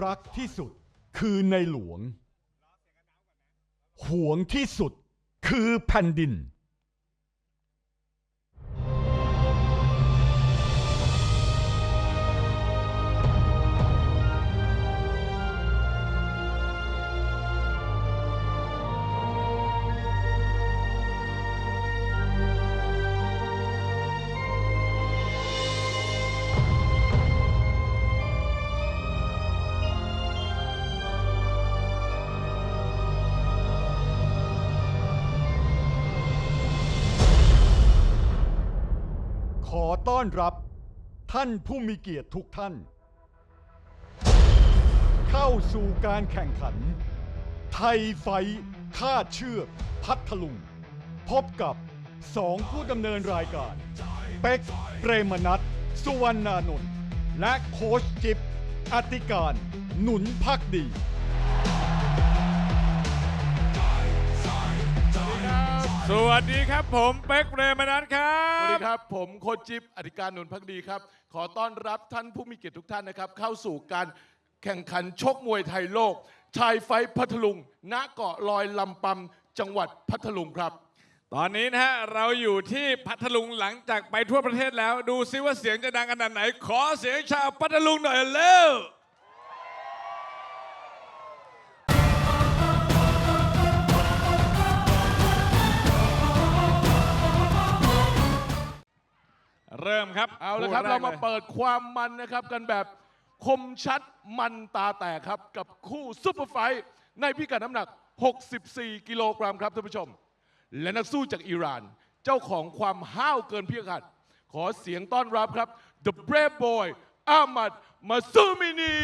รักที่สุดคือในหลวงหวงที่สุดคือแผ่นดินขอต้อนรับท่านผู้มีเกียรติทุกท่านเข้าสู่การแข่งขันไทยไฟท์ฆ่าเชือกพัทลุงพบกับ2ผู้ดำเนินรายการเป็กเปรมนัสสุวรรณานนท์และโค้ชจิ๊บอธิการหนุนภักดีสวัสดีครับผมเป็กเปรมนัสครับสวัสดีครับผมโค้ชจิ๊บอธิการหนุนภักดีครับขอต้อนรับท่านผู้มีเกียรติทุกท่านนะครับเข้าสู่การแข่งขันชกมวยไทยโลกชายไฟท์พัทลุงณเกาะลอยลำปำจังหวัดพัทลุงครับตอนนี้นะฮะเราอยู่ที่พัทลุงหลังจากไปทั่วประเทศแล้วดูซิว่าเสียงจะดังขนาดไหนขอเสียงชาวพัทลุงหน่อยเร็วเริ่มครับเอาละครับเรามาเปิดความมันนะครับกันแบบคมชัดมันตาแตกครับกับคู่ซุปเปอร์ไฟท์ในพิกัดน้ำหนัก64กิโลกรัมครับท่านผู้ชมและนักสู้จากอิหร่านเจ้าของความห้าวเกินพิกัดขอเสียงต้อนรับครับ The Brave Boy Ahmad มาซูมินี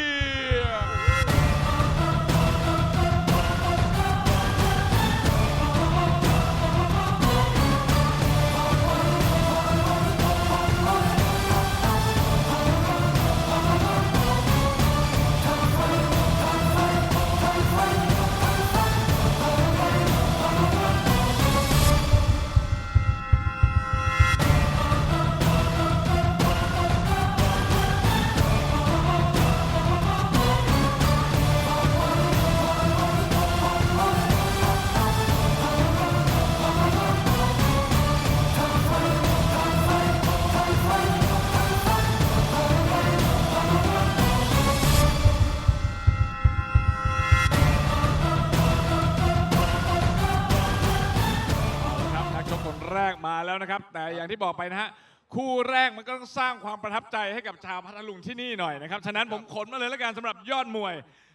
แรกมาแล้วนะครับแต่อย่างที่บอกไปนะฮะคู่แรกมันก็ต้องสร้างความประทับใจให้กับชาวพัทลุงที่นี่หน่อยนะครับฉะนั้นผมขนมาเลยแล้วกันสำหรับยอดมวย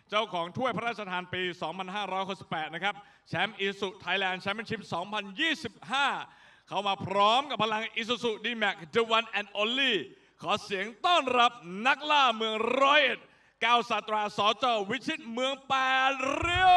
เจ้าของถ้วยพระราชทานปี 2568 นะครับแชมป์อีซูไทยแลนด์แชมเปี้ยนชิพ 2025 เขามาพร้อมกับพลังอีซูซูดีแม็ก The One and Only ขอเสียงต้อนรับนักล่าเมืองร้อยเอ็ดก้าวสาตราสจ.วิชิตเมืองแปดเรียว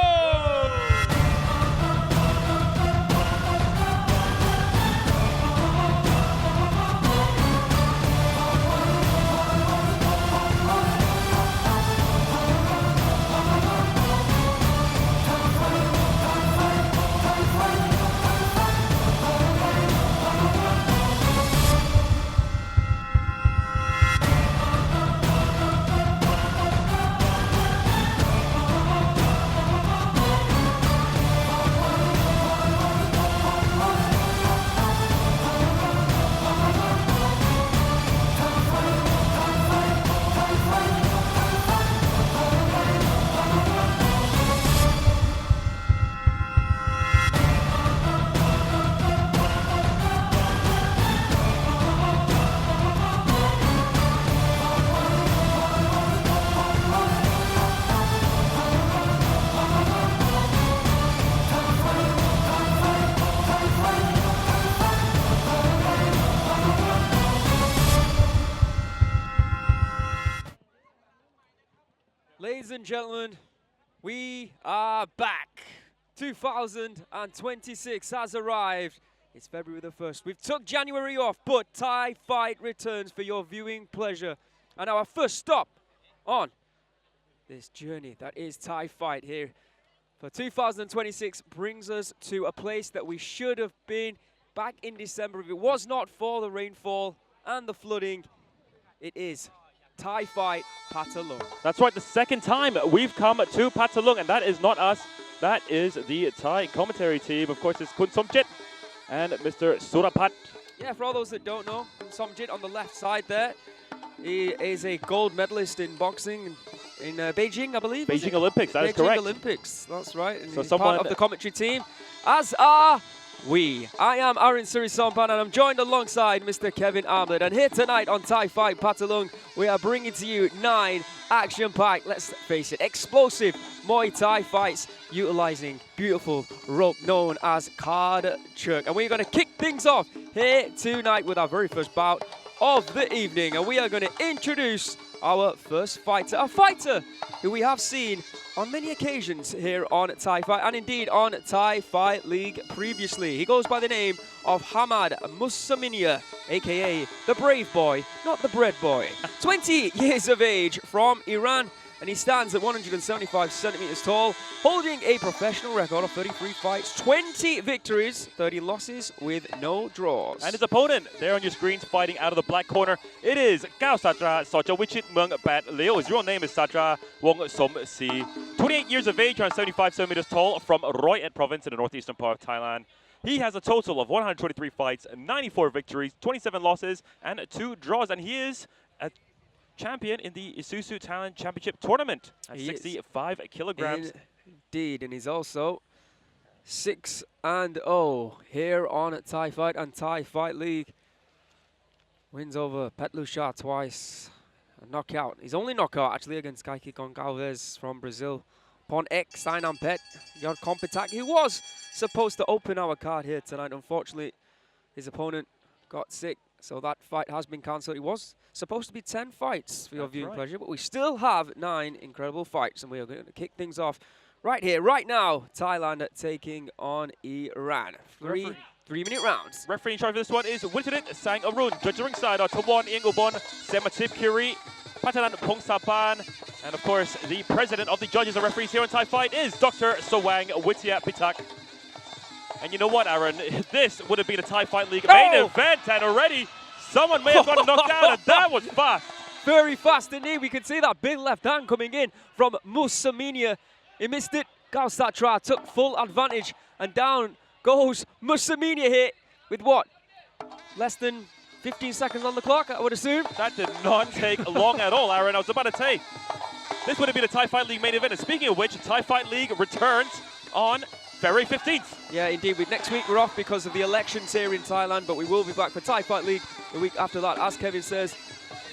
Ladies and gentlemen, we are back. 2026 has arrived. It's February the 1st. We've took January off, but Thai Fight returns for your viewing pleasure. And our first stop on this journey that is Thai Fight here for 2026 brings us to a place that we should have been back in December. If it was not for the rainfall and the flooding, it is Thai Fight Phatthalung. That's right, the second time we've come to Phatthalung, and that is not us. That is the Thai commentary team. Of course, it's Kun Somjit and Mr. Surapat. Yeah, for all those that don't know, Somjit on the left side there. He is a gold medalist in boxing in Beijing, I believe. Beijing Olympics, that is correct. Beijing Olympics, that's right. And So he's part of the commentary team, as are we. I am Aaron Sirisompan, and I'm joined alongside Mr. Kevin Ahmad. And here tonight on Thai Fight Phatthalung, we are bringing to you 9 action-packed, let's face it, explosive Muay Thai fights utilizing beautiful rope known as Kard Chuek. And we're going to kick things off here tonight with our very first bout of the evening. And we are going to introduce our first fighter, a fighter who we have seen on many occasions here on Thai Fight, and indeed on Thai Fight League previously. He goes by the name of Ahmad Musaminia, aka the Brave Boy, not the Bread Boy. 20 years of age, from Iran, and he stands at 175 centimeters tall, holding a professional record of 33 fights, 20 victories, 30 losses with no draws. And his opponent, there on your screens, fighting out of the black corner, it is Kaosatra Sochawichit Mung Bat Leo. His real name is Satra Wong Som Si. 28 years of age, around 75 centimeters tall, from Roi Et province in the northeastern part of Thailand. He has a total of 123 fights, 94 victories, 27 losses, and 2 draws. And he is a champion in the Isuzu Thailand Championship Tournament at 65 kilograms. Indeed, and he's also 6-0 here on Thai Fight and Thai Fight League. Wins over Petlusha twice. A knockout. His only knockout actually against Kaiki Goncalves from Brazil. Pon X, Sainam Pet, Yodkompatak, who was supposed to open our card here tonight. Unfortunately, his opponent got sick, so that fight has been cancelled. It was supposed to be 10 fights for your viewing pleasure, but we still have 9 incredible fights, and we are going to kick things off right here, right now. Thailand taking on Iran. 3-minute rounds. Referee in charge of this one is Winterit Sang Arun. Judge ringside are Tawon Ingobon, Sematip Kiri, Patanan Pongsapan, and of course the president of the judges and referees here on Thai Fight is Dr. Sawang Witia Pitak. And you know what, Aaron? This would have been a Thai Fight League main event, and already someone may have gotten knocked out, and that was fast. Very fast indeed. We can see that big left hand coming in from Musaminia. He missed it. Kaosatra took full advantage, and down goes Musaminia here with what? Less than 15 seconds on the clock, I would assume. That did not take long at all, Aaron. I was about to say, this would have been a Thai Fight League main event. And speaking of which, Thai Fight League returns on February 15th. Yeah, indeed. Next week we're off because of the elections here in Thailand, but we will be back for Thai Fight League the week after that. As Kevin says,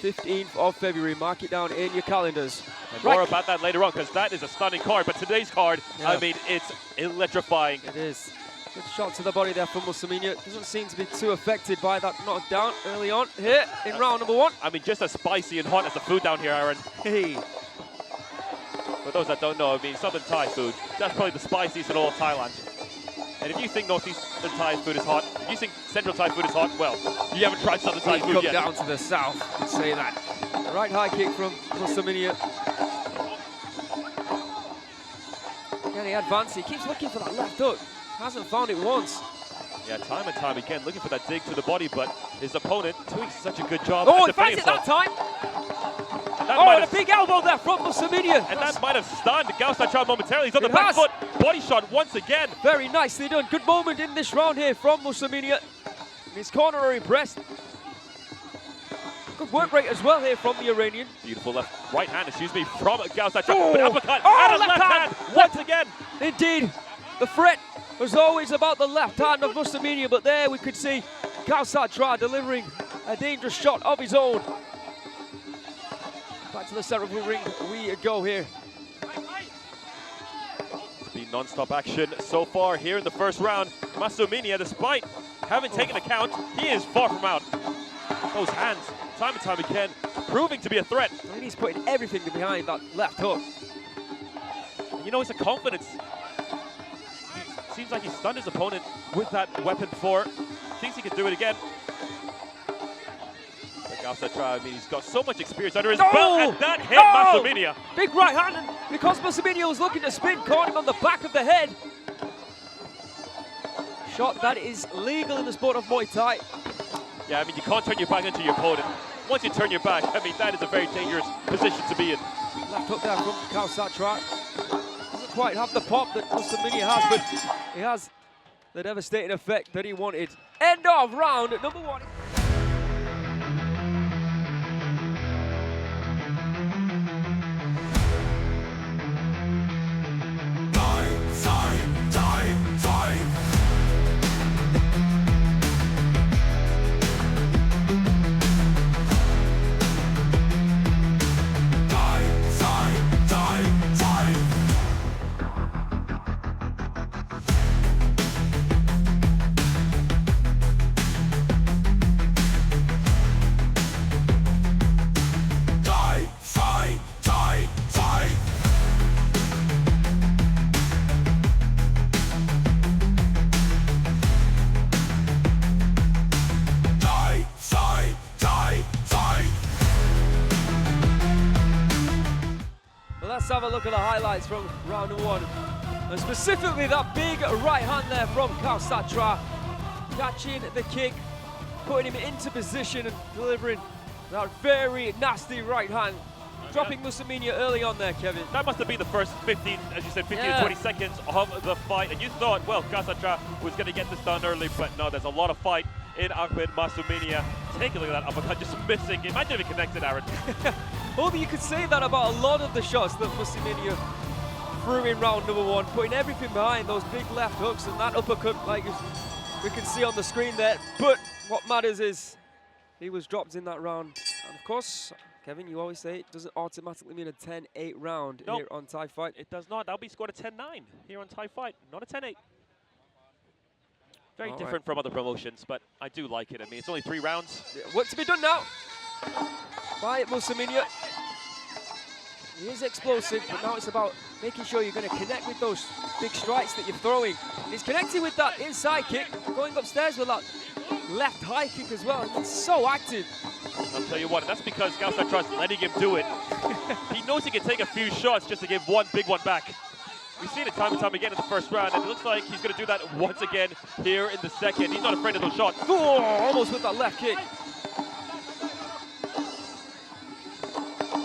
15th of February. Mark it down in your calendars. And more about that later on, because that is a stunning card. But today's card, I mean, it's electrifying. It is. Good shot to the body there from Musaminia. Doesn't seem to be too affected by that knockdown early on here in round number 1. I mean, just as spicy and hot as the food down here, Aaron. Hey. For those that don't know, I mean, Southern Thai food, that's probably the spiciest in all of Thailand. And if you think Northeastern Thai food is hot, if you think Central Thai food is hot, well, you haven't tried Southern Thai food yet. Come down to the south and say that. Right high kick from Musaminia. Again, he advances. He keeps looking for that left hook. Hasn't found it once. Yeah, time and time again, looking for that dig to the body, but his opponent doing such a good job. Oh, he finds it that time. And a big elbow there from Musaminia. And that might have stunned Kaosatra momentarily. He's on the back foot. Body shot once again. Very nicely done. Good moment in this round here from Musaminia. His corner are impressed. Good work rate as well here from the Iranian. Beautiful right hand, from Kaosatra. Oh. But uppercut and a left hand once again. Indeed. The threat was always about the left hand of Musaminia, but there we could see Kaosatra delivering a dangerous shot of his own. Back to the center of the ring we go here. It's been non-stop action so far here in the first round. Musaminia, despite having taken a count, he is far from out. Those hands, time and time again, proving to be a threat. And he's putting everything behind that left hook. And you know, it's a confidence. Seems like he stunned his opponent with that weapon before. Thinks he can do it again. But Kaosatra, I mean, he's got so much experience under his belt, and that hit Musaminia. Big right hand, and because Musaminia was looking to spin, caught him on the back of the head. Shot that is legal in the sport of Muay Thai. Yeah, I mean, you can't turn your back into your opponent. once you turn your back, I mean, that is a very dangerous position to be in. Left hook there from Kaosatra. Doesn't quite have the pop that Musamini has, but he has the devastating effect that he wanted. End of round number 1. Let's have a look at the highlights from round 1. And specifically that big right hand there from Kaosatra. Catching the kick, putting him into position and delivering that very nasty right hand. Dropping Musamini early on there, Kevin. That must have been the first 15, as you said, 15 to 20 seconds of the fight. And you thought, well, Kaosatra was going to get this done early, but no, there's a lot of fight in Ahmad Musamini. Take a look at that uppercut, just missing. Imagine if it connected, Aaron. Well, you could say that about a lot of the shots that Musamini threw in round number 1, putting everything behind those big left hooks and that uppercut, like we can see on the screen there. But what matters is he was dropped in that round. And of course, Kevin, you always say it doesn't automatically mean a 10-8 round here on Thai Fight. It does not. That'll be scored a 10-9 here on Thai Fight, not a 10-8. Very different from other promotions, but I do like it. I mean, it's only 3 rounds. What's to be done now? By Musamini. He is explosive, but now it's about making sure you're going to connect with those big strikes that you're throwing. He's connecting with that inside kick, going upstairs with that left high kick as well. It's so active. I'll tell you what, that's because Kaosatra's letting him do it. He knows he can take a few shots just to give one big one back. We've seen it time and time again in the first round, and it looks like he's going to do that once again here in the second. He's not afraid of those shots. Oh, almost with that left kick.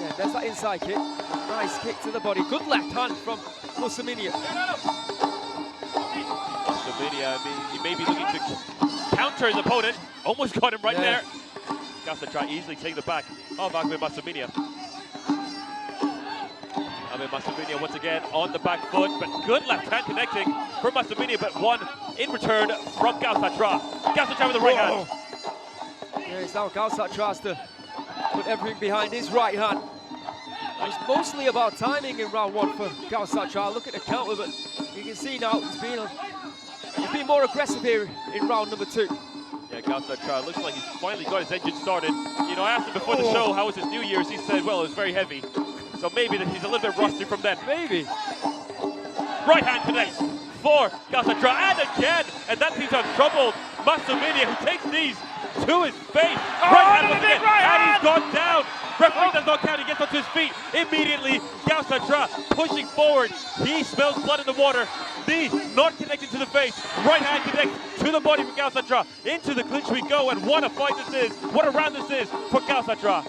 Yeah, there's that inside kick. Nice kick to the body. Good left hand from Musamini. Musamini, I mean, he may be looking to counter his opponent. Almost got him right there. Kaosatra easily taking the back of Ahmad Musamini. Musamini once again on the back foot, but good left hand connecting from Musamini, but one in return from Kaosatra. Kaosatra with the right hand. Yeah, it's now Kaosatra has to put everything behind his right hand. It's mostly about timing in round 1 for Kaosatra. Look at the counter, but you can see now he's been more aggressive here in round number 2. Yeah, Kaosatra looks like he's finally got his engine started. You know, I asked him before the show how was his New Year's. He said, well, it was very heavy. So maybe he's a little bit rusty from then. Maybe. Right hand connects for Kaosatra, and again, and that seems to have troubled Musamini, who takes these to his face. Right hand once again, and he's gone down. Referee does not count, he gets onto his feet. Immediately, Kaosatra pushing forward. He smells blood in the water. Knee not connected to the face. Right hand connects to the body from Kaosatra. Into the clinch we go, and what a fight this is. What a round this is for Kaosatra.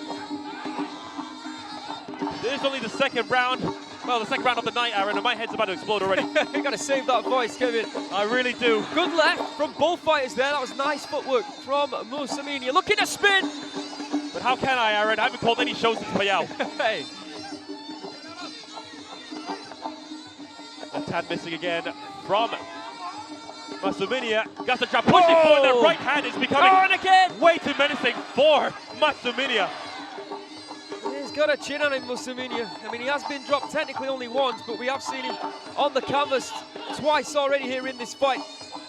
This is only the second round. Well, the second round of the night, Aaron, and my head's about to explode already. You got to save that voice, Kevin. I really do. Good left from both fighters there. That was nice footwork from Musamini. Looking to spin. But how can I, Aaron? I haven't called any shows since Poya. Hey. Left hand missing again from Musamini. Kaosatra pushing forward. That right hand is becoming way too menacing for Musamini. He's got a chin on him, Musamini. I mean, he has been dropped technically only once, but we have seen him on the canvas twice already here in this fight.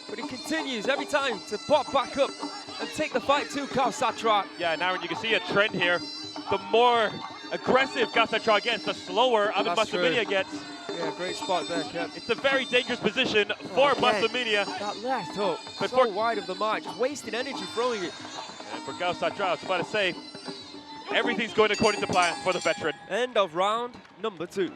But he continues every time to pop back up and take the fight to Kaosatra. Yeah, and Aaron, you can see a trend here. The more aggressive Kaosatra gets, the slower Ahmad Musamini gets. Yeah, great spot there, Kev. It's a very dangerous position for Musamini. That left hook, but so wide of the mark, just wasting energy throwing it. And for Kaosatra, I was about to say, everything's going according to plan for the veteran. End of round number 2.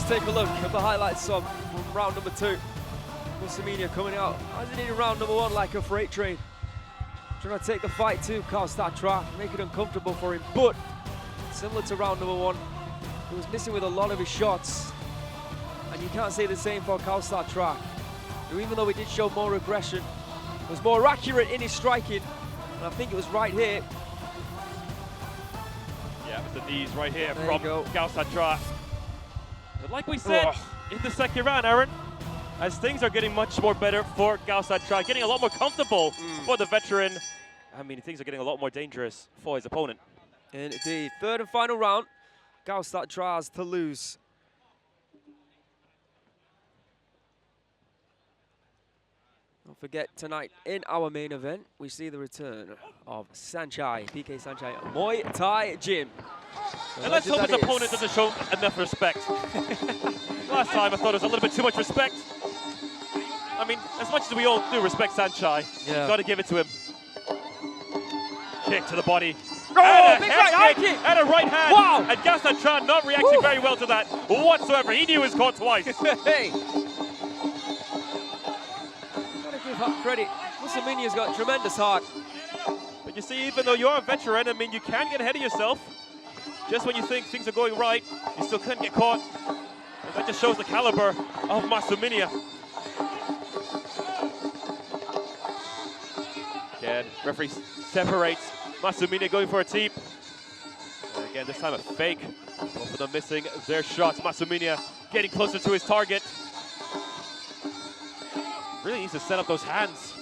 take a look at the highlights from round number 2. Musamina coming out as he did in round number 1 like a freight train. Trying to take the fight to Kaosatra, make it uncomfortable for him, but similar to round number 1, he was missing with a lot of his shots. And you can't say the same for Kaosatra, who even though he did show more aggression, was more accurate in his striking. And I think it was right here. Yeah, it was the knees right here There from you go. Kaosatra. But like we said in the second round, Aaron, as things are getting much more better for Kaosatra, getting a lot more comfortable for the veteran. I mean, things are getting a lot more dangerous for his opponent. Indeed, third and final round, Kaosatra has to lose. Don't forget, tonight in our main event, we see the return of Sanchai, PK Sanchai, Muay Thai Gym. And let's hope his opponent doesn't show enough respect. Last time I thought it was a little bit too much respect. I mean, as much as we all do respect Sanchai, Yeah. got to give it to him. Kick to the body. Oh, and big a right head hand kick. and a right hand. Wow. And Kaosatra not reacting very well to that whatsoever. He knew he was caught twice. Hey! Gotta give up credit. Musaminia's got tremendous heart. But you see, even though you're a veteran, I mean, you can get ahead of yourself. Just when you think things are going right, you still couldn't get caught. And that just shows the caliber of Musamina. Again, referee separates. Musamina going for a teep. And again, this time a fake. Both of them missing their shots. Musamina getting closer to his target. Really needs to set up those hands.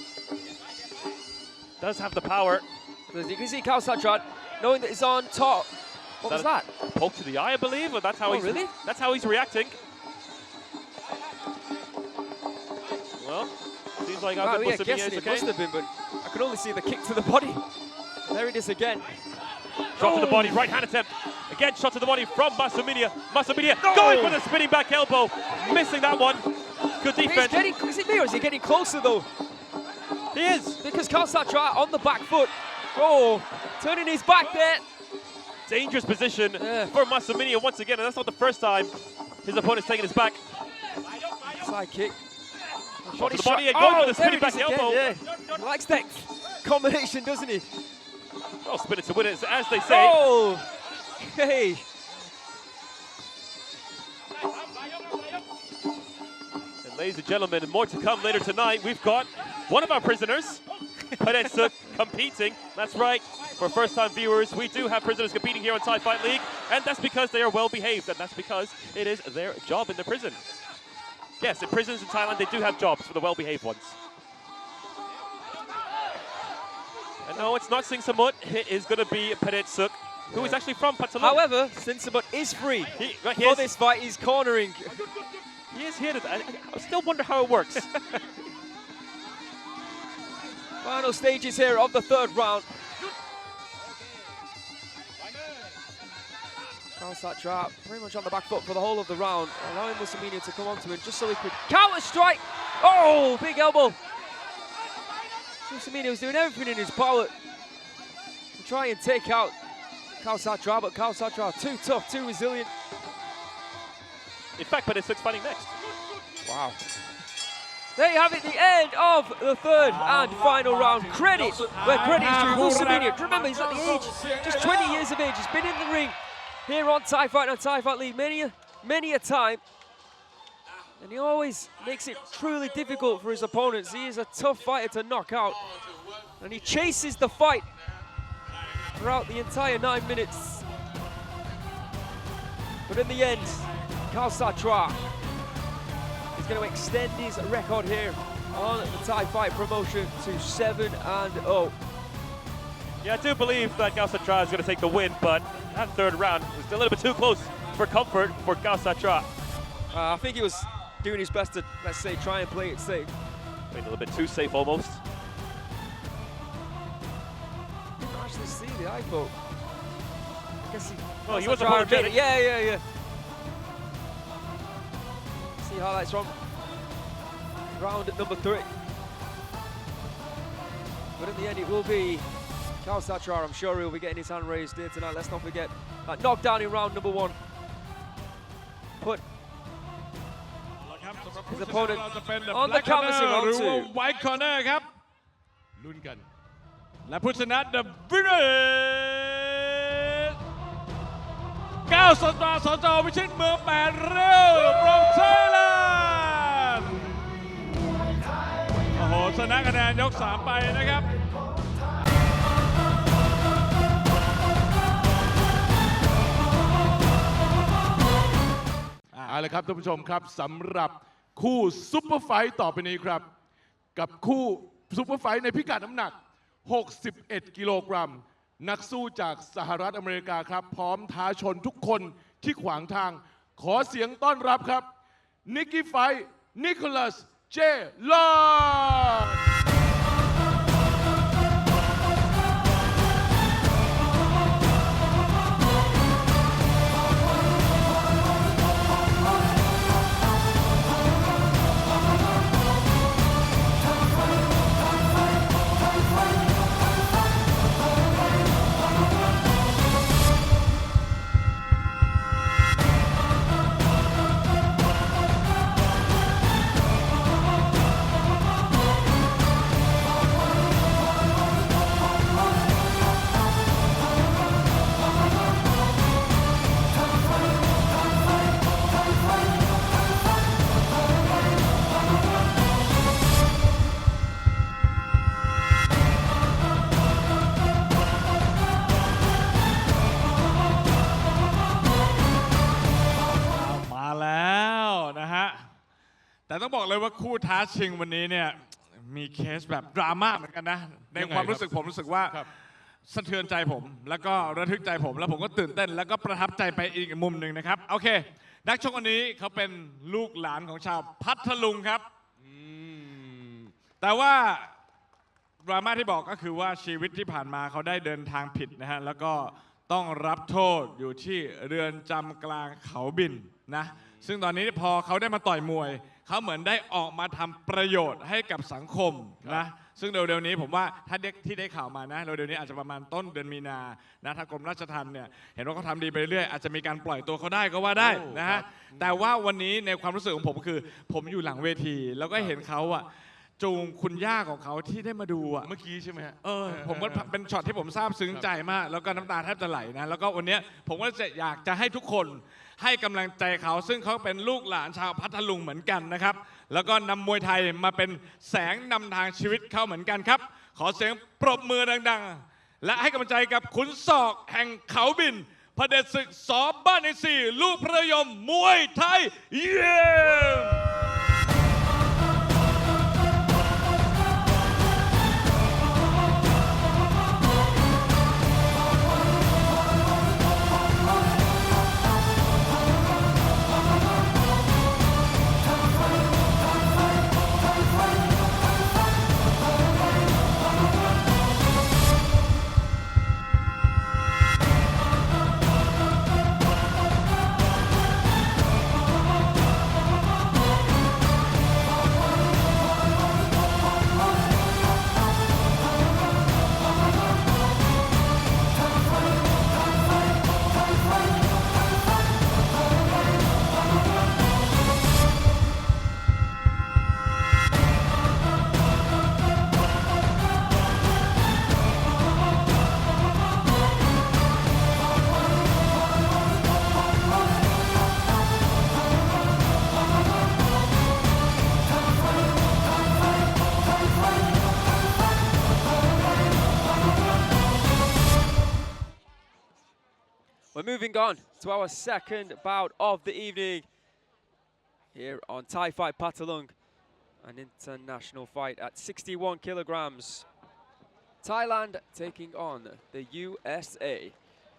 Does have the power. As you can see, Kaosatra knowing that he's on top. What was that? Poke to the eye, I believe, or that's how he's really? That's how he's reacting. Well, seems like Right, Ahmad yeah, Musamina guessing is it okay. must have been, but I could only see the kick to the body. There it is again. Shot to the body, right hand attempt. Again, shot to the body from Musamina. Musamina going for the spinning back elbow. Missing that one. Good defense. Is it me or is he getting closer though? He is. Because Kaosatra on the back foot. Oh, turning his back there. Dangerous position for Musamina once again, and that's not the first time his opponent's taken his back. Side kick. Shot to the body and going for the spinning back elbow. Yeah. He likes that combination, doesn't he? Well, spin it to win it, as they say. Oh, hey. And ladies and gentlemen, more to come later tonight. We've got one of our prisoners, Phadet Suek, competing. That's right. For first-time viewers, we do have prisoners competing here on Thai Fight League, and that's because they are well-behaved, and that's because it is their job in the prison. Yes, in prisons in Thailand, they do have jobs for the well-behaved ones. And no, it's not Singsamut. It is going to be Phadet Suek, who is actually from Phatthalung. However, Sinsamut is free for this fight. He's cornering. He is here. I still wonder how it works. Final stages here of the third round. Kaosatra pretty much on the back foot for the whole of the round, allowing Musamina to come onto him just so he could counter strike. Oh, big elbow. Musamina was doing everything in his power to try and take out Kaosatra, but Kaosatra too tough, too resilient. In fact, Phadet Suek's fighting next. Wow. There you have it, the end of the third and final round. Credit where credit is due. Musamina, remember he's at the age, just 20 years of age. He's been in the ring here on Thai Fight and Thai Fight League many a time. And he always makes it truly difficult for his opponents. He is a tough fighter to knock out. And he chases the fight throughout the entire 9 minutes. But in the end, Kaosatra is going to extend his record here on the Thai Fight promotion to 7-0. Yeah, I do believe that Kaosatra is going to take the win, but that third round was a little bit too close for comfort for Kaosatra. I think he was doing his best to, let's say, try and play it safe. A little bit too safe almost. Didn't actually see the eye poke. I guess he... Well, he was Kaosatra apologetic. Yeah. See highlights from round at number 3. But in the end, it will be Kaosatra. I'm sure he'll be getting his hand raised here tonight. Let's not forget that knockdown in round number 1 put His opponent เราจะเป็น on the Black Corner canvas in round หรือว่า two. White Corner ครับ ลุ้นกัน และผู้ชนะ The Winner is ก้าวสตาร์สจวิชิตเมือง8เร็ว from Thailand โอ้โหชนะคะแนนยก 3 ไปนะครับ เอาละครับท่านผู้ชมครับสำหรับคู่ซุปเปอร์ไฟท์ต่อไปนี้ครับ กับคู่ซุปเปอร์ไฟท์ในพิกัดน้ำหนัก 61 กิโลกรัม นักสู้จากสหรัฐอเมริกาครับ พร้อมท้าชนทุกคนที่ขวางทาง ขอเสียงต้อนรับครับนิกกี้ไฟท์นิโคลัสเจลอร์ดมาแล้วนะฮะ แต่ต้องบอกเลยว่าคู่ท้าชิงวันนี้เนี่ยมีเคสแบบดราม่าเหมือนกันนะ ในความรู้สึกผมรู้สึกว่า ครับ สะเทือนใจผม แล้วก็ระทึกใจผม แล้วผมก็ตื่นเต้น แล้วก็ประทับใจไปอีกมุมหนึ่งนะครับ โอเค นักชกวันนี้เขาเป็นลูกหลานของชาวพัทลุงครับ แต่ว่าดราม่าที่บอกก็คือว่าชีวิตที่ผ่านมาเขาได้เดินทางผิดนะฮะ แล้วก็ต้องรับโทษอยู่ที่เรือนจำกลางเขาบินนะ ซึ่งตอนนี้พอเขาได้มาต่อยมวย เขาเหมือนได้ออกมาทำประโยชน์ให้กับสังคมนะ ซึ่งเร็วๆนี้ผมว่าถ้าที่ได้ข่าวมานะเร็วๆนี้อาจจะประมาณต้นเดือนมีนานะทางกรมราชทัณฑ์เนี่ยเห็นว่าเขาทำดีไปเรื่อยอาจจะมีการปล่อยตัวเขาได้ก็ว่าได้นะฮะ แต่ว่าวันนี้ในความรู้สึกของผมคือ ผมอยู่หลังเวที แล้วก็เห็นเขาอะจูงคุณย่าของเขาที่ได้มาดูอะ เมื่อกี้ใช่ไหมฮะ ผมก็เป็นช็อตที่ผมซาบซึ้งใจมาก แล้วก็น้ำตาแทบจะไหลนะ แล้วก็วันนี้ผมก็จะอยากจะให้ทุกคนให้กำลังใจเขา ซึ่งเขาเป็นลูกหลานชาวพัทลุงเหมือนกันนะครับ แล้วก็นำมวยไทยมาเป็นแสงนำทางชีวิตเขาเหมือนกันครับ ขอเสียงปรบมือดังๆ และให้กำลังใจกับขุนศอกแห่งเขาบินพเดชศึกสอบ้านในสี่ลูกพระยมมวยไทยเยี่ยมWe're moving on to our second bout of the evening here on Thai Fight Phatthalung, an international fight at 61 kilograms. Thailand taking on the USA.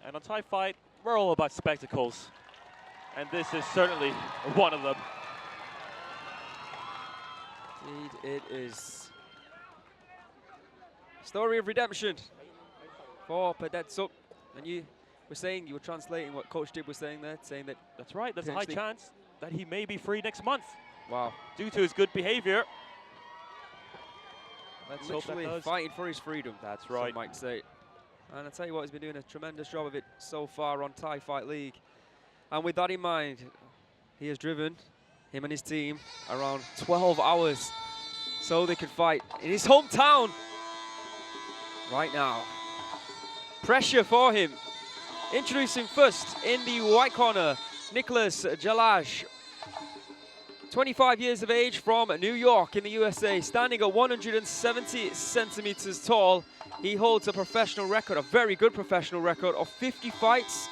And on Thai Fight, we're all about spectacles. And this is certainly one of them. Indeed, it is. Story of redemption for Phadet Suek. And you were saying, you were translating what Coach Dib was saying there, saying that... That's right, there's a high chance that he may be free next month. Wow. Due to his good behavior. Let's literally fighting for his freedom. That's right. Some might say. And I tell you what, he's been doing a tremendous job of it so far on Thai Fight League. And with that in mind, he has driven him and his team around 12 hours so they could fight in his hometown right now. Pressure for him. Introducing first in the white corner, Nicholas Jalaj, 25 years of age from New York in the USA, standing at 170 centimeters tall. He holds a professional record, a very good professional record of 50 fights,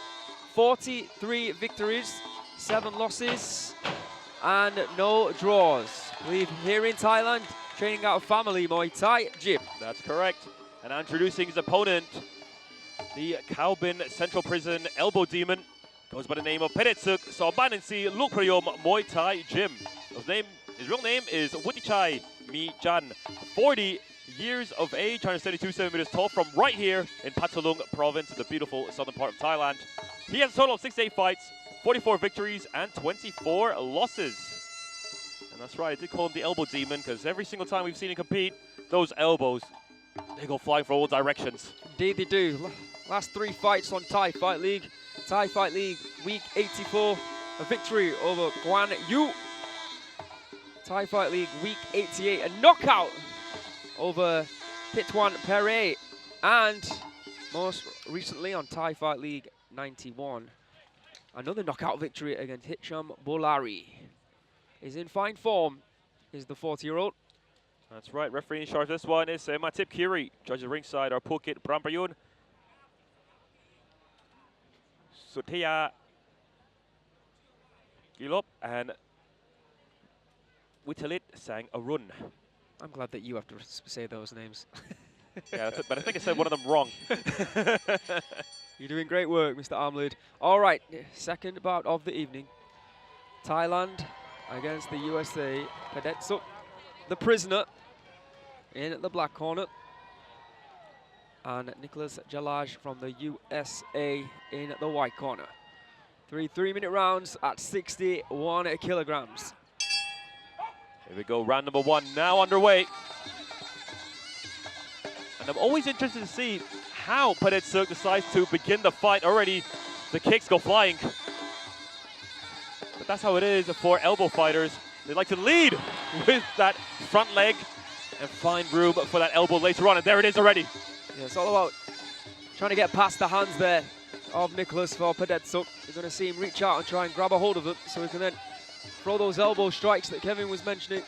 43 victories, 7 losses, and no draws. I believe here in Thailand, training out of family Muay Thai gym. That's correct. And introducing his opponent, the Khao Bin Central Prison Elbow Demon, goes by the name of Phadet Suek, Sorbanansi Lukprayom Muay Thai Gym. His real name is Wutichai Mi Jan, 40 years of age, 172 centimeters tall, from right here in Phatthalung province, in the beautiful southern part of Thailand. He has a total of 68 fights, 44 victories, and 24 losses. And that's right, I did call him the Elbow Demon, because every single time we've seen him compete, those elbows, they go flying for all directions. Indeed they do. Last 3 fights on Thai Fight League. Thai Fight League week 84, a victory over Guan Yu. Thai Fight League week 88, a knockout over Pitwan Pere. And most recently on Thai Fight League 91, another knockout victory against Hitcham Bolari. Is in fine form, is the 40-year-old. That's right, referee in charge of this one is Matip Kiri. Judges ringside are Phuket Prampayun, Suthaya Gilop, and Witalit Sang Arun. I'm glad that you have to say those names. Yeah, but I think I said one of them wrong. You're doing great work, Mr. Ahmad. All right, second bout of the evening. Thailand against the USA. Phadet Suek, the prisoner, in the black corner. And Nicholas Jalaj from the USA in the white corner. 3 3-minute rounds at 61 kilograms. Here we go, round number 1 now underway. And I'm always interested to see how Phadet Suek decides to begin the fight. Already, the kicks go flying. But that's how it is for elbow fighters. They like to lead with that front leg and find room for that elbow later on. And there it is already. Yeah, it's all about trying to get past the hands there of Nicholas for Phadet Suek. You're going to see him reach out and try and grab a hold of it so he can then throw those elbow strikes that Kevin was mentioning.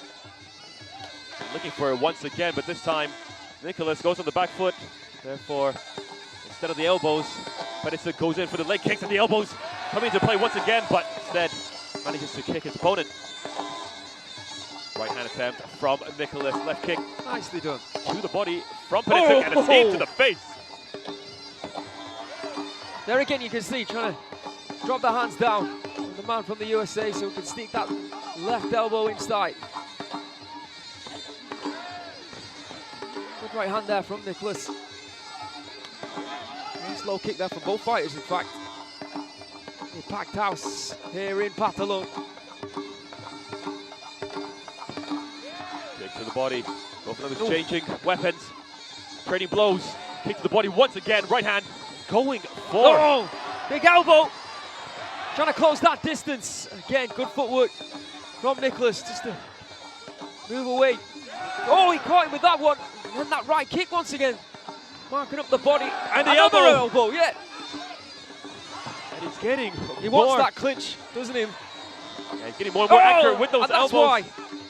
Looking for it once again, but this time Nicholas goes on the back foot. Therefore, instead of the elbows, Phadet Suek goes in for the leg kicks, and the elbows come into play once again, but instead manages to kick his opponent. Right hand attempt from Nicholas, left kick. Nicely done. To the body from Phadet Suek, and a knee to the face. There again you can see trying to drop the hands down. The man from the USA so he can sneak that left elbow inside. Good right hand there from Nicholas. Nice low kick there for both fighters, in fact. A packed house here in Phatthalung. Kick to the body. Both of them exchanging weapons. Trading blows. Kick to the body once again. Right hand going for. Oh, big elbow. Trying to close that distance. Again, good footwork from Nicholas just to move away. Oh, he caught him with that one. And that right kick once again. Marking up the body. And the another elbow, yeah. And he's getting He more. wants that clinch, doesn't he? Yeah, he's getting more and more accurate with those and that's elbows. why.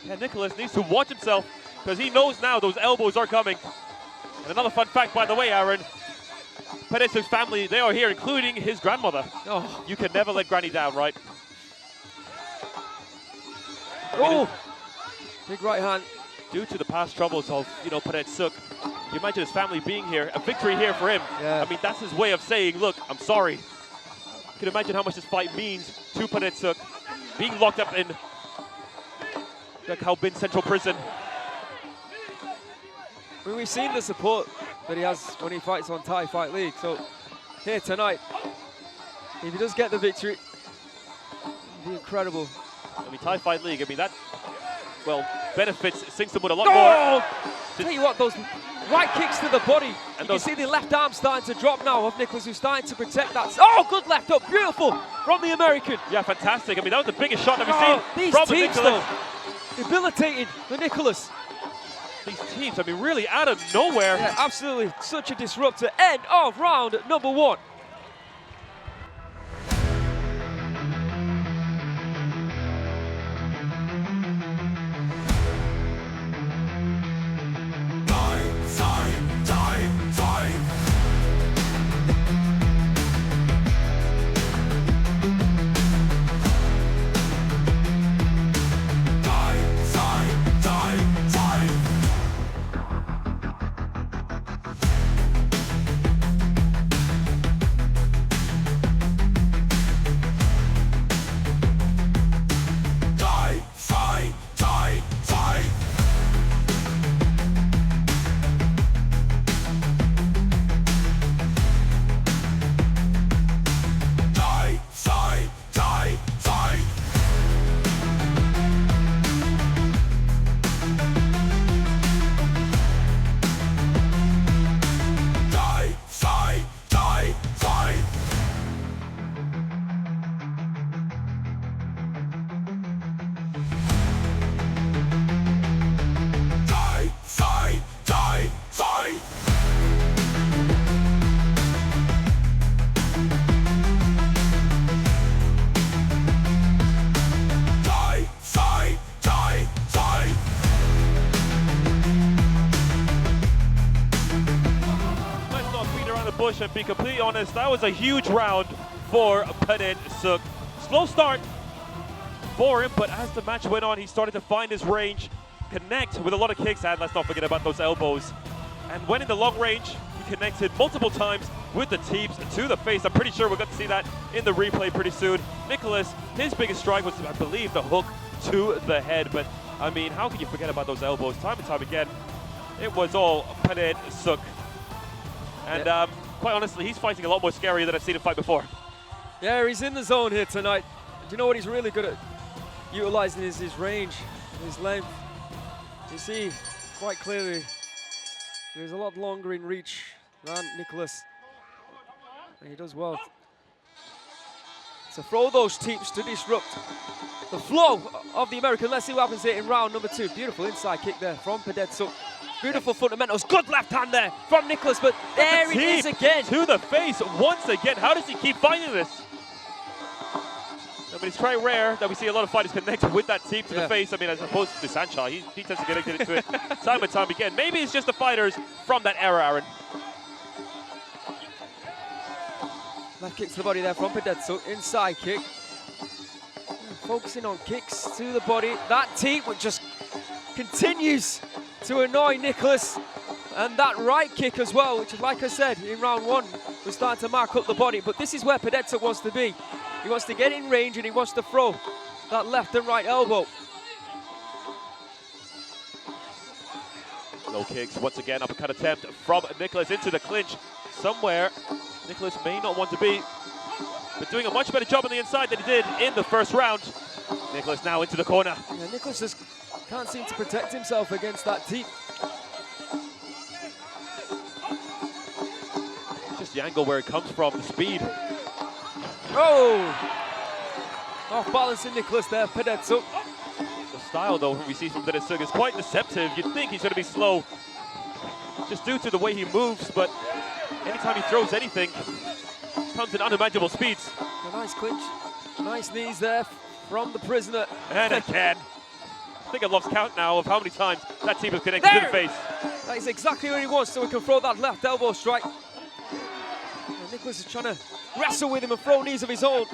Yeah, Nicholas needs to watch himself because he knows now those elbows are coming. And another fun fact, by the way, Aaron, Phadet Suek's family, they are here, including his grandmother. Oh. You can never let Granny down, right? Oh, big right hand. Due to the past troubles of, Phadet Suek, you imagine his family being here, a victory here for him. Yeah. I mean, that's his way of saying, look, I'm sorry. You can imagine how much this fight means to Phadet Suek, being locked up in the Khao Bin Central Prison. I mean, we've seen the support that he has when he fights on Thai Fight League. So here tonight, if he does get the victory, it'll be incredible. I mean, Thai Fight League, I mean, that, well, benefits Singh Samut a lot more. Tell you what, those right kicks to the body. And You can see the left arm starting to drop now of Nicholas, who's starting to protect that. Oh, good left hook, beautiful from the American. Yeah, fantastic. I mean, that was the biggest shot that we've Oh, seen these from teams, Nicholas. though, debilitating for Nicholas. These teams, I mean, really out of nowhere. Yeah, absolutely, such a disruptor. End of round number 1. Bush and be completely honest, that was a huge round for Phadet Suek. Slow start for him, but as the match went on, he started to find his range, connect with a lot of kicks, and let's not forget about those elbows. And when in the long range, he connected multiple times with the teeps to the face. I'm pretty sure we're going to see that in the replay pretty soon. Nicholas, his biggest strike was, I believe, the hook to the head, but I mean, how can you forget about those elbows? Time and time again, it was all Phadet Suek. And quite honestly, he's fighting a lot more scary than I've seen him fight before. Yeah, he's in the zone here tonight. Do you know what he's really good at utilizing is his range, his length. You see quite clearly he's a lot longer in reach than Nicholas. And he does well to throw those teeps to disrupt the flow of the American. Let's see what happens here in round number 2. Beautiful inside kick there from Phadet Suek. Beautiful fundamentals. Good left hand there from Nicholas, but there he is again. To the face once again. How does he keep finding this? I mean, it's quite rare that we see a lot of fighters connect with that teep to the face. I mean, as opposed to Sanchai, he tends to get into it time and time again. Maybe it's just the fighters from that era, Aaron. Left kick to the body there from Phadet Suek. Inside kick. Focusing on kicks to the body. That teep which just continues to annoy Nicholas. And that right kick as well, which, like I said, in round 1, was starting to mark up the body. But this is where Phadet Suek wants to be. He wants to get in range and he wants to throw that left and right elbow. Low kicks, once again, uppercut attempt from Nicholas into the clinch. Somewhere, Nicholas may not want to be, but doing a much better job on the inside than he did in the first round. Nicholas now into the corner. Yeah, Nicholas just can't seem to protect himself against that teep. Just the angle where it comes from, the speed. Oh! Off balancing Nicholas there, Phadet Suek. The style, though, we see from Phadet Suek is quite deceptive. You'd think he's going to be slow, just due to the way he moves, but anytime he throws anything, it comes in unimaginable speeds. A nice clinch, nice knees there from the prisoner. And again. I think I've lost count now of how many times that team has connected to the face. That is exactly where he wants, so he can throw that left elbow strike. And Nicholas is trying to wrestle with him and throw knees of his own.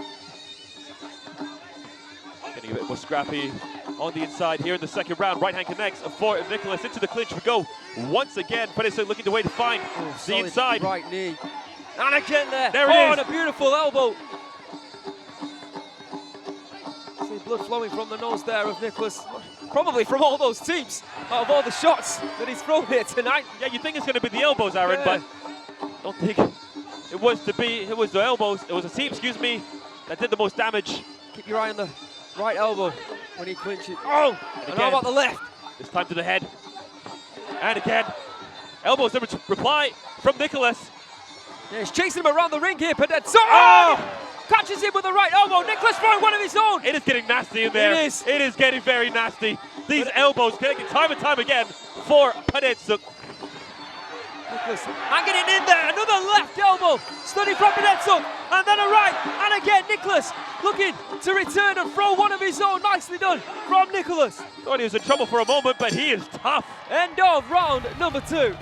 Getting a bit more scrappy on the inside here in the second round. Right hand connects for Nicholas into the clinch. We go once again. Phadet Suek looking the way to find the inside. Right knee. And again there. There it is. And a beautiful elbow. See blood flowing from the nose there of Nicholas. Probably from all those teeps, out of all the shots that he's thrown here tonight. Yeah, you think it's going to be the elbows, Aaron, but I don't think it was to be. It was the elbows. It was a teep, excuse me, that did the most damage. Keep your eye on the right elbow when he clinches. Oh! And how about the left? This time to the head. And again. Elbows in reply from Nicholas. Yeah, he's chasing him around the ring here. Phadet Suek catches him with the right elbow. Nicholas throwing one of his own. It is getting nasty in there. It is. It is getting very nasty. These elbows connecting time and time again for Padejsuek. Nicholas hanging it in there. Another left elbow. Study from Padejsuek. And then a right. And again, Nicholas looking to return and throw one of his own. Nicely done from Nicholas. Thought he was in trouble for a moment, but he is tough. End of round number 2.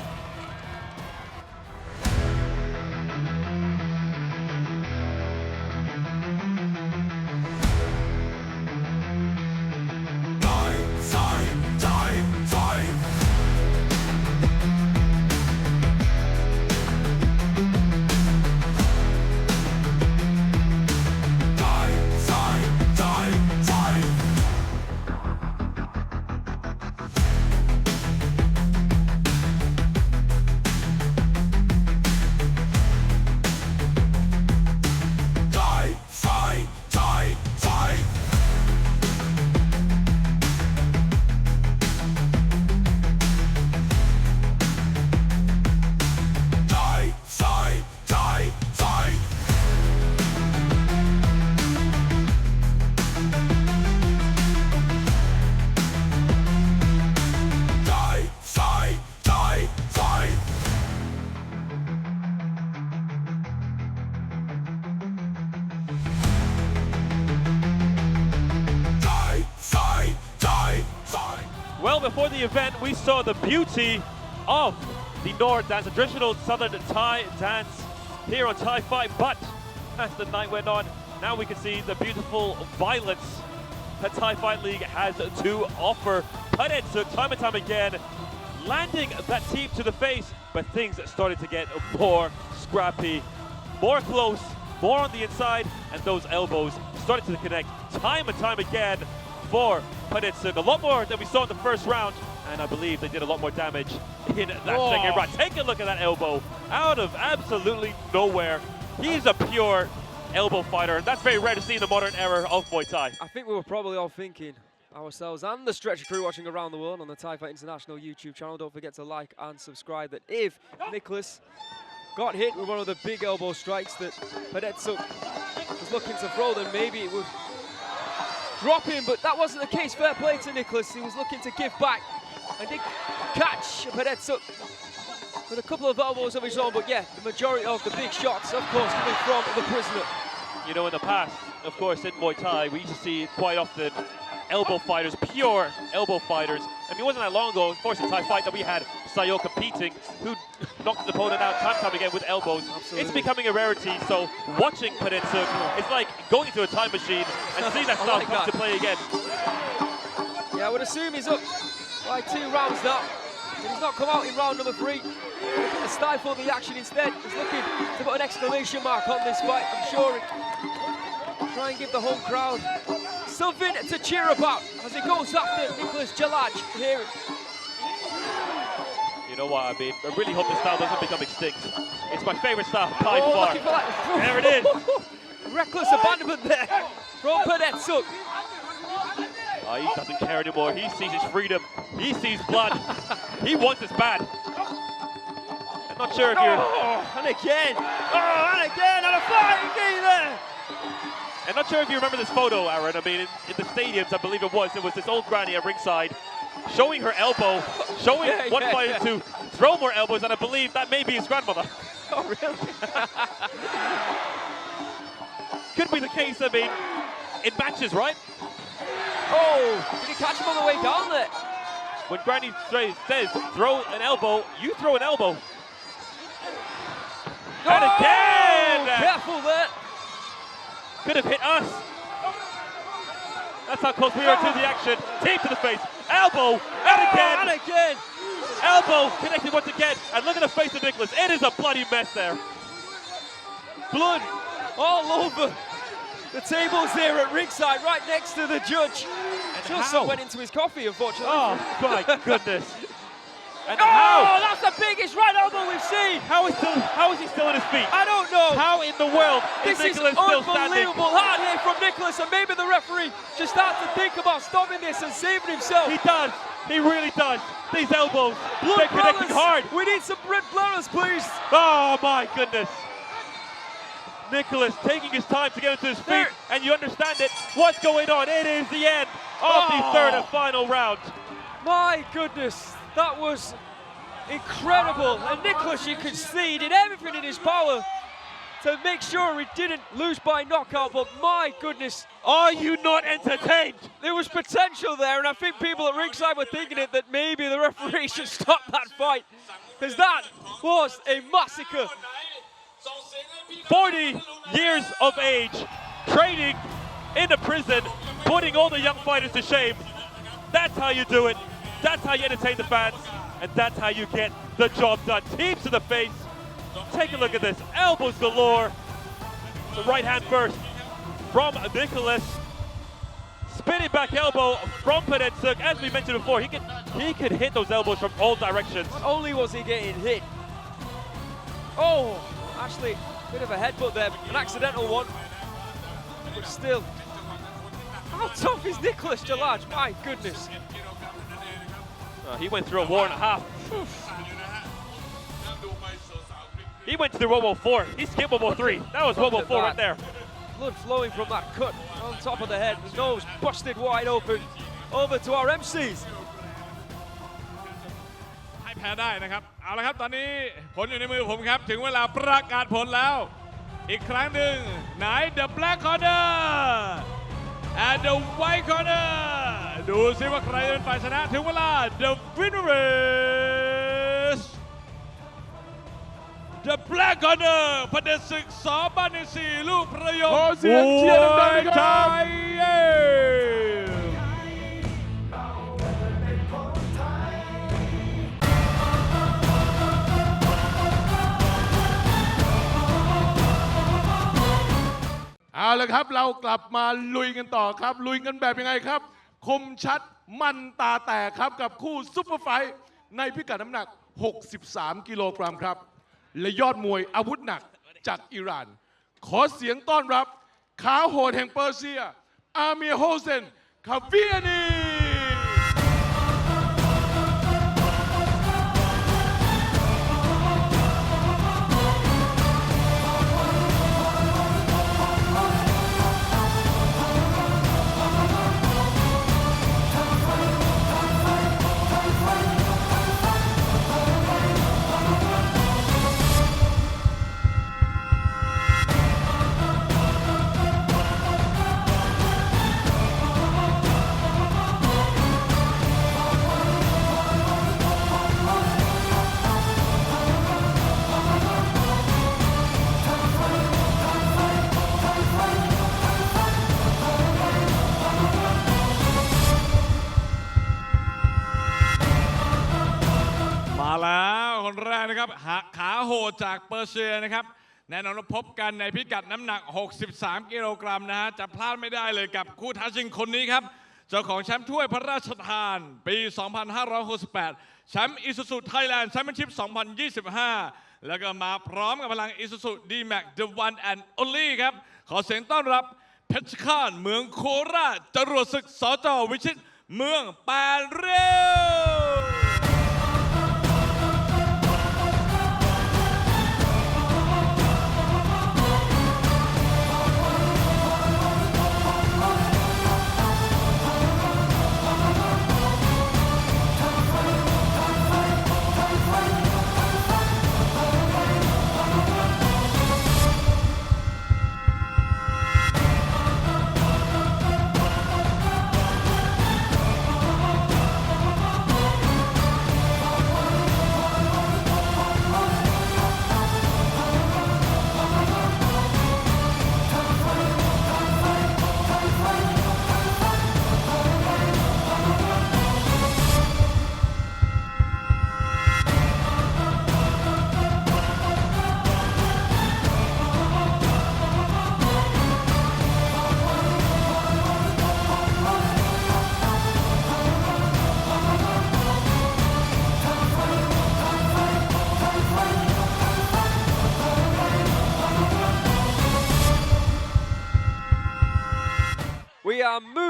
Well, before the event, we saw the beauty of the Nora dance, the traditional southern Thai dance here on Thai Fight. But as the night went on, now we can see the beautiful violence that Thai Fight League has to offer. Padejsuek, time and time again, landing that teep to the face, but things started to get more scrappy, more close, more on the inside, and those elbows started to connect time and time again for Padejsuek. A lot more than we saw in the first round, and I believe they did a lot more damage in that second round. Take a look at that elbow out of absolutely nowhere. He's a pure elbow fighter, and that's very rare to see in the modern era of Muay Thai. I think we were probably all thinking, ourselves and the Stretcher crew watching around the world on the Thai Fight International YouTube channel, don't forget to like and subscribe, that if Nicholas got hit with one of the big elbow strikes that Padejsuek was looking to throw, then maybe it would drop him, but that wasn't the case. Fair play to Nicholas. He was looking to give back and did catch Padejsuek with a couple of elbows of his own, but yeah, the majority of the big shots, of course, coming from the prisoner. You know, in the past, of course, in Muay Thai, we used to see quite often elbow fighters, pure elbow fighters. I mean, it wasn't that long ago, of course, in Thai Fight that we had Sayo competing, who knocked his opponent out time and time again with elbows. Absolutely. It's becoming a rarity, so watching Padejsuek, it's like going into a time machine and seeing that style come to play again. Yeah, I would assume he's up by 2 rounds now. But he's not come out in round number 3. Looking to stifle the action instead. He's looking to put an exclamation mark on this fight, I'm sure. Try and give the home crowd something to cheer about as he goes after Nicholas Jalaj here. You know what, I mean, I really hope this style doesn't become extinct. It's my favorite style by far. Looking for that. There it is. Reckless abandonment there from Padejsuek. Oh, he doesn't care anymore. He sees his freedom. He sees blood. He wants this bad. I'm not sure if you're... And again. And again. And a flying knee there. I'm not sure if you remember this photo, Aaron. I mean, in the stadiums, I believe it was this old granny at ringside showing her elbow, showing one fighter to throw more elbows, and I believe that may be his grandmother. Oh, really? Could be the case, I mean, in matches, right? Oh, did he catch him on the way down there? When granny says, throw an elbow, you throw an elbow. And again! Careful there. Could have hit us. That's how close we are to the action. Team to the face. Elbow. And again. And again. Elbow connected once again. And look at the face of Nicholas. It is a bloody mess there. Blood all over the tables there at ringside, right next to the judge. And just went into his coffee, unfortunately. Oh, my goodness. And Oh, how? that's the biggest right elbow we've seen. How is he still on his feet? I don't know. How in the world is This is Nicholas still standing? unbelievable hard hit from Nicholas, and maybe the referee just starts to think about stopping this and saving himself. He does. He really does. These elbows, Blood they're connecting brothers. hard. We need some blood brothers, please. Oh my goodness. Nicholas taking his time to get into his feet, There. and you understand it. What's going on? It is the end of the third and final round. My goodness, that was incredible. And Nicholas, you could see, he did everything in his power to make sure he didn't lose by knockout, but my goodness. Are you not entertained? There was potential there, and I think people at ringside were thinking it that maybe the referee should stop that fight, because that was a massacre. 40 years of age, training in a prison, putting all the young fighters to shame. That's how you do it. That's how you entertain the fans. And that's how you get the job done. Teams to the face. Take a look at this. Elbows galore. The right hand first from Nicholas. Spinning back elbow from Phadet Suek. As we mentioned before, he could hit those elbows from all directions. Not only was he getting hit, oh, actually, a bit of a headbutt there, an accidental one, but still. How tough is Nicholas Jalaj? My goodness. He went through a war and a half. He went through World War 4. He skipped World War 3. That was World War 4 right there. Blood flowing from that cut on top of the head. The nose busted wide open. Over to our MCs. ให้แพ้ได้นะครับ เอาละครับ ตอนนี้ผลอยู่ในมือผมครับ ถึงเวลาประกาศผลแล้ว อีกครั้งหนึ่งไหน The Black Corner and the White Corner ดูซิว่าใครเป็นฝ่ายชนะ ถึงเวลา The winner is The Black Corner พเดชศึกส.บ้านในสี่ลูกประโย ขอ ค เสียงเชียร์ดังๆครับ เอาละครับเรากลับมาลุยกันต่อครับลุยกันแบบยังไงครับคมชัดมันตาแตกครับกับคู่ซุปเปอร์ไฟท์ในพิกัดน้ำหนัก 63 กิโลกรัมครับและยอดมวยอาวุธหนักจากอิหร่านขอเสียงต้อนรับขาโหดแห่งเปอร์เซียอาเมียโฮเซนคาเวียนี มาแล้วคนแรกนะครับขาโหดจากเปอร์เซียนะครับแน่นอนว่าพบกันในพิกัดน้ำหนัก 63 กิโลกรัมนะฮะจะพลาดไม่ได้เลยกับคู่ท้าชิงคนนี้ครับเจ้าของแชมป์ถ้วยพระราชทานปี 2568 แชมป์อิซูซุไทยแลนด์แชมเปี้ยนชิพ 2025 แล้วก็มาพร้อมกับพลังอิซูซุดีแม็ก The One and Only ครับขอเสียงต้อนรับเพชรฆาตเมืองโคราชจรวดศึกสจ.วิชิตเมืองแปดเร็ว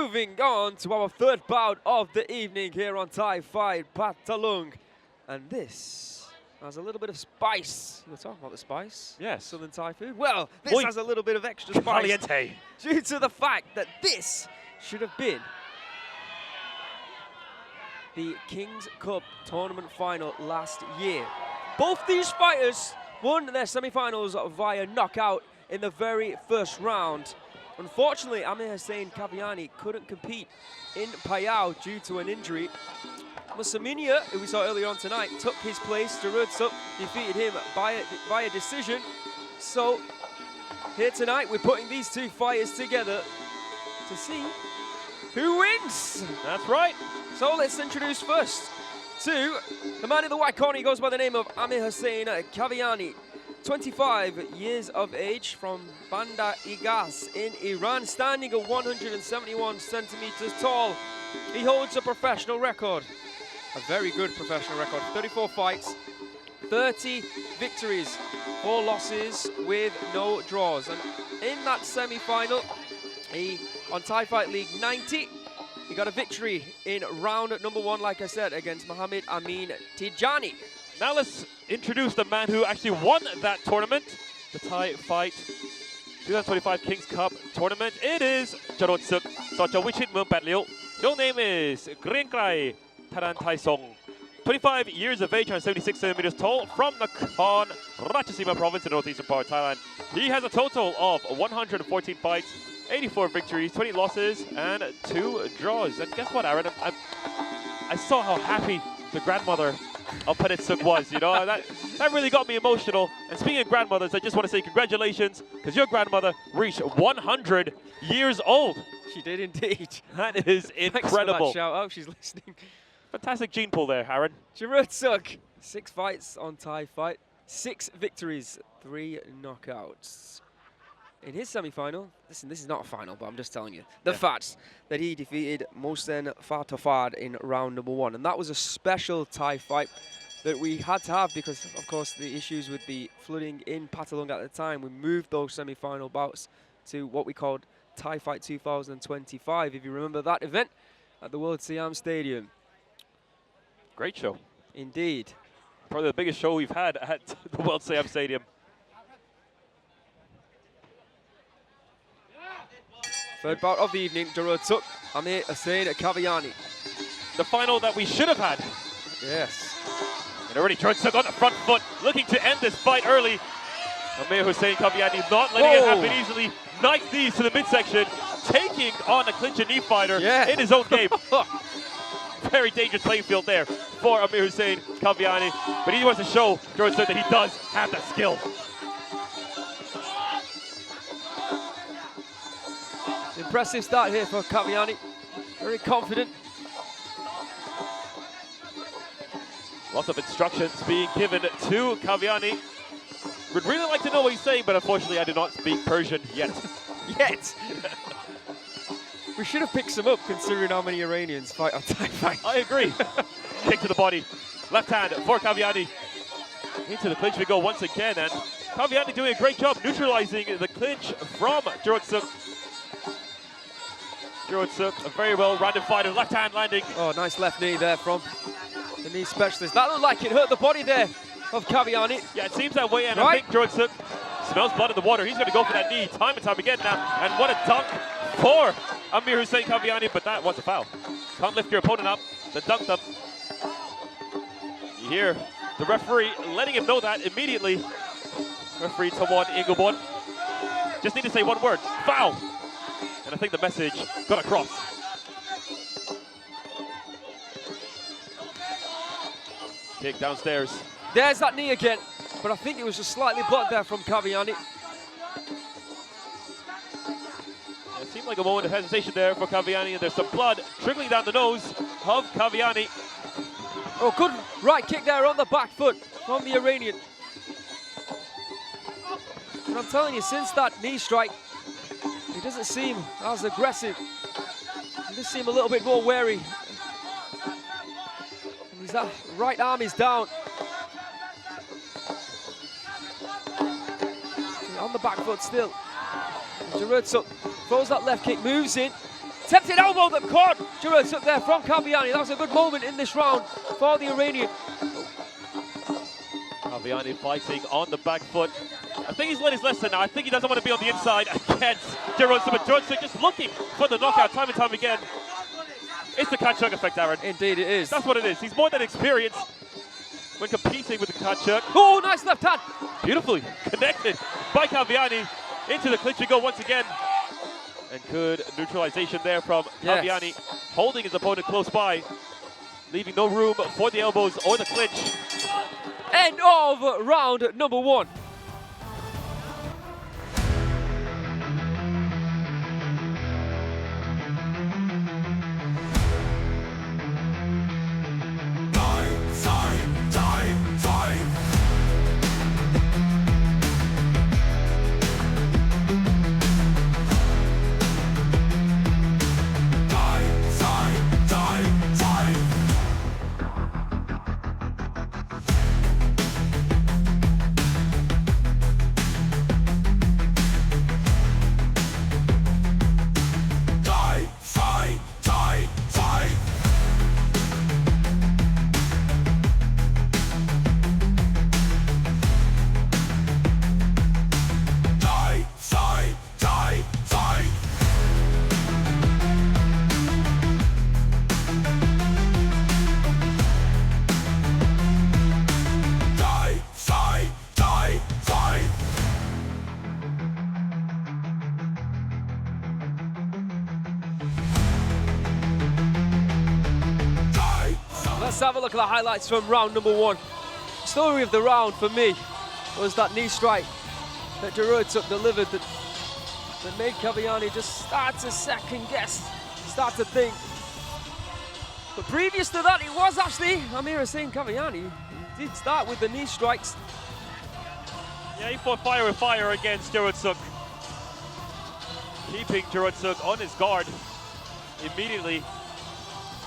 moving on to our third bout of the evening here on Thai Fight Phatthalung. And this has a little bit of spice. You were talking about the spice? Yes. Southern Thai food? Well, this Muy has a little bit of extra spice caliente. due to the fact that this should have been the King's Cup tournament final last year. Both these fighters won their semi-finals via knockout in the very first round. Unfortunately, Amir Hussein Kaviani couldn't compete in Payao due to an injury. Musaminia, who we saw earlier on tonight, took his place. Jaruadsuek defeated him via decision. So here tonight, we're putting these two fighters together to see who wins. That's right. So let's introduce first to the man in the white corner. He goes by the name of Amir Hussein Kaviani, 25 years of age, from Bandar Igas in Iran, standing at 171 centimeters tall. He holds a professional record, a very good professional record, 34 fights, 30 victories, 4 losses with no draws. And in that semi-final, on Thai Fight League 90, he got a victory in round number 1, like I said, against Mohammed Amin Tijani. Now let's introduce the man who actually won that tournament, the Thai Fight 2025 Kings Cup tournament. It is Jaruadsuek, Socha Wichit Muang Pat Liu. Your name is Grieng Krai Taran Thai Song. 25 years of age, 176 centimeters tall, from Nakhon Ratchasima province in the northeastern part of Thailand. He has a total of 114 fights, 84 victories, 20 losses, and 2 draws. And guess what, Aaron? I saw how happy the grandmother of Padejsuek was, you know, that really got me emotional. And speaking of grandmothers, I just want to say congratulations, because your grandmother reached 100 years old. She did indeed. That is incredible. Thanks for that shout out, she's listening. Fantastic gene pool there, Aaron. Jaruadsuek, 6 fights on Thai Fight, 6 victories, 3 knockouts. In his semi-final, listen, this is not a final, but I'm just telling you, the facts that he defeated Mohsen Fatofad in round number 1. And that was a special Thai fight that we had to have because, of course, the issues with the flooding in Phatthalung at the time. We moved those semi-final bouts to what we called Thai Fight 2025, if you remember that event at the World Siam Stadium. Great show. Indeed. Probably the biggest show we've had at the World Siam Stadium. Third bout of the evening, Jaruadsuek, Amir Hussein Kaviani. The final that we should have had. Yes. And already Jaruadsuek on the front foot, looking to end this fight early. Amir Hussein Kaviani not letting it happen easily. Nice knees to the midsection, taking on a clinch and knee fighter in his own game. Very dangerous playing field there for Amir Hussein Kaviani. But he wants to show Jaruadsuek that he does have that skill. Impressive start here for Kaviani. Very confident. Lots of instructions being given to Kaviani. Would really like to know what he's saying, but unfortunately I do not speak Persian yet. Yet? We should have picked some up considering how many Iranians fight on Thai Fight. I agree. Kick to the body. Left hand for Kaviani. Into the clinch we go once again, and Kaviani doing a great job neutralizing the clinch from Jaruadsuek. Jaruadsuek, a very well-rounded fighter, left hand landing. Oh, nice left knee there from the knee specialist. That looked like it hurt the body there of Kaviani. Yeah, it seems that way, and I think Jaruadsuek smells blood in the water. He's going to go for that knee time and time again now. And what a dunk for Amir Hussein Kaviani, but that was a foul. Can't lift your opponent up, then dunk them. You hear the referee letting him know that immediately. Referee Tawon Ingelborn. Just need to say one word, foul. And I think the message got across. Kick downstairs. There's that knee again, but I think it was just slightly blocked there from Kaviani. It seemed like a moment of hesitation there for Kaviani, and there's some blood trickling down the nose of Kaviani. Oh, good right kick there on the back foot from the Iranian. And I'm telling you, since that knee strike, he doesn't seem as aggressive. He does seem a little bit more wary. And that right arm is down. On the back foot still. Jaruadsuek throws that left kick, moves in, attempted elbow that caught Jaruadsuek there from Kaviani. That was a good moment in this round for the Iranian. Kaviani fighting on the back foot. I think he's learned his lesson now. I think he doesn't want to be on the inside against Jaruadsuek, but Jaruadsuek just looking for the knockout time and time again. It's the Kard Chuek effect, Aaron. Indeed it is. That's what it is. He's more than experienced when competing with the Kard Chuek. Oh, nice left hand. Beautifully connected by Kaviani. Into the clinch we go once again. And good neutralization there from Kaviani, holding his opponent close by, leaving no room for the elbows or the clinch. End of round number 1. Let's have a look at the highlights from round number 1. Story of the round for me was that knee strike that Jaruadsuek delivered that made Kaviani just start to second guess, start to think. But previous to that, it was actually Amir saying Kaviani. He did start with the knee strikes. Yeah, he fought fire with fire against Jaruadsuek, keeping Jaruadsuek on his guard immediately.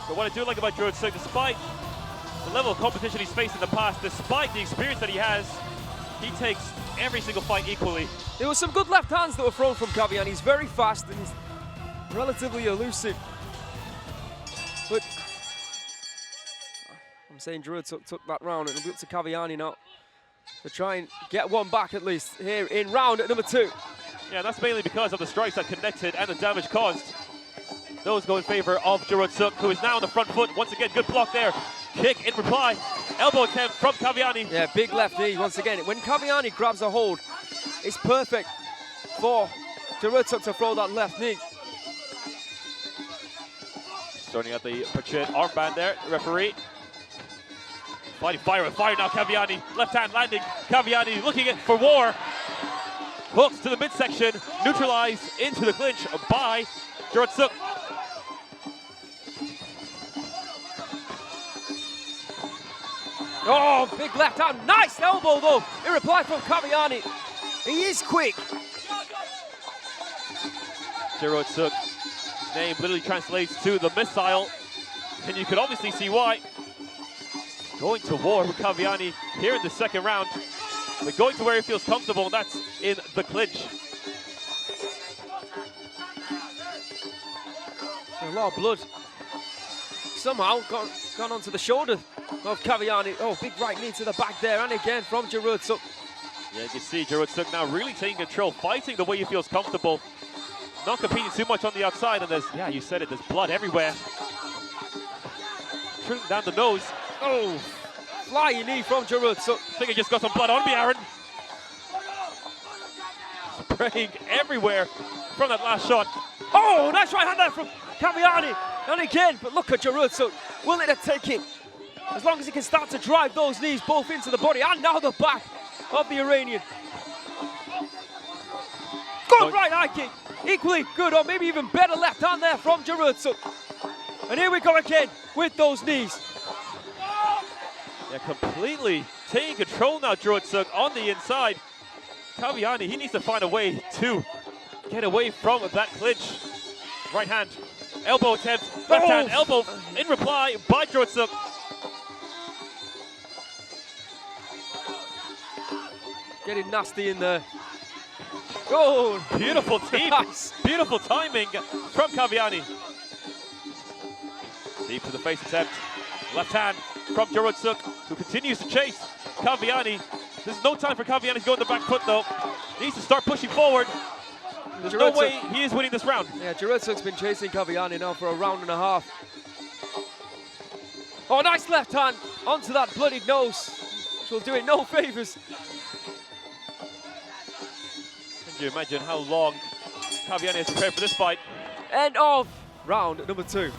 But what I do like about Jaruadsuek, despite the level of competition he's faced in the past, despite the experience that he has, he takes every single fight equally. There were some good left hands that were thrown from Kaviani. He's very fast and he's relatively elusive. But I'm saying Jaruadsuek took that round, and it'll be up to Kaviani now to try and get one back at least here in round number 2. Yeah, that's mainly because of the strikes that connected and the damage caused. Those go in favor of Jaruadsuek, who is now on the front foot. Once again, good block there. Kick in reply. Elbow attempt from Kaviani. Yeah, big left knee once again. When Kaviani grabs a hold, it's perfect for Jaruadsuek to throw that left knee. Starting at the Pachet armband there, referee. Fighting fire with fire now, Kaviani. Left hand landing. Kaviani looking for war. Hooks to the midsection. Neutralized into the clinch by Jaruadsuek. Oh, big left hand. Nice elbow, though, in reply from Kaviani. He is quick. Jaruadsuek, his name literally translates to the missile, and you can obviously see why. Going to war with Kaviani here in the second round, but going to where he feels comfortable, and that's in the clinch. A lot of blood somehow gone onto the shoulder of Kaviani. Oh, big right knee to the back there, and again from Jaruadsuek. Yeah, you can see Jaruadsuek now really taking control, fighting the way he feels comfortable, not competing too much on the outside, and there's, yeah, you said it, there's blood everywhere. Trickling down the nose. Oh, flying knee from Jaruadsuek. I think he just got some blood on me, Aaron. Spraying everywhere from that last shot. Oh, nice right hand there from Kaviani. And again, but look at Jaruadsuek, willing to take it. As long as he can start to drive those knees both into the body and now the back of the Iranian. Good right high kick. Equally good, or maybe even better left hand there from Jaruadsuek. And here we go again with those knees. Yeah, completely taking control now, Jaruadsuek on the inside. Kaviani, he needs to find a way to get away from that clinch. Right hand, elbow attempt, left hand, elbow in reply by Jaruadsuek. Getting nasty in there. Oh, beautiful team, nice. Beautiful timing from Kaviani. Deep to the face attempt. Left hand from Jaruadsuek, who continues to chase Kaviani. There's no time for Kaviani to go on the back foot though. Needs to start pushing forward. There's no way he is winning this round. Yeah, Jaruadsuek's been chasing Kaviani now for a round and a half. Oh, nice left hand onto that bloodied nose, which will do it no favours. Can you imagine how long Kaviani has prepared for this fight? End of round number 2.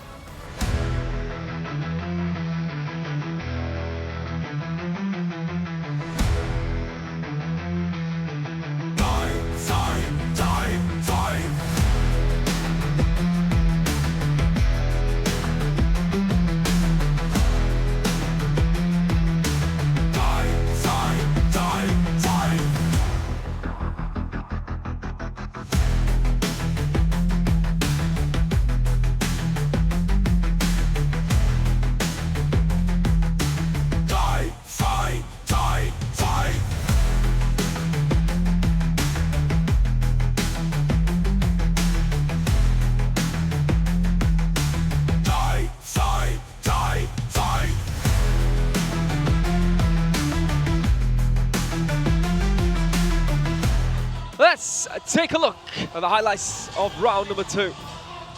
Let's take a look at the highlights of round number 2.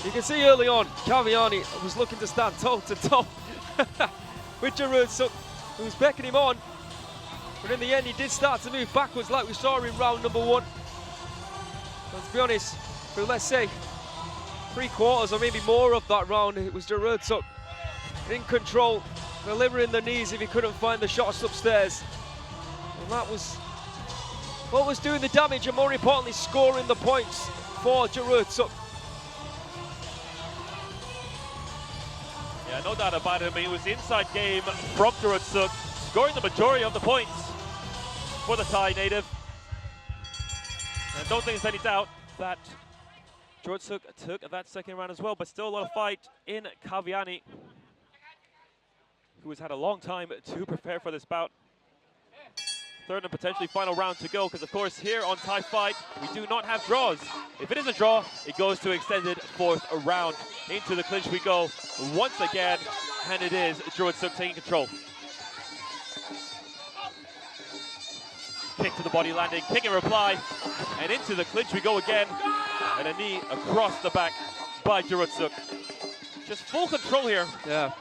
You can see early on, Kaviani was looking to stand toe-to-toe with Jaruadsuek, who was beckoning him on. But in the end, he did start to move backwards like we saw in round number 1. But to be honest, for let's say 3/4 or maybe more of that round, it was Jaruadsuek in control, delivering the knees if he couldn't find the shots upstairs. And that was what was doing the damage, and more importantly, scoring the points for Jaruadsuek. Yeah, no doubt about it. I mean, it was inside game from Jaruadsuek, scoring the majority of the points for the Thai native. And don't think there's any doubt that Jaruadsuek took that second round as well, but still a lot of fight in Kaviani, who has had a long time to prepare for this bout. Third and potentially final round to go, because of course here on Thai Fight we do not have draws. If it is a draw, it goes to extended 4th round. Into the clinch we go once again, and it is Jaruadsuek taking control. Kick to the body landing, kick in reply, and into the clinch we go again, and a knee across the back by Jaruadsuek. Just full control here. Yeah.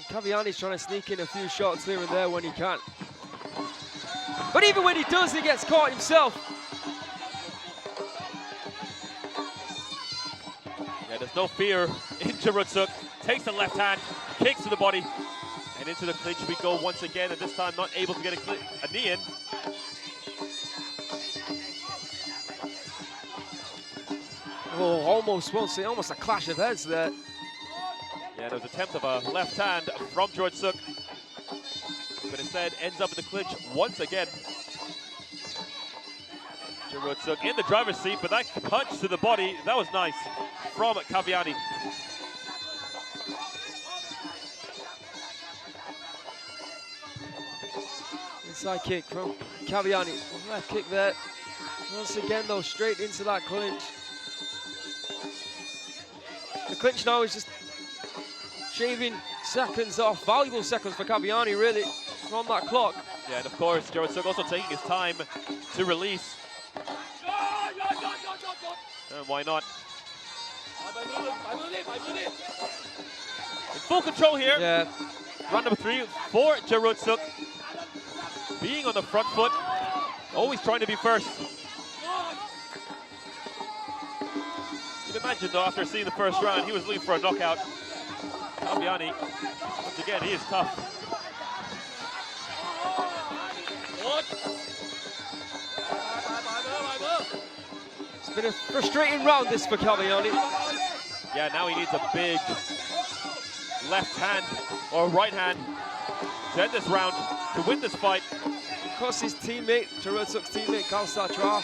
Kaviani's trying to sneak in a few shots here and there when he can. But even when he does, he gets caught himself. Yeah, there's no fear in Jaruadsuek. Takes the left hand, kicks to the body, and into the clinch we go once again, and this time not able to get a knee in. Oh, almost, won't see, almost a clash of heads there. Yeah, there was an attempt of a left hand from Jaruadsuek, but instead ends up in the clinch once again. Jaruadsuek in the driver's seat, but that punch to the body, that was nice from Kaviani. Inside kick from Kaviani. Left kick there. Once again though, straight into that clinch. The clinch now is just shaving seconds off, valuable seconds for Kaviani really, from that clock. Yeah, and of course, Jaruadsuek also taking his time to release. And why not? In full control here. Yeah. Round number 3 for Jaruadsuek. Being on the front foot, always trying to be first. You can imagine though, after seeing the first round, he was looking for a knockout. Kaviani, once again, he is tough. It's been a frustrating round this for Kaviani. Yeah, now he needs a big left hand or right hand to end this round, to win this fight. Of course, his teammate, Jaruadsuek's teammate, Kaosatra,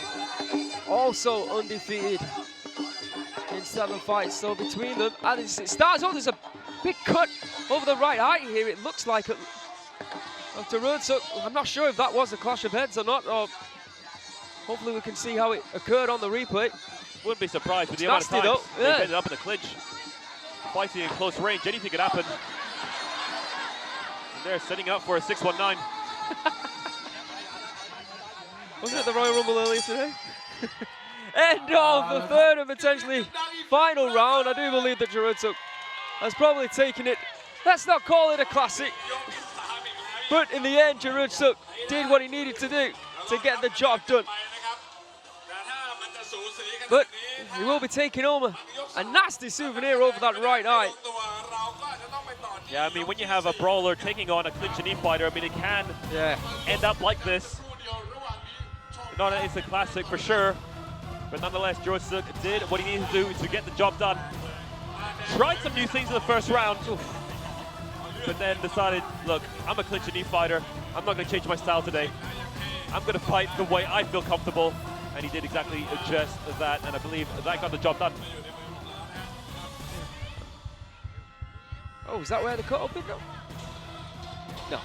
also undefeated in 7 fights. So between them, and it starts off, there's a big cut over the right eye here. It looks like it. Jaruadsuek, I'm not sure if that was a clash of heads or not, or hopefully we can see how it occurred on the replay. Wouldn't be surprised with the amount of times they ended up in the clinch. fighting in close range. Anything could happen. And they're setting up for a 619. Wasn't it the Royal Rumble earlier today? End of the third and potentially final round. I do believe that Jaruadsuek has probably taken it. Let's not call it a classic. But in the end, Jaruadsuek did what he needed to do to get the job done. But he will be taking home a nasty souvenir over that right eye. Yeah, I mean, when you have a brawler taking on a clinch and knee fighter, I mean, it can end up like this. Not an instant classic for sure, but nonetheless, Jaruadsuek did what he needed to do to get the job done. Tried some new things in the first round, but then decided, look, I'm a clinch and knee fighter. I'm not going to change my style today. I'm going to fight the way I feel comfortable, and he did exactly just that, and I believe that got the job done. Oh, is that where the cut opened up? No.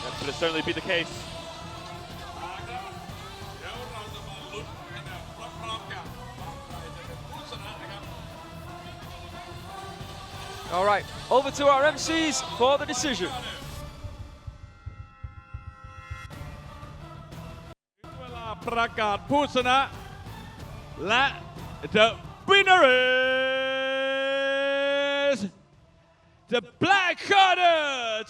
That could certainly be the case. All right, over to our MCs for the decision. เวลาประกาศผู้ชนะและ the winner is the black corner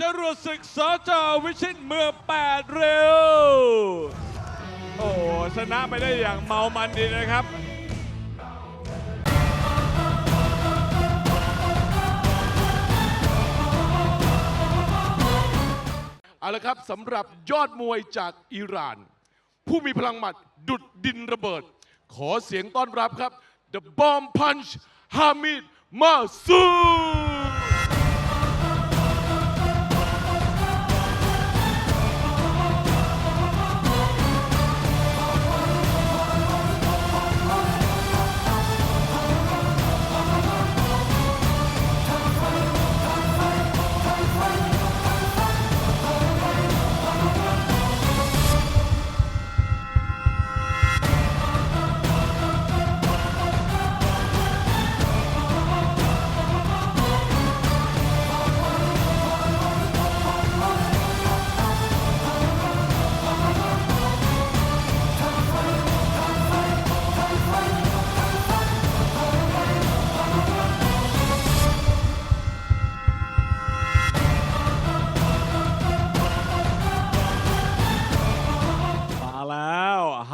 จรวดศึกสจ.วิชิตเมือง8เร็วโอ้ชนะไปได้อย่างเมามันดีนะครับ เอาละครับสำหรับยอดมวยจากอิหร่าน ผู้มีพลังหมัดดุดดินระเบิด ขอเสียงต้อนรับครับ The Bomb Punch Hamid Masood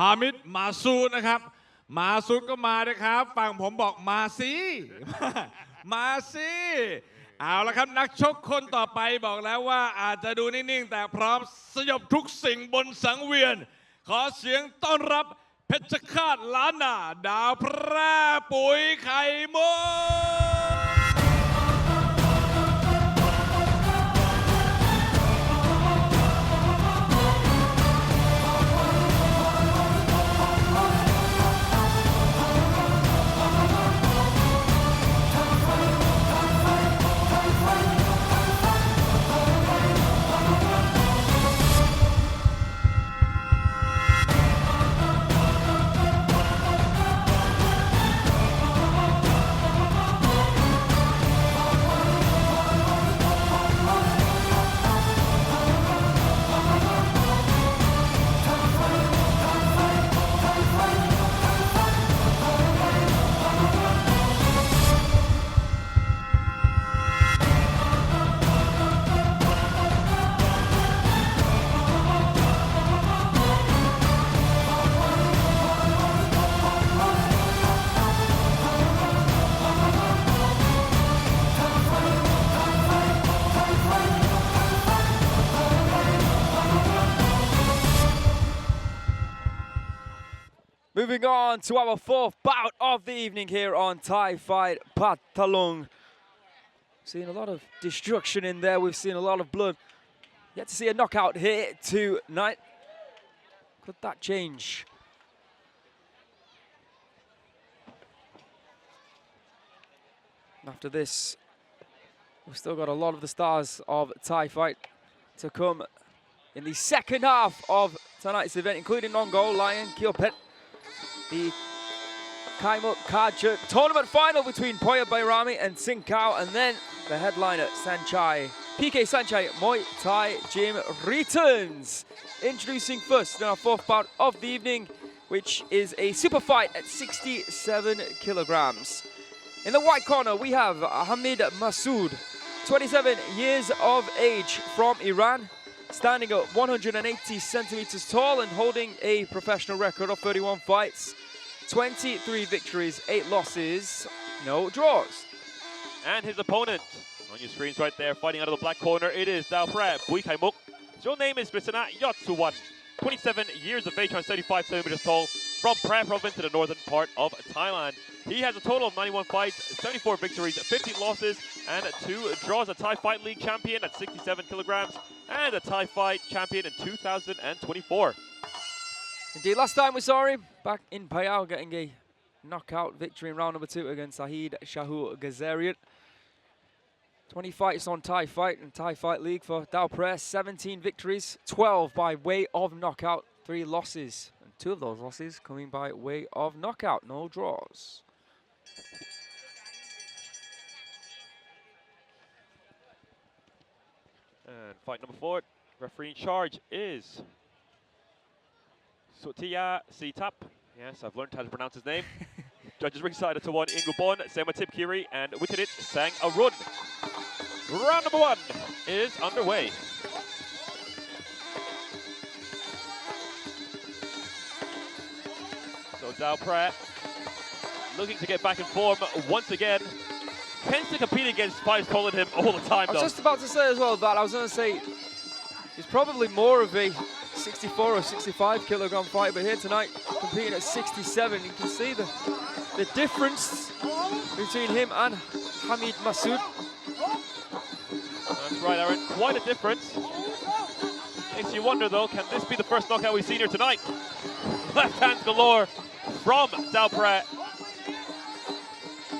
ฮามิดมาซูดนะครับมาซูดก็มาเลยครับฝั่งผมบอกมาสิมาสิเอาละครับนักชกคนต่อไปบอกแล้วว่าอาจจะดูนิ่งๆแต่พร้อมสยบทุกสิ่งบนสังเวียนขอเสียงต้อนรับเพชรฆาตล้านนาดาวพระปุ๋ยไข่มุกMoving on to our fourth bout of the evening here on Thai Fight Phatthalung. Seen a lot of destruction in there. We've seen a lot of blood. Yet to see a knockout here tonight. Could that change? After this, we've still got a lot of the stars of Thai Fight to come in the second half of tonight's event, including Nong-O, Lion, Kio Pit, the Kaimook Kard Chuek tournament final between Poya and Singhakao, and then the headliner Sanchai. PK Sanchai Muay Thai Gym returns. Introducing first in our fourth bout of the evening, which is a super fight at 67 kilograms. In the white corner, we have Hamid Masood, 27 years of age from Iran, standing at 180 centimeters tall and holding a professional record of 31 fights, 23 victories, 8 losses, no draws. And his opponent, on your screens right there, fighting out of the black corner, it is Daoprae Bui Kaimook. His real name is Jaruadsuek, 27 years of age, 35 centimeters tall, from Phrae province in the northern part of Thailand. He has a total of 91 fights, 74 victories, 15 losses, and 2 draws. A Thai Fight League champion at 67 kilograms, and a Thai Fight champion in 2024. Indeed, last time we saw him back in Payao, getting a knockout victory in round number 2 against Sahid Shahu Ghazarian. 20 fights on Thai Fight and Thai Fight League for Daoprae, 17 victories, 12 by way of knockout, 3 losses. And 2 of those losses coming by way of knockout, no draws. And fight number 4, referee in charge is Sutia Sitap. Yes, I've learned how to pronounce his name. Judges ringside at 1, Ingubon, Sematip Kiri, and Wickedit Sang Arun. Round number 1 is underway. So Daoprae looking to get back in form once again. Tends to compete against fighters calling him all the time, I was though. just about to say as well that I was going to say he's probably more of a 64 or 65 kilogram fighter, but here tonight competing at 67, you can see the difference between him and Hamid Masood. That's right, Aaron. Quite a difference. Makes you wonder, though, can this be the first knockout we've seen here tonight? Left hands galore from Daoprae.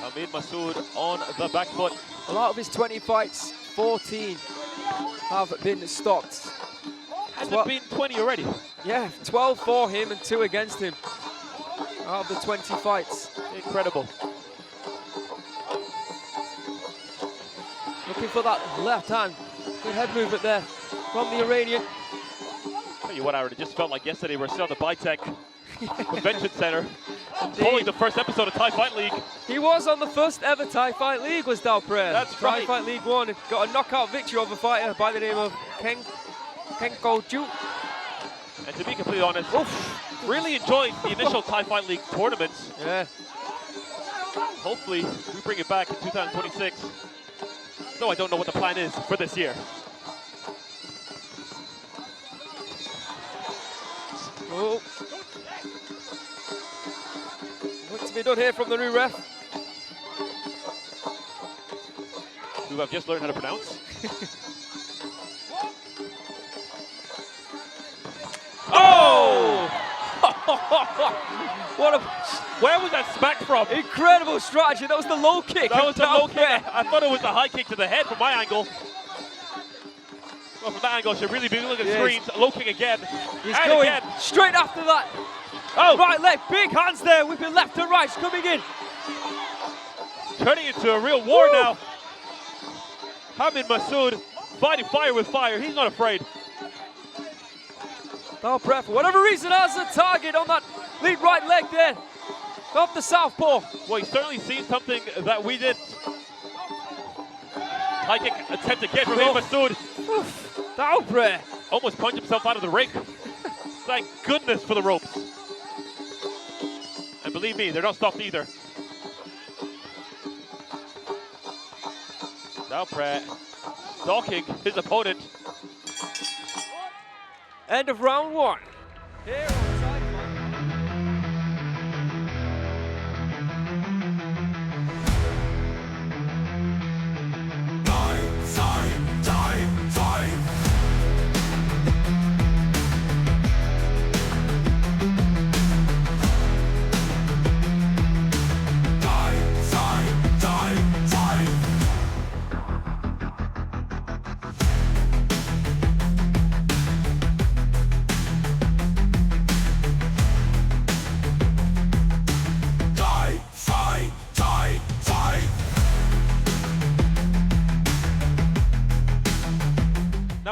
Hamid Masood on the back foot. A lot of his 20 fights, 14 have been stopped. Has it been 20 already? Yeah, 12 for him and 2 against him out of the 20 fights. Incredible. Looking for that left hand. Good head movement there from the Iranian. Tell you what, Aaron, it just felt like yesterday we were still at the Bitech Convention Center, following the first episode of Thai Fight League. He was on the first ever Thai Fight League, was Daoprae. That's right. Thai Fight League 1, got a knockout victory over a fighter by the name of Kenko Ju. And to be completely honest, really enjoyed the initial Thai Fight League tournaments. Yeah. Hopefully, we bring it back in 2026. Though I don't know what the plan is for this year. Oh. What's to be done here from the new ref? Who I've just learned how to pronounce. Oh! What a Where was that smack from? incredible strategy. That was the low kick. That was the low kick. Daoprae. I thought it was the high kick to the head from my angle. Well, from that angle, I should really be looking at screens. Low kick again. He's and going again. straight after that. Oh, Right leg, big hands there, whipping left to right, coming in. turning into a real war now. Hamid Masood fighting fire with fire. He's not afraid. Daoprae, for whatever reason, has a target on that lead right leg there. Off the southpaw. Well, he's certainly seen something that we did. High kick attempt again from Hamid Masood. Daoprae. Almost punched himself out of the ring. Thank goodness for the ropes. And believe me, they're not stopped either. Daoprae stalking his opponent. End of round 1. Here on Thai Fight.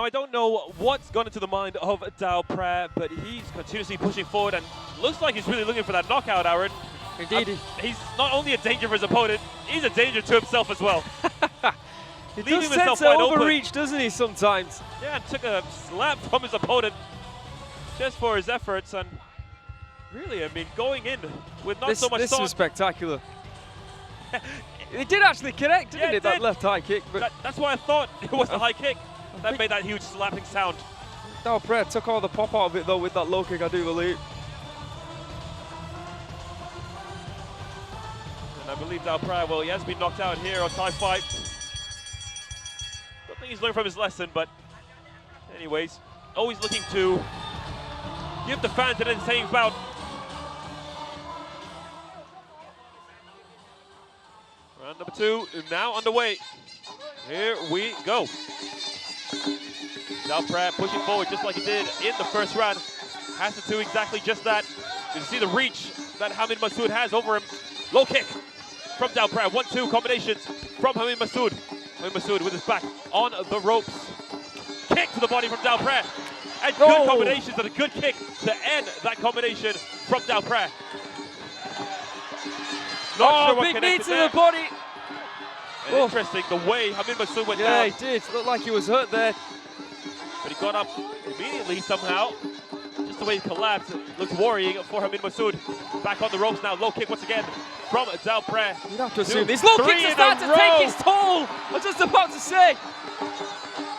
I don't know what's gone into the mind of Dao Pre, but he's continuously pushing forward and looks like he's really looking for that knockout, Aaron. Indeed. He's not only a danger for his opponent, he's a danger to himself as well. He Leaving does himself tend to wide overreach, doesn't he, sometimes? Yeah, and took a slap from his opponent just for his efforts, and really, I mean, going in with not so much This thought. was spectacular. It did actually connect, didn't it, that did. left high kick? But That's why I thought it was the high kick that made that huge slapping sound. Daoprae took all the pop out of it, though, with that low kick, I do believe. And I believe Daoprae, well, he has been knocked out here on Thai Fight. Don't think he's learned from his lesson, but anyways, always looking to give the fans an entertaining bout. Round number 2 now underway. Here we go. Daoprae pushing forward just like he did in the first round. Has to do exactly just that. You see the reach that Hamid Masood has over him. Low kick from Daoprae. 1-2 combinations from Hamid Masood. Hamid Masood with his back on the ropes. Kick to the body from Daoprae. And good combinations and a good kick to end that combination from Daoprae. Not sure what big knee connected to there. the body. And interesting the way Hamid Masood went Yeah, down. he did. Looked like he was hurt there. But he got up immediately somehow. Just the way he collapsed, it looked worrying for Hamid Masood. Back on the ropes now, low kick once again from Daoprae. You'd have to assume these low kicks are starting to take its toll. I was just about to say.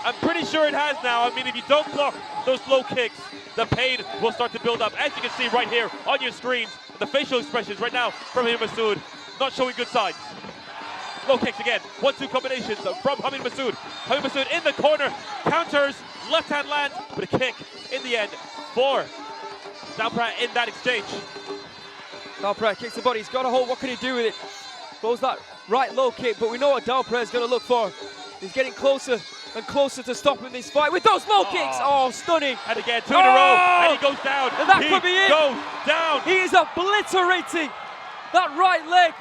I'm pretty sure it has now. I mean, if you don't block those low kicks, the pain will start to build up. As you can see right here on your screens, the facial expressions right now from Hamid Masood, not showing good signs. Low kicks again, 1-2 combinations from Hamid Masood. Hamid Masood in the corner, counters, left hand lands, but a kick in the end for Daoprae in that exchange. Daoprae kicks the body, he's got a hold, what can he do with it? Goes that right low kick, but we know what Daoprae is going to look for. He's getting closer and closer to stopping this fight with those low kicks. Oh, stunning. And again, 2 in a row, and he goes down. And that he could be it. goes down. He is obliterating that right leg.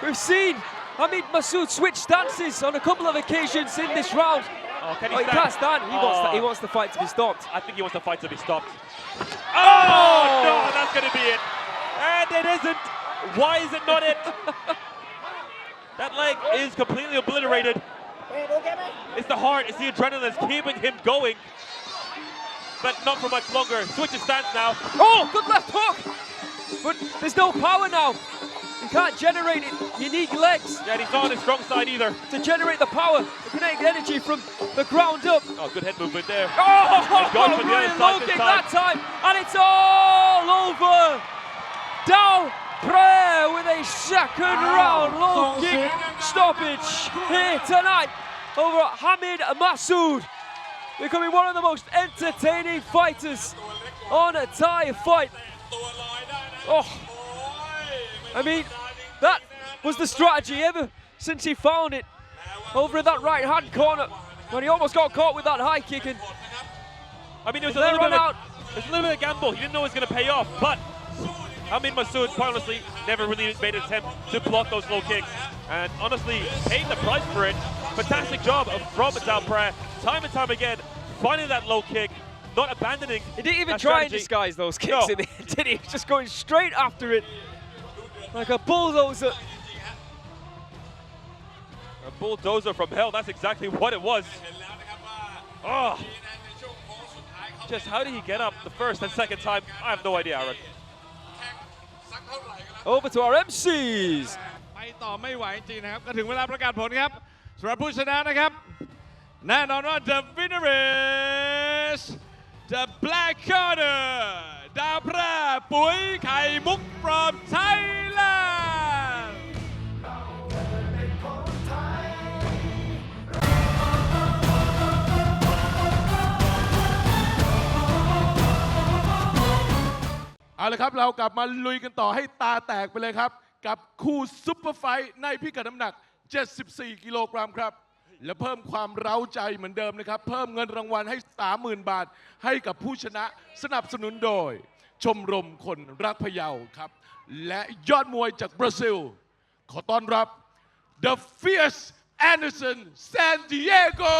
We've seen Hamid Masood switch stances on a couple of occasions in this round. Oh, can he He stand? can't stand. He wants the fight to be stopped. I think he wants the fight to be stopped. Oh, no, that's going to be it. And it isn't. Why is it not it? That leg is completely obliterated. It's the heart, it's the adrenaline that's keeping him going. But not for much longer. Switches stance now. Oh, good left hook. But there's no power now. You can't generate it. You need legs Yeah, and he's not on his strong side either. to generate the power, the kinetic energy from the ground up. Oh, good head movement there. Oh, going for the really other low side this kick time. that time. And it's all over. Dao Pre with a second round low kick stoppage here tonight over Hamid Masood, becoming one of the most entertaining fighters on a Thai fight. Oh, I mean, that was the strategy ever since he found it over in that right hand corner when he almost got caught with that high kick. And I mean, it was a they little run bit out. of a gamble. He didn't know it was going to pay off, but Hamid Masood, quite honestly, never really made an attempt to block those low kicks. And honestly, paid the price for it. Fantastic job from Daoprae, time and time again, finding that low kick, not abandoning. He didn't even that try and strategy. disguise those kicks No. in the end, did he? He was just going straight after it like a bulldozer. A bulldozer from hell, that's exactly what it was. Oh. Just how did he get up the first and second time? I have no idea, Aaron. Over to our MCs. ไปต่อไม่ไหวจริงนะครับก็ถึงเวลาประกาศผลครับสำหรับผู้ชนะนะครับแน่นอนว่า the winner is the black corner ดาวพระปุ๋ยไข่มุก from Thailandเอาละครับเรากลับมาลุยกันต่อให้ตาแตกไปเลยครับกับคู่ซุปเปอร์ไฟท์ในพิกัดน้ำหนัก 74 กิโลกรัมครับและเพิ่มความเร้าใจเหมือนเดิมนะครับเพิ่มเงินรางวัลให้ 30,000 บาทให้กับผู้ชนะสนับสนุนโดยชมรมคนรักพะเยาครับและยอดมวยจากบราซิลขอต้อนรับ The Fierce Anderson San Diego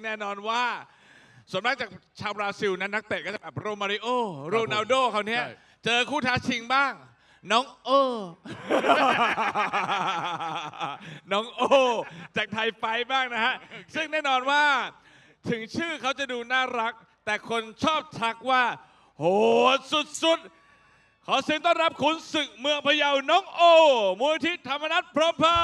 แน่นอนว่าส่วนมากจากชาวบราซิลนั้นนักเตะก็จะแบบโรมาริโอโรนัลโดเขาเนี้ยเจอคู่ท้าชิงบ้างน้องโอ น้องโอจากไทยไฟท์บ้างนะฮะ ซึ่งแน่นอนว่าถึงชื่อเขาจะดูน่ารัก แต่คนชอบทักว่าโหดสุดๆ ขอเสียงต้อนรับขุนศึกเมืองพะเยาน้องโอมูลนิธิธรรมนัสพร้อมเพา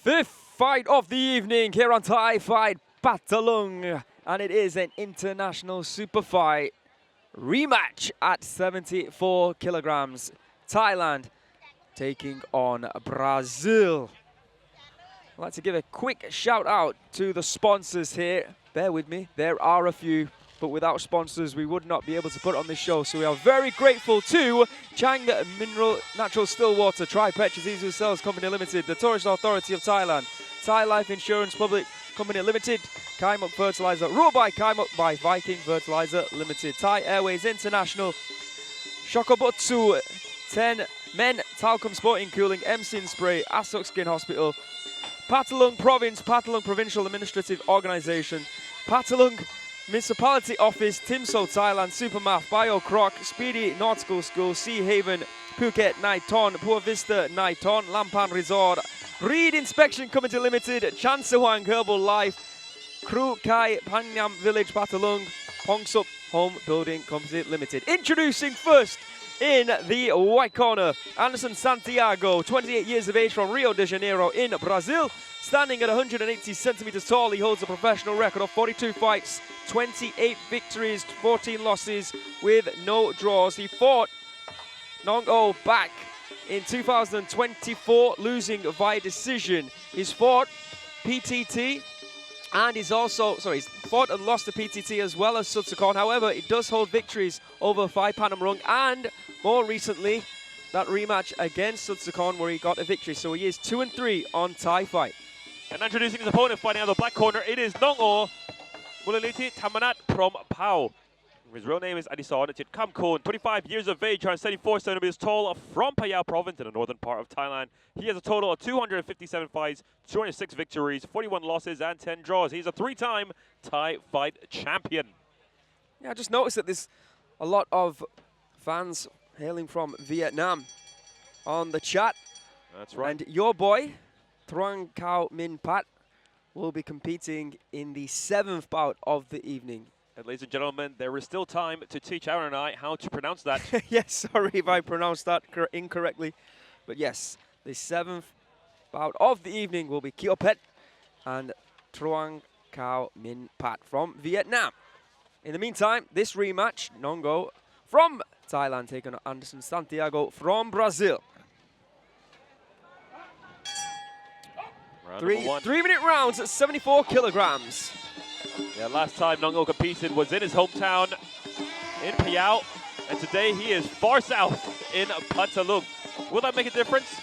Fifth fight of the evening here on Thai Fight Phatthalung, and it is an international super fight rematch at 74 kilograms. Thailand taking on Brazil. I'd like to give a quick shout out to the sponsors here. Bear with me, there are a few, but without sponsors we would not be able to put on this show. So we are very grateful to Chang Mineral Natural Still Water, Kheewpetch Diesel Sales Company Limited, the Tourist Authority of Thailand, Thai Life Insurance Public Company Limited, Kaimook Fertilizer, Raw by Kaimook by Viking Fertilizer Limited, Thai Airways International, Shokobutsu, 10 Men Talcum Sporting Cooling, Emsin Spray, Asok Skin Hospital, Phatthalung Province, Phatthalung Provincial Administrative Organisation, Phatthalung Municipality Office, Timso Thailand, Supermath, Bio Croc, Speedy Nautical School, Sea Haven, Phuket, Naiton, Pua Vista, Naiton, Lampan Resort, Reed Inspection Committee Limited, Chansawang Herbal Life, Kru Kai Panyam Village Phatthalung, Pongsup Home Building Company Limited. Introducing first in the white corner, Anderson Santiago, 28 years of age from Rio de Janeiro in Brazil. Standing at 180 centimeters tall, he holds a professional record of 42 fights, 28 victories, 14 losses with no draws. He fought Nong-O back in 2024, losing via decision. He's fought PTT and he's fought and lost to PTT as well as Sutsukon. However, he does hold victories over FIGHT Phatthalung and more recently that rematch against Sutsukon where he got a victory. So he is 2-3 on Thai Fight. And introducing his opponent fighting out of the black corner, it is Nong-O, Mulaliti Tamanat from Pau. His real name is Adison Chitkamkon, 25 years of age, 174 centimeters tall, from Phayao province in the northern part of Thailand. He has a total of 257 fights, 206 victories, 41 losses and 10 draws. He's a 3-time Thai Fight champion. Yeah, I just noticed that there's a lot of fans hailing from Vietnam on the chat. That's right. And your boy, Truong Khao Min Pat, will be competing in the 7th bout of the evening. And ladies and gentlemen, there is still time to teach Aaron and I how to pronounce that. Yes, sorry if I pronounced that incorrectly. But yes, the 7th bout of the evening will be Kio Pit and Truong Khao Min Pat from Vietnam. In the meantime, this rematch, Nongo from Thailand taking on Anderson Santiago from Brazil. Three-minute rounds at 74 kilograms. Yeah, last time Nong-O competed was in his hometown in Phayao, and today he is far south in Phatthalung. Will that make a difference?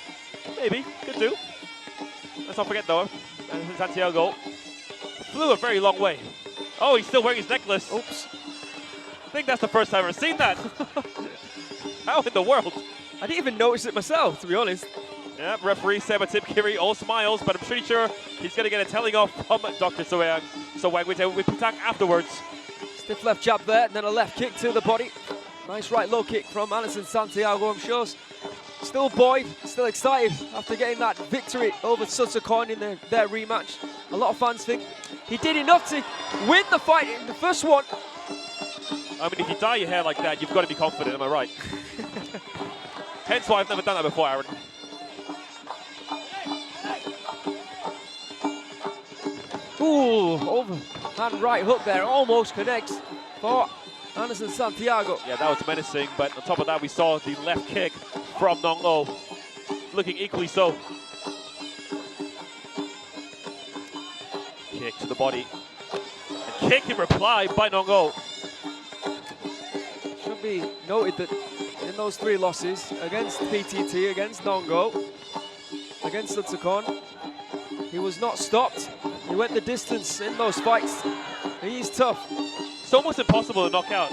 Maybe, could do. Let's not forget though, Santiago flew a very long way. Oh, he's still wearing his necklace. Oops. I think that's the first time I've ever seen that. How in the world? I didn't even notice it myself, to be honest. Yeah, referee Sebatip Kiri all smiles, but I'm pretty sure he's going to get a telling off from Dr. Soang. So Wang with Putak afterwards. Stiff left jab there, and then a left kick to the body. Nice right low kick from Anderson Santiago. I'm sure Still buoyed, still excited after getting that victory over Sutsukon in their rematch. A lot of fans think he did enough to win the fight in the first one. I mean, if you dye your hair like that, you've got to be confident, am I right? Hence why I've never done that before, Aaron. Ooh, overhand right hook there, almost connects for Anderson Santiago. Yeah, that was menacing, but on top of that, we saw the left kick from Nong-O, looking equally so. Kick to the body. And kick in reply by Nong-O. Should be noted that in those 3 losses, against PTT, against Nongo, against Sutsukon, he was not stopped. He went the distance in those fights. He's tough. It's almost impossible to knock out.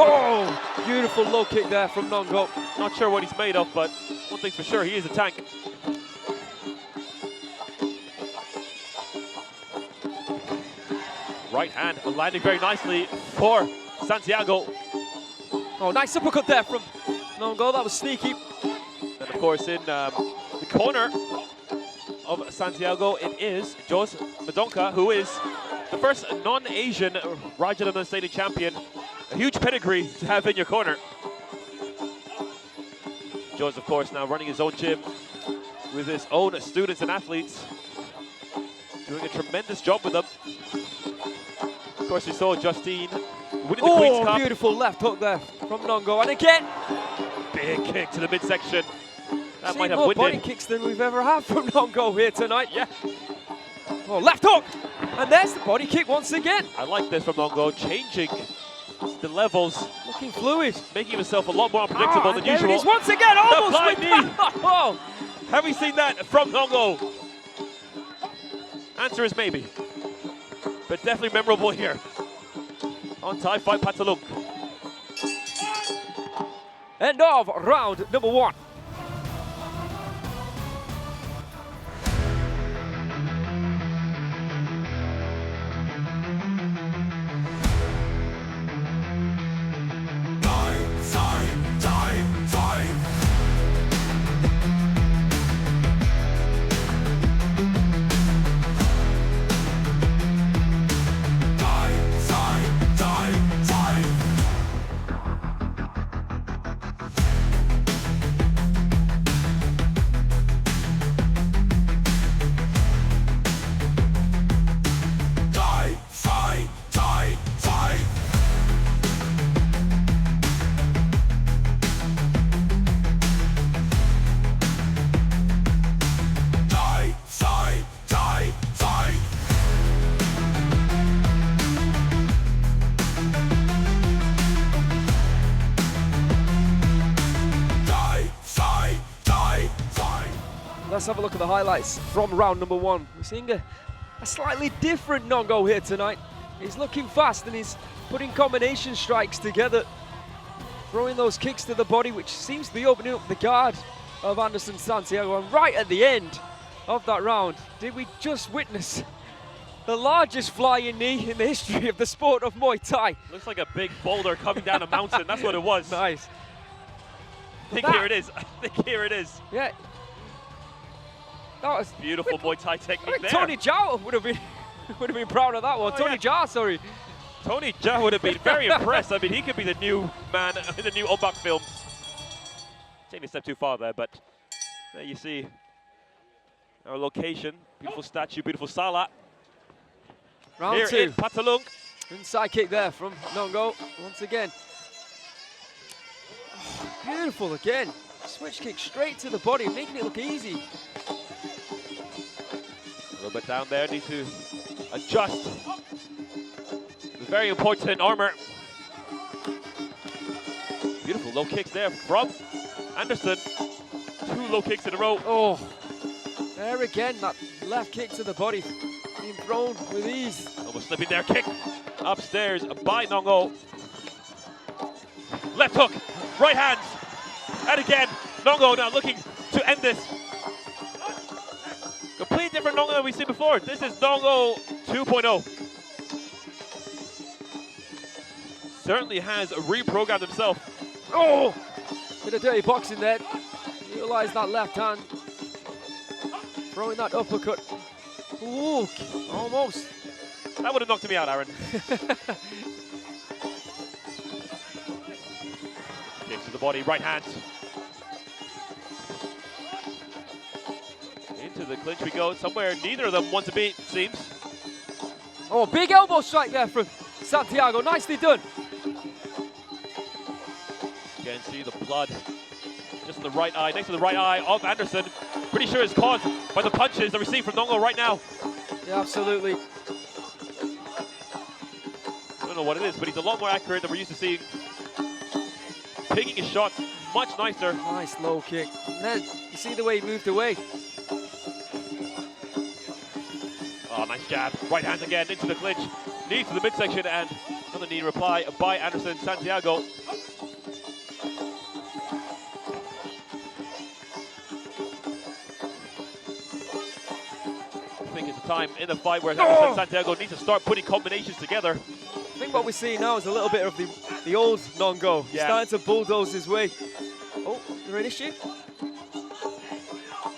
Oh, beautiful low kick there from Nongo. Not sure what he's made of, but one thing's for sure, he is a tank. Right hand landing very nicely for Santiago. Oh, nice uppercut there from Nongo. That was sneaky. And of course, in the corner of Santiago, it is Jos Madonka, who is the first non-Asian Rajadamnern State champion. A huge pedigree to have in your corner. Jos, of course, now running his own gym with his own students and athletes. Doing a tremendous job with them. Of course, we saw Justine winning the Queen's Cup. Beautiful left hook there from Nongo. And again, big kick to the midsection. That might have more winded. body kicks than we've ever had from Nongo here tonight. Yeah. Oh, left hook. And there's the body kick once again. I like this from Nongo, changing the levels. Looking fluid. Making himself a lot more unpredictable than usual. There it is once again, almost blind with knee. Oh. Have we seen that from Nongo? Answer is maybe. But definitely memorable here on Thai Fight Phatthalung. End of round number 1. Let's have a look at the highlights from round number 1. We're seeing a slightly different Nongo here tonight. He's looking fast and he's putting combination strikes together, throwing those kicks to the body, which seems to be opening up the guard of Anderson Santiago. And right at the end of that round, did we just witness the largest flying knee in the history of the sport of Muay Thai? Looks like a big boulder coming down a mountain. That's what it was. Nice. I think here it is. I think here it is. Yeah. That was beautiful Muay Thai technique there. Tony Jao would have been proud of that one. Tony Jao, sorry. Tony Jao would have been very impressed. I mean, he could be the new man in the new Ombak films. Taking a step too far there, but there you see our location. Beautiful statue, beautiful sala. Round here 2. in Phatthalung. Inside kick there from Nongo once again. Oh, beautiful again. Switch kick straight to the body, making it look easy. A little bit down there, need to adjust. Very important in armor. Beautiful low kicks there from Anderson. 2 low kicks in a row. Oh, there again, that left kick to the body being thrown with ease. Almost slipping there, kick upstairs by Nong-O. Left hook, right hands, and again, Nong-O now looking to end this. Completely different Nong-O than we've seen before. This is Nong-O 2.0. Certainly has reprogrammed himself. Oh, Bit of dirty boxing there. Utilize that left hand. Throwing that uppercut. Ooh, almost. That would have knocked me out, Aaron. Kicks to the body, right hand. Into the clinch we go. Somewhere neither of them want to be, it seems. Oh, big elbow strike there from Santiago. Nicely done. Again, see the blood just in the right eye, next to the right eye of Anderson. Pretty sure it's caused by the punches that we see from Nongo right now. Yeah, absolutely. I don't know what it is, but he's a lot more accurate than we're used to seeing. Picking his shots much nicer. Nice low kick. And then you see the way he moved away. Oh, nice jab. Right hand again into the clinch. Knee to the midsection and another knee reply by Anderson Santiago. I think it's a time in the fight where Anderson Santiago needs to start putting combinations together. I think what we're seeing now is a little bit of the old Nongo. He's starting to bulldoze his way. Oh, is there an issue?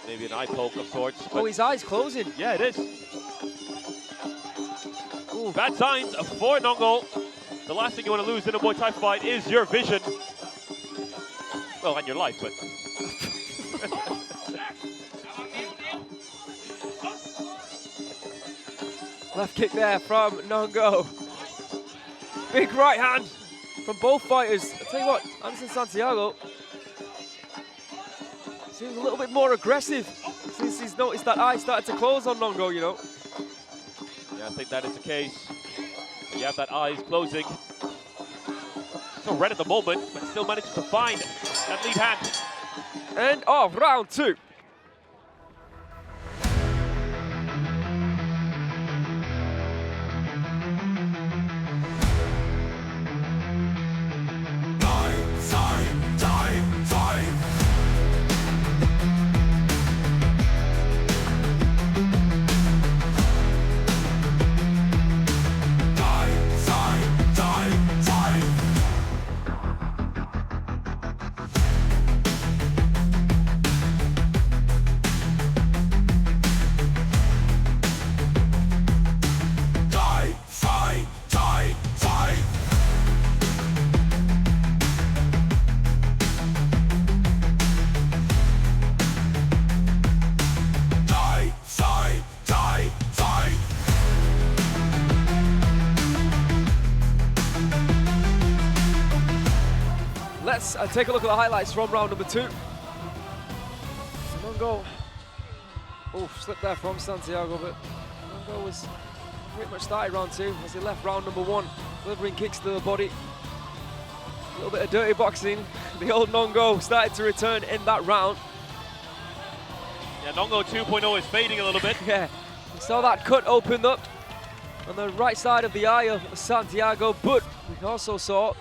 Maybe an eye poke of sorts. Oh, his eye's closing. Yeah, it is. Ooh. Bad signs for Nongo. The last thing you want to lose in a Muay Thai fight is your vision. Well, and your life, but... Left kick there from Nongo. Big right hand from both fighters. I'll tell you what, Anderson Santiago seems a little bit more aggressive since he's noticed that eye started to close on Nongo, you know. Yeah, I think that is the case. You have that eyes closing. So red at the moment, but still manages to find that lead hand. End of round 2. Let's take a look at the highlights from round number 2. Nongo, slipped there from Santiago, but Nongo was pretty much started round 2 as he left round number 1, delivering kicks to the body. A little bit of dirty boxing. The old Nongo started to return in that round. Yeah, Nongo 2.0 is fading a little bit. Yeah, we saw that cut opened up on the right side of the eye of Santiago, but we also saw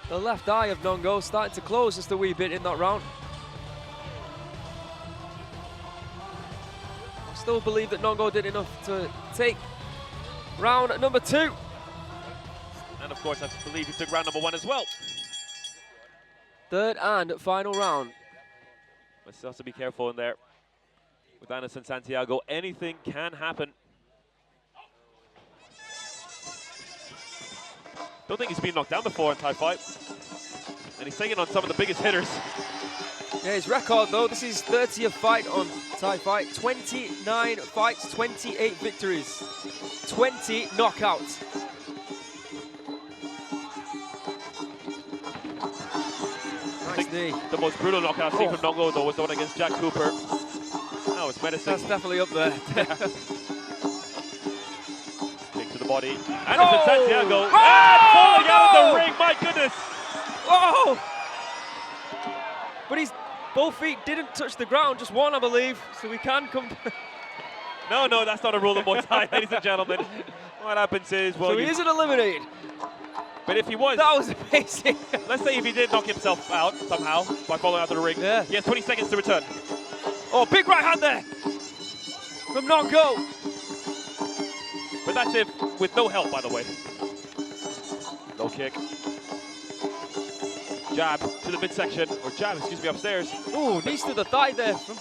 the left eye of Nongo starting to close just a wee bit in that round. I still believe that Nongo did enough to take round number 2. And of course, I believe he took round number 1 as well. Third and final round. But still have to be careful in there. With Anderson Santiago, anything can happen. Don't think he's been knocked down before in Thai fight. And he's taking on some of the biggest hitters. Yeah, his record though, this is 30th fight on Thai Fight. 29 fights, 28 victories, 20 knockouts. Nice knee. The most brutal knockout I've seen from Nongo though was the one against Jack Cooper. That was menacing. That's definitely up there. Body. Anderson Santiago and falling out of the ring, my goodness! Oh! But both feet didn't touch the ground, just one I believe, so we can come. No, that's not a rule of Muay Thai, ladies and gentlemen. What happens is, well, so he isn't eliminated. But if he was, that was amazing. Let's say if he did knock himself out somehow by falling out of the ring, he has 20 seconds to return. Oh, big right hand there from Nongo. But that's if, with no help, by the way. Low kick. jab to the midsection, or jab, excuse me, upstairs. Ooh, knees to the thigh there from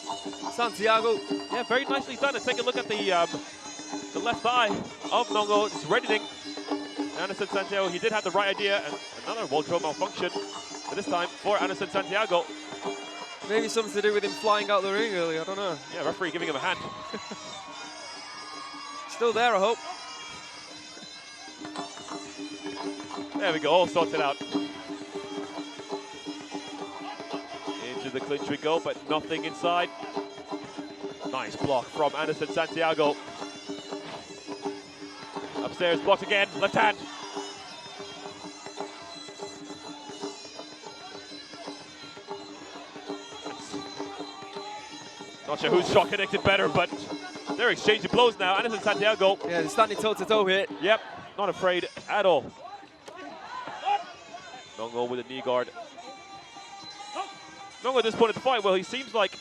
Santiago. Yeah, very nicely done. And take a look at the left thigh of Nongo. It's reddening. Anderson Santiago, he did have the right idea, and another wardrobe malfunction, but this time for Anderson Santiago. Maybe something to do with him flying out the ring earlier, I don't know. Yeah, referee giving him a hand. Still there, I hope. There we go, all sorted out. Into the clinch we go, but nothing inside. Nice block from Anderson Santiago. Upstairs, blocked again, left hand. Not sure whose shot connected better, but they're exchanging blows now. Anderson Santiago. Yeah, they're standing toe-to-toe here. Yep, not afraid at all. Nongo with a knee guard. Nongo at this point in the fight, well, he seems like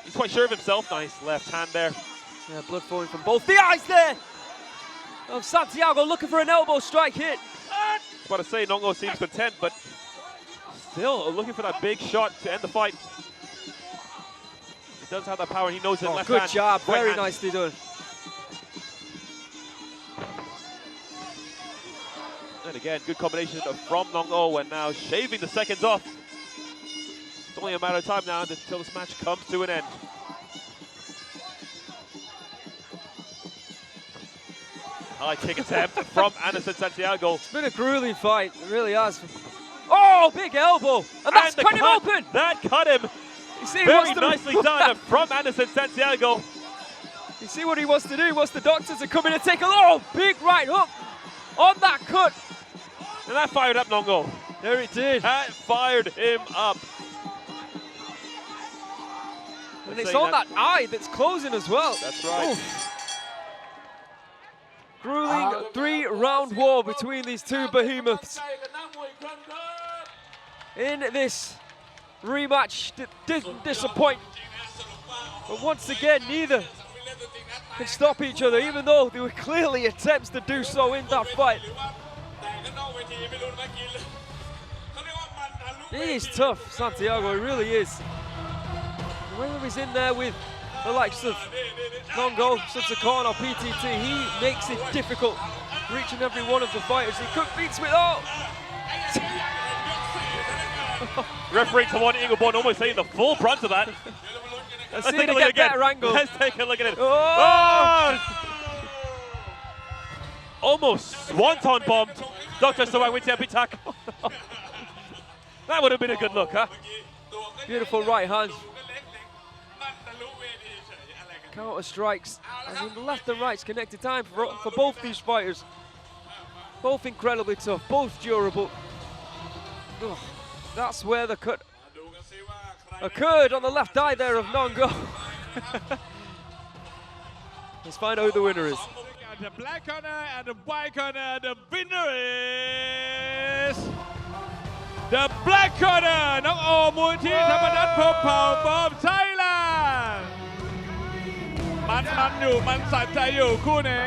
he's quite sure of himself. Nice left hand there. Yeah, blood flowing from both the eyes there of Santiago, looking for an elbow strike hit. I was about to say, Nongo seems content, but still looking for that big shot to end the fight. He does have that power, and he knows it. Left Good hand, job, right very hand. nicely done. And again, good combination from Nong-O, and now shaving the seconds off. It's only a matter of time now until this match comes to an end. High kick attempt from Anderson Santiago. It's been a grueling fight, it really has. Oh, big elbow, and that's cut him open. That cut him. You see, Very nicely done from Anderson Santiago. You see what he wants to do? He wants the doctor to come in and take a big right hook on that cut. And that fired up Nongo. There it did. That fired him up. And it's on that eye that's closing as well. That's right. Oof. Grueling 3-round war between these two behemoths. In this rematch didn't disappoint. But once again, neither can stop each other, even though there were clearly attempts to do so in that fight. He is tough, Santiago, he really is. Whether he's in there with the likes of Nongo, Tron or PTT, he makes it difficult for each and every one of the fighters. He beats with Referee Tawan Ingelborn almost taking the full brunt of that. Let's see it again, better angle. Let's take a look at it. Oh! Almost swanton bombed Dr. Jaruadsuek. That would have been a good look, huh? Beautiful right hand. Counter strikes. I mean, the left and right's connected time for both these fighters. Both incredibly tough, both durable. Ugh, that's where the cut occurred on the left eye there of Nongo. Let's find out who the winner is. The black corner and the white corner, the winner is the black corner, Nong-O Muay Thai from Thailand. มันอยู่มันสะใจอยู่คู่นี้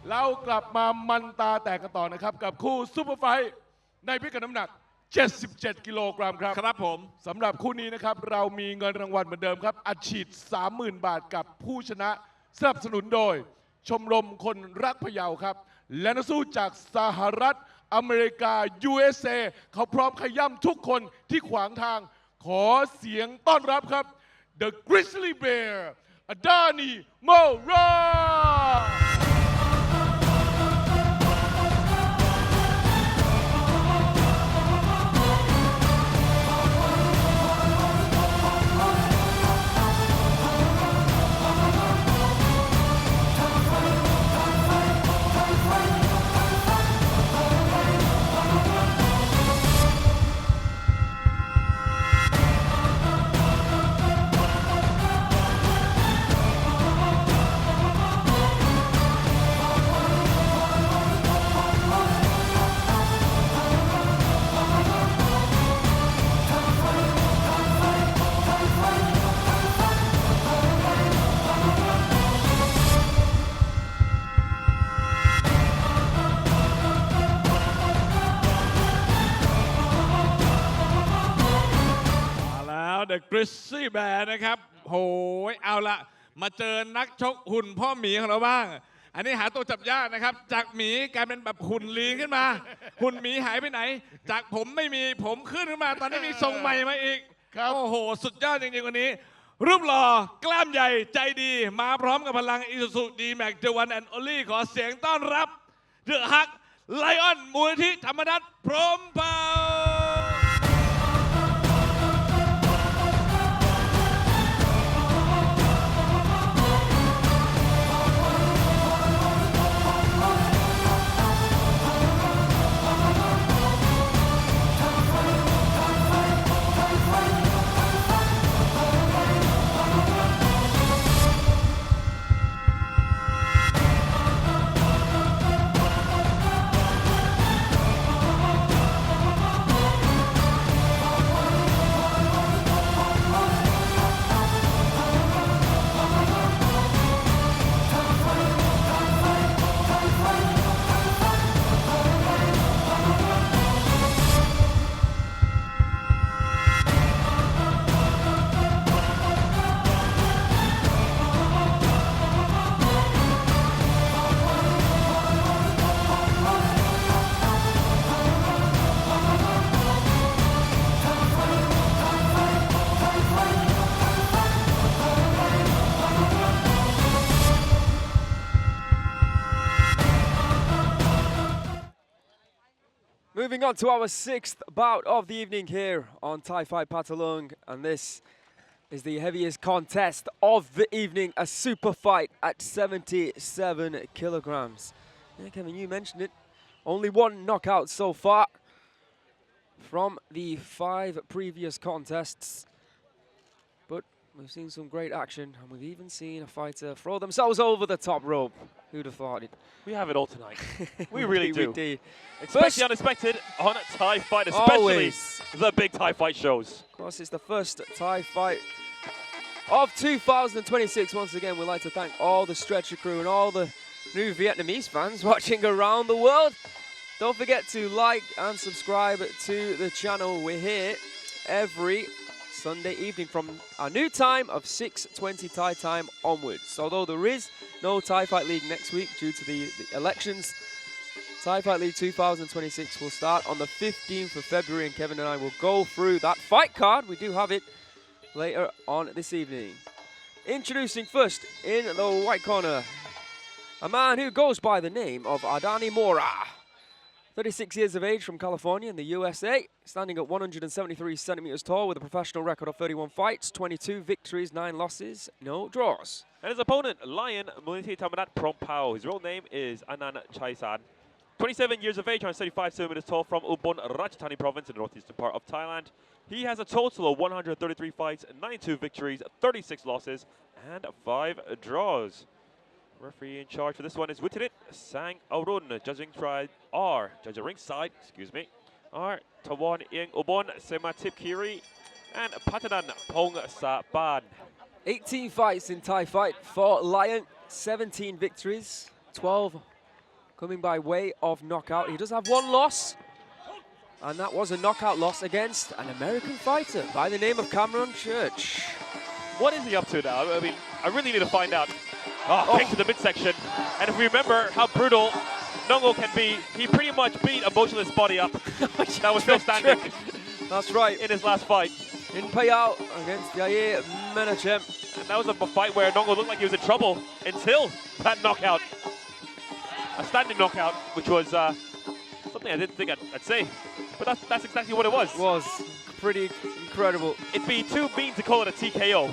เรากลับมามันตาแตกกันต่อนะครับกับคู่ซุปเปอร์ไฟท์ในพิกัดน้ำหนัก 77 กิโลกรัมครับ ครับผม สำหรับคู่นี้นะครับเรามีเงินรางวัลเหมือนเดิมครับอัดฉีด 30,000 บาทกับผู้ชนะสนับสนุนโดยชมรมคนรักพะเยาครับและนักสู้จากสหรัฐอเมริกา USA เขาพร้อมขย่ำทุกคนที่ขวางทางขอเสียงต้อนรับครับ The Grizzly Bear Adani Mora เดอะกริซซี่แบร์นะครับโหยเอาละมาเจอนักชกหุ่นพ่อหมีของเราบ้างอันนี้หาตัวจับยากนะครับจากหมีกลายเป็นแบบหุ่นลีนขึ้นมาหุ่นหมีหายไปไหนจากผมไม่มีผมขึ้นมาตอนนี้มีทรงใหม่มาอีกโอ้โหสุดยอดจริงๆวันนี้รูปหล่อกล้ามใหญ่ใจดีมาพร้อมกับพลัง Isuzu D-Max The One and Only ขอเสียงต้อนรับเดอะฮักไลออนมูลนิธิธรรมนัสพร้อมเผ่าMoving on to our 6th bout of the evening here on Thai Fight Phatthalung, and this is the heaviest contest of the evening, a super fight at 77 kilograms. Yeah, Kevin, you mentioned it. Only one knockout so far from the 5 previous contests, but we've seen some great action, and we've even seen a fighter throw themselves over the top rope. Who'd have thought it? We have it all tonight. We really do. We do. Especially unexpected on Thai Fight, especially the big Thai Fight shows. Of course, it's the first Thai Fight of 2026. Once again, we'd like to thank all the stretcher crew and all the new Vietnamese fans watching around the world. Don't forget to like and subscribe to the channel. We're here every Sunday evening from our new time of 6:20 Thai time onwards. Although there is no Thai Fight League next week due to the elections, Thai Fight League 2026 will start on the 15th of February, and Kevin and I will go through that fight card. We do have it later on this evening. Introducing first in the white corner, a man who goes by the name of Adani Mora. 36 years of age from California in the USA, standing at 173 centimeters tall with a professional record of 31 fights, 22 victories, 9 losses, no draws. And his opponent, Lion Muniti Tamanat Prompao. His real name is Anan Chaisan. 27 years of age, 175 centimeters tall, from Ubon Ratchathani province in the northeastern part of Thailand. He has a total of 133 fights, 92 victories, 36 losses, and 5 draws. Referee in charge for this one is Witinit Sang Arun, judging ringside, are Tawan Ing Ubon Sematip Kiri and Patanan Pong Saban. 18 fights in Thai Fight for Lion, 17 victories, 12 coming by way of knockout. He does have 1 loss, and that was a knockout loss against an American fighter by the name of Cameron Church. What is he up to now? I mean, I really need to find out. Kick to the midsection. And if we remember how brutal Nongo can be, he pretty much beat a motionless body up that was still standing. That's right. In his last fight. In Payao against Yair Menachem. And that was a fight where Nongo looked like he was in trouble until that knockout. A standing knockout, which was something I didn't think I'd say. But that's exactly what it was. It was pretty incredible. It'd be too mean to call it a TKO.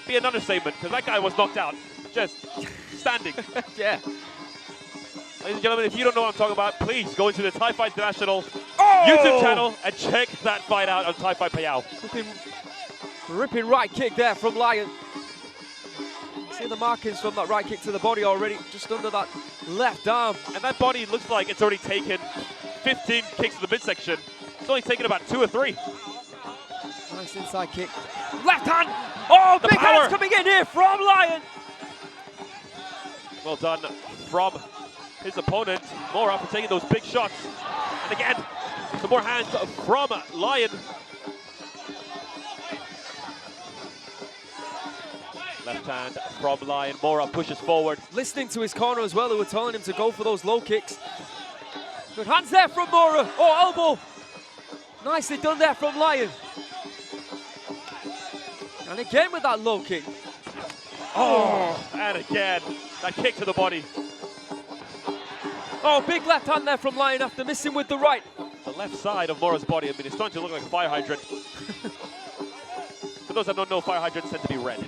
Be an understatement, because that guy was knocked out. Just standing. Yeah. Ladies and gentlemen, if you don't know what I'm talking about, please go into the Thai Fight International YouTube channel and check that fight out on Thai Fight Payao. Ripping right kick there from Lion. See the markings from that right kick to the body already, just under that left arm. And that body looks like it's already taken 15 kicks to the midsection. It's only taken about 2 or 3. Nice inside kick. Left hand! Oh, the big power hands coming in here from Lion. Well done from his opponent, Mora, for taking those big shots. And again, some more hands from Lion. Left hand from Lion. Mora pushes forward. Listening to his corner as well, who were telling him to go for those low kicks. Good hands there from Mora. Oh, elbow. Nicely done there from Lion. And again with that low kick. Oh, and again, that kick to the body. Oh, big left hand there from Lion after missing with the right. The left side of Mora's body, I mean, it's starting to look like a fire hydrant. For those that don't know, fire hydrants tend to be red.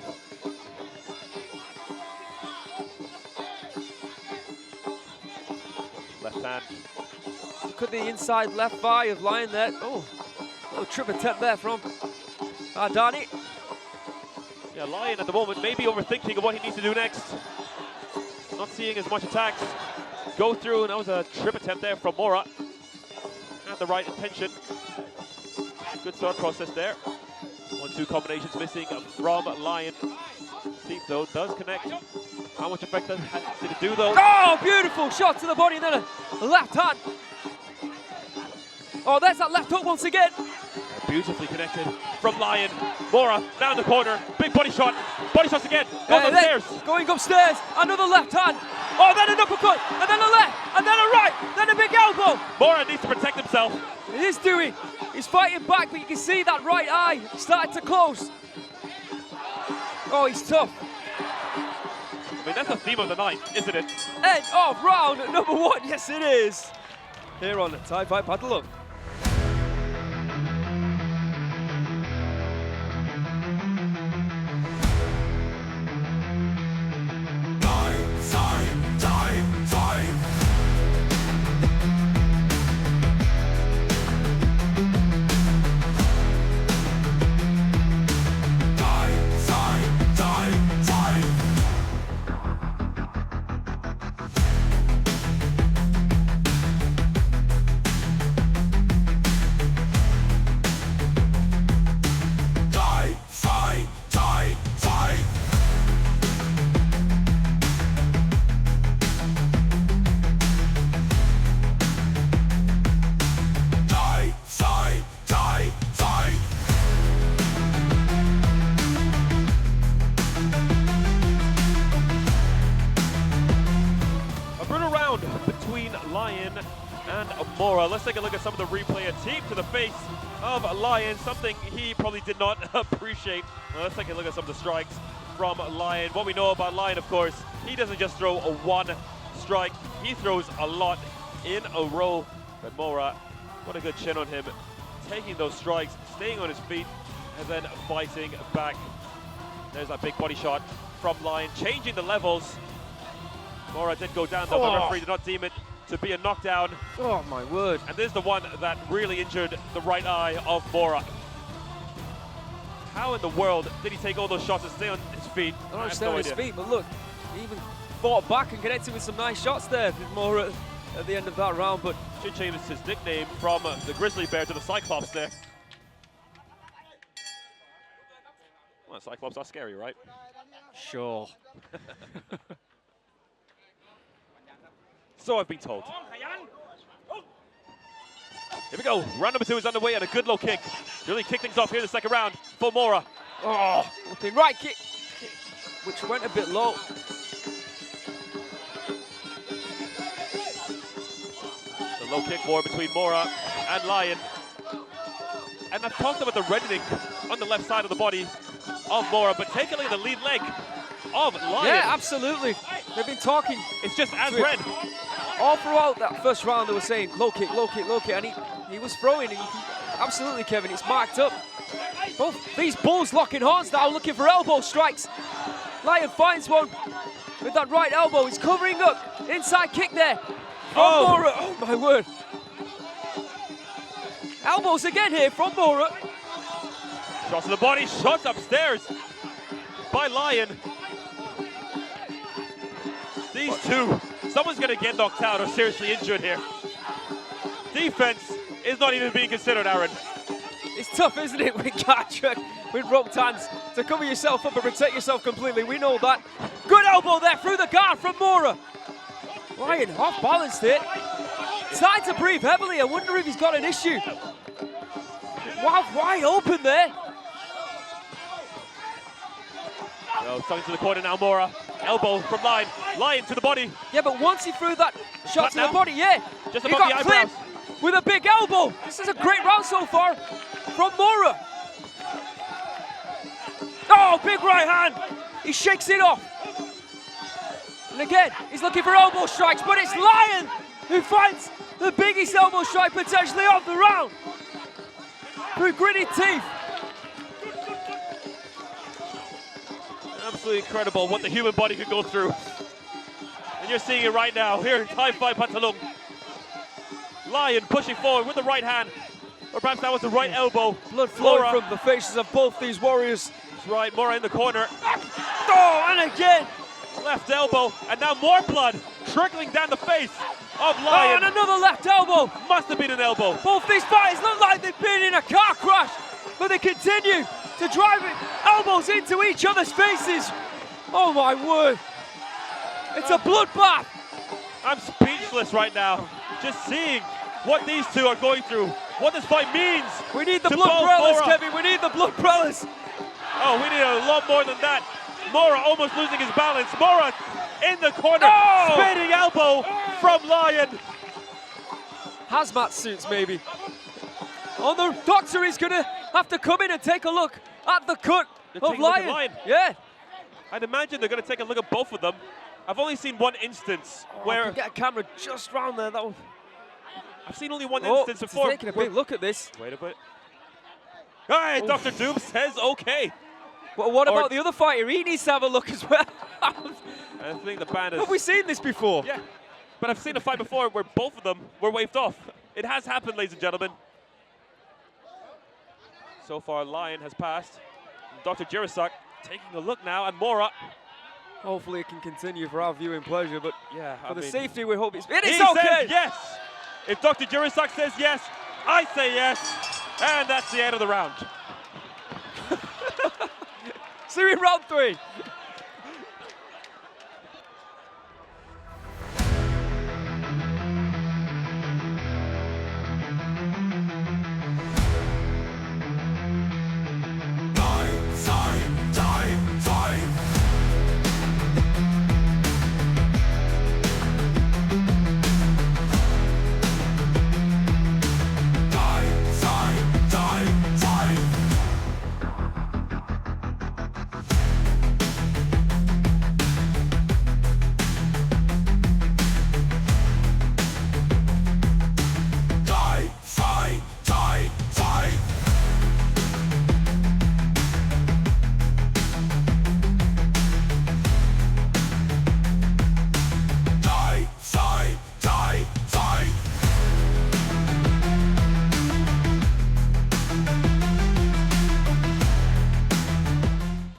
Left hand. Look at the inside left thigh of Lion there. Oh, little trip attempt there from Adani. Yeah, Lion at the moment may be overthinking of what he needs to do next. Not seeing as much attacks go through, and that was a trip attempt there from Mora. Had the right intention. Good thought process there. 1-2 combinations missing from Lion. Steve though does connect. How much effect did it do though? Oh, beautiful shot to the body and then a left hand. Oh, there's that left hook once again. Beautifully connected from Lion. Mora down the corner. Big body shot. Body shots again. Going upstairs. Going upstairs. Another left hand. Oh, then an uppercut. And then a left. And then a right. Then a big elbow. Mora needs to protect himself. It is doing. He's fighting back, but you can see that right eye starting to close. Oh, he's tough. I mean, that's the theme of the night, isn't it? End of round number 1. Yes, it is. Here on Thai Fight Phatthalung. Mora. Let's take a look at some of the replay. A team to the face of Lion, something he probably did not appreciate. Let's take a look at some of the strikes from Lion. What we know about Lion, of course, he doesn't just throw a one strike, he throws a lot in a row. But Mora, what a good chin on him, taking those strikes, staying on his feet, and then fighting back. There's that big body shot from Lion, changing the levels. Mora did go down, though. The referee did not deem it to be a knockdown. Oh my word. And this is the one that really injured the right eye of Mora. How in the world did he take all those shots and stay on his feet? I don't stay on his feet, but look, he even fought back and connected with some nice shots there with Mora at the end of that round. But should change his nickname from the Grizzly Bear to the Cyclops there. Well, Cyclops are scary, right? Sure. So I've been told. Here we go. Round number 2 is underway and a good low kick. Really kick things off here in the second round for Mora. Oh, looking right kick, which went a bit low. The low kick war between Mora and Lion. And I've talked about the reddening on the left side of the body of Mora, but take a look at the lead leg of Lion. Yeah, absolutely. They've been talking. It's just as red. All throughout that first round, they were saying low kick, low kick, low kick, and he was throwing. And absolutely, Kevin, it's marked up. Both these bulls locking horns now, looking for elbow strikes. Lion finds one with that right elbow. He's covering up. Inside kick there. From Mora. Oh my word. Elbows again here from Mora. Shots to the body, shots upstairs by Lion. These two, someone's going to get knocked out or seriously injured here. Defense is not even being considered, Aaron. It's tough, isn't it, with Kard Chuek, with roped hands, to cover yourself up and protect yourself completely. We know that. Good elbow there through the guard from Mora. Lion off balanced it. Starting to breathe heavily. I wonder if he's got an issue. Wow, wide open there. Oh, sunk into the corner now, Mora. Elbow from Lion. Lion to the body. Yeah, but once he threw that shot Cut to the now. body, yeah, Just he above got the eyebrows. clipped with a big elbow. This is a great round so far from Mora. Oh, big right hand. He shakes it off. And again, he's looking for elbow strikes, but it's Lion who finds the biggest elbow strike potentially of the round. Through gritted teeth. Absolutely incredible what the human body could go through. And you're seeing it right now here in Thai Fight Phatthalung. Lion pushing forward with the right hand. Or perhaps that was the right elbow. Blood flowing Mora. from the faces of both these warriors. That's right, Mora in the corner. Oh, and again. Left elbow, and now more blood trickling down the face of Oh, Lion. and another left elbow. Must have been an elbow. Both these fighters look like they've been in a car crash, but they continue to drive elbows into each other's faces. Oh my word. It's a bloodbath. I'm speechless right now, just seeing what these two are going through, what this fight means. We need the to blood both brothers, Mora. Kevin. We need the blood brothers. Oh, we need a lot more than that. Mora almost losing his balance. Mora in the corner, Oh! spinning elbow from Lion. Hazmat suits, maybe. Oh, the doctor is going to have to come in and take a look at the cut They're of taking a look at Lion. Lion. Yeah. I'd imagine they're going to take a look at both of them. I've only seen one instance I where can get a camera just round there. That one. I've seen only one Oh, instance he's before. taking a big look at this. Wait a bit. Hey, Dr. Doom says okay. Well, what Or- about the other fighter? He needs to have a look as well. I think the ban is. Have we seen this before? Yeah, but I've seen a fight before where both of them were waved off. It has happened, ladies and gentlemen. So far, Lion has passed. Dr. Jaruadsuek taking a look now, and Mora. Hopefully it can continue for our viewing pleasure, but Yeah, for the safety we hope it's... It He is okay! says yes! If Dr. Jaruadsuek says yes, I say yes. And that's the end of the round. See you in round 3.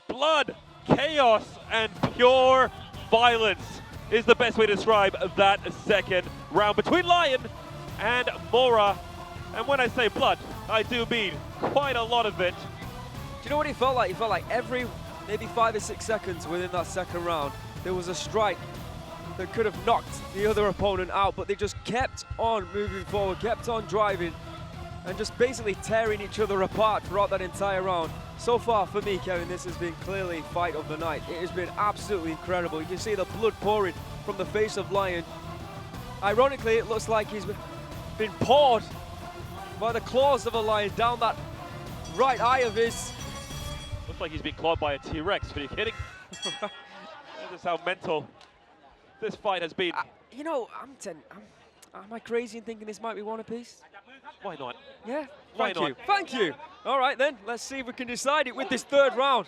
Blood, chaos, and pure violence is the best way to describe that second round between Lion and Mora. And when I say blood, I do mean quite a lot of it. Do you know what it felt like? It felt like every maybe 5 or 6 seconds within that second round, there was a strike that could have knocked the other opponent out, but they just kept on moving forward, kept on driving, and just basically tearing each other apart throughout that entire round. So far, for me, Kevin, this has been clearly fight of the night. It has been absolutely incredible. You can see the blood pouring from the face of Lion. Ironically, it looks like he's been poured by the claws of a lion down that right eye of his. Looks like he's been clawed by a T-Rex. Are you kidding? That is how mental this fight has been. You know, am I crazy in thinking this might be one apiece? Why not? Yeah, Why thank you. not? Thank you. All right then, let's see if we can decide it with this third round.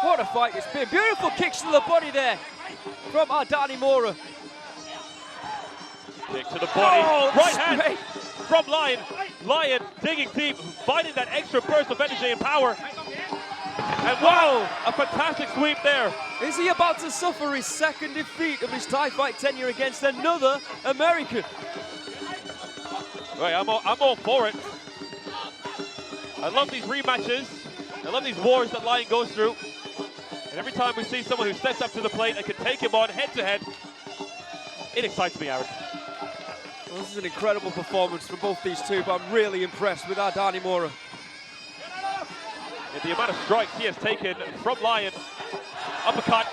What a fight it's been. Beautiful kicks to the body there from Adani Mora. Kick to the body. Oh, right hand straight. from Lion. Lion digging deep, finding that extra burst of energy and power. And wow, a fantastic sweep there. Is he about to suffer his second defeat of his Thai fight tenure against another American? Right, I'm all for it. I love these rematches. I love these wars that Lion goes through. And every time we see someone who steps up to the plate and can take him on head to head, it excites me, Aaron. Well, this is an incredible performance from both these two, but I'm really impressed with Adani Mora. And the amount of strikes he has taken from Lion uppercut,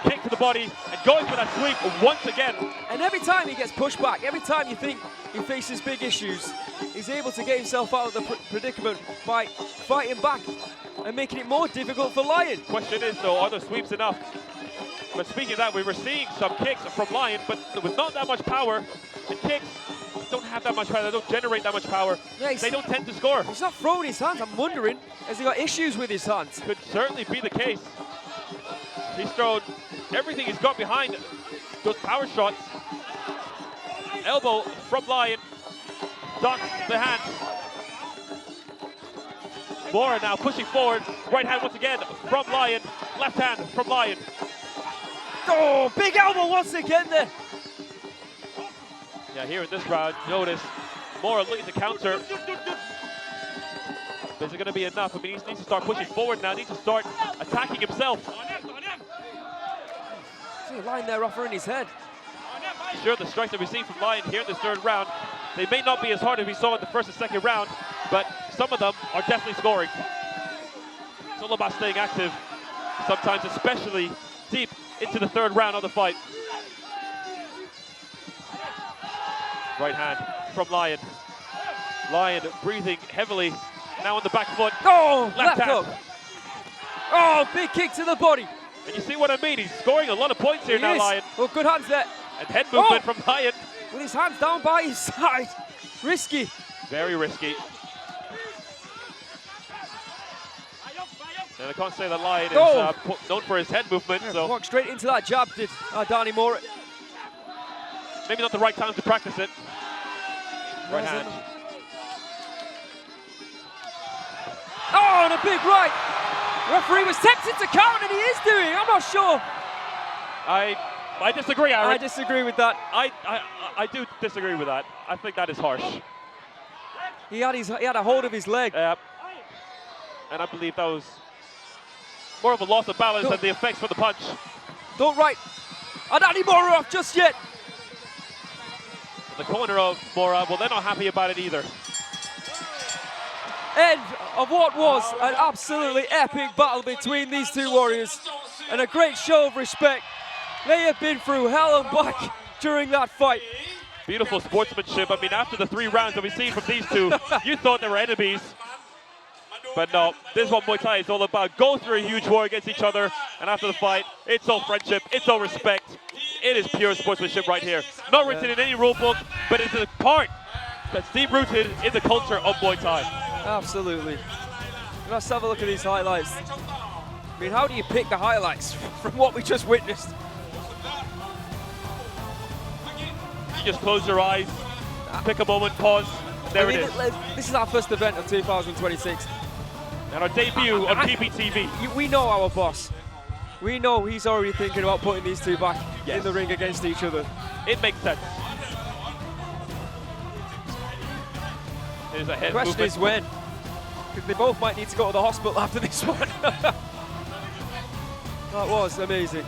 kick to the body, and going for that sweep once again. And every time he gets pushed back, every time you think he faces big issues, he's able to get himself out of the predicament by fighting back and making it more difficult for Lion. Question is though, are those sweeps enough? But speaking of that, we were seeing some kicks from Lion, but with not that much power, the kicks don't have that much power, they don't generate that much power. Yeah, they don't tend to score. He's not throwing his hands. I'm wondering, has he got issues with his hands? Could certainly be the case. He's thrown everything he's got behind those power shots. Elbow from Lion, ducks the hand. Mora now pushing forward, right hand once again from Lion, left hand from Lion. Oh, big elbow once again there. Yeah, here in this round, notice Mora looking to counter. But is it going to be enough? I mean, he needs to start pushing forward now, needs to start attacking himself. See a line there offering his head. Sure, the strikes that we've seen from Lion here in this third round, they may not be as hard as we saw in the first and second round, but some of them are definitely scoring. It's all about staying active, sometimes especially deep into the third round of the fight. Right hand from Lion. Lion breathing heavily, now on the back foot. Oh, left hand. hook. Oh, big kick to the body. And you see what I mean, he's scoring a lot of points here now, Lion. Oh, good hands there. And head movement from Lion. With his hands down by his side. Risky. Very risky. And I can't say that Lion is known for his head movement. Yeah, so walked straight into that jab, did Adani Mora. Maybe not the right time to practice it. Right hand. Oh, and a big right. Referee was tempted to count, and he is doing. I'm not sure. I disagree, Aaron. I disagree with that. I do disagree with that. I think that is harsh. He had a hold of his leg. And I believe that was more of a loss of balance than the effects from the punch. Don't write Adani Mora off just yet. The corner of Mora, well, they're not happy about it either. End of what was an absolutely epic battle between these two warriors, and a great show of respect. They have been through hell and back during that fight. Beautiful sportsmanship. I mean, after the 3 rounds that we've seen from these two, you thought they were enemies. But no, this is what Muay Thai is all about. Go through a huge war against each other, and after the fight, it's all friendship, it's all respect. It is pure sportsmanship right here. Not written in any rule book, but it's a part that's deep-rooted in the culture of Muay Thai. Absolutely. Let's have a look at these highlights. I mean, how do you pick the highlights from what we just witnessed? You just close your eyes, pick a moment, pause, there it is. This is our first event of 2026. And our debut on PPTV. We know our boss. We know he's already thinking about putting these two back in the ring against each other. It makes sense. There's a head The question movement. is when. Because they both might need to go to the hospital after this one. That was amazing.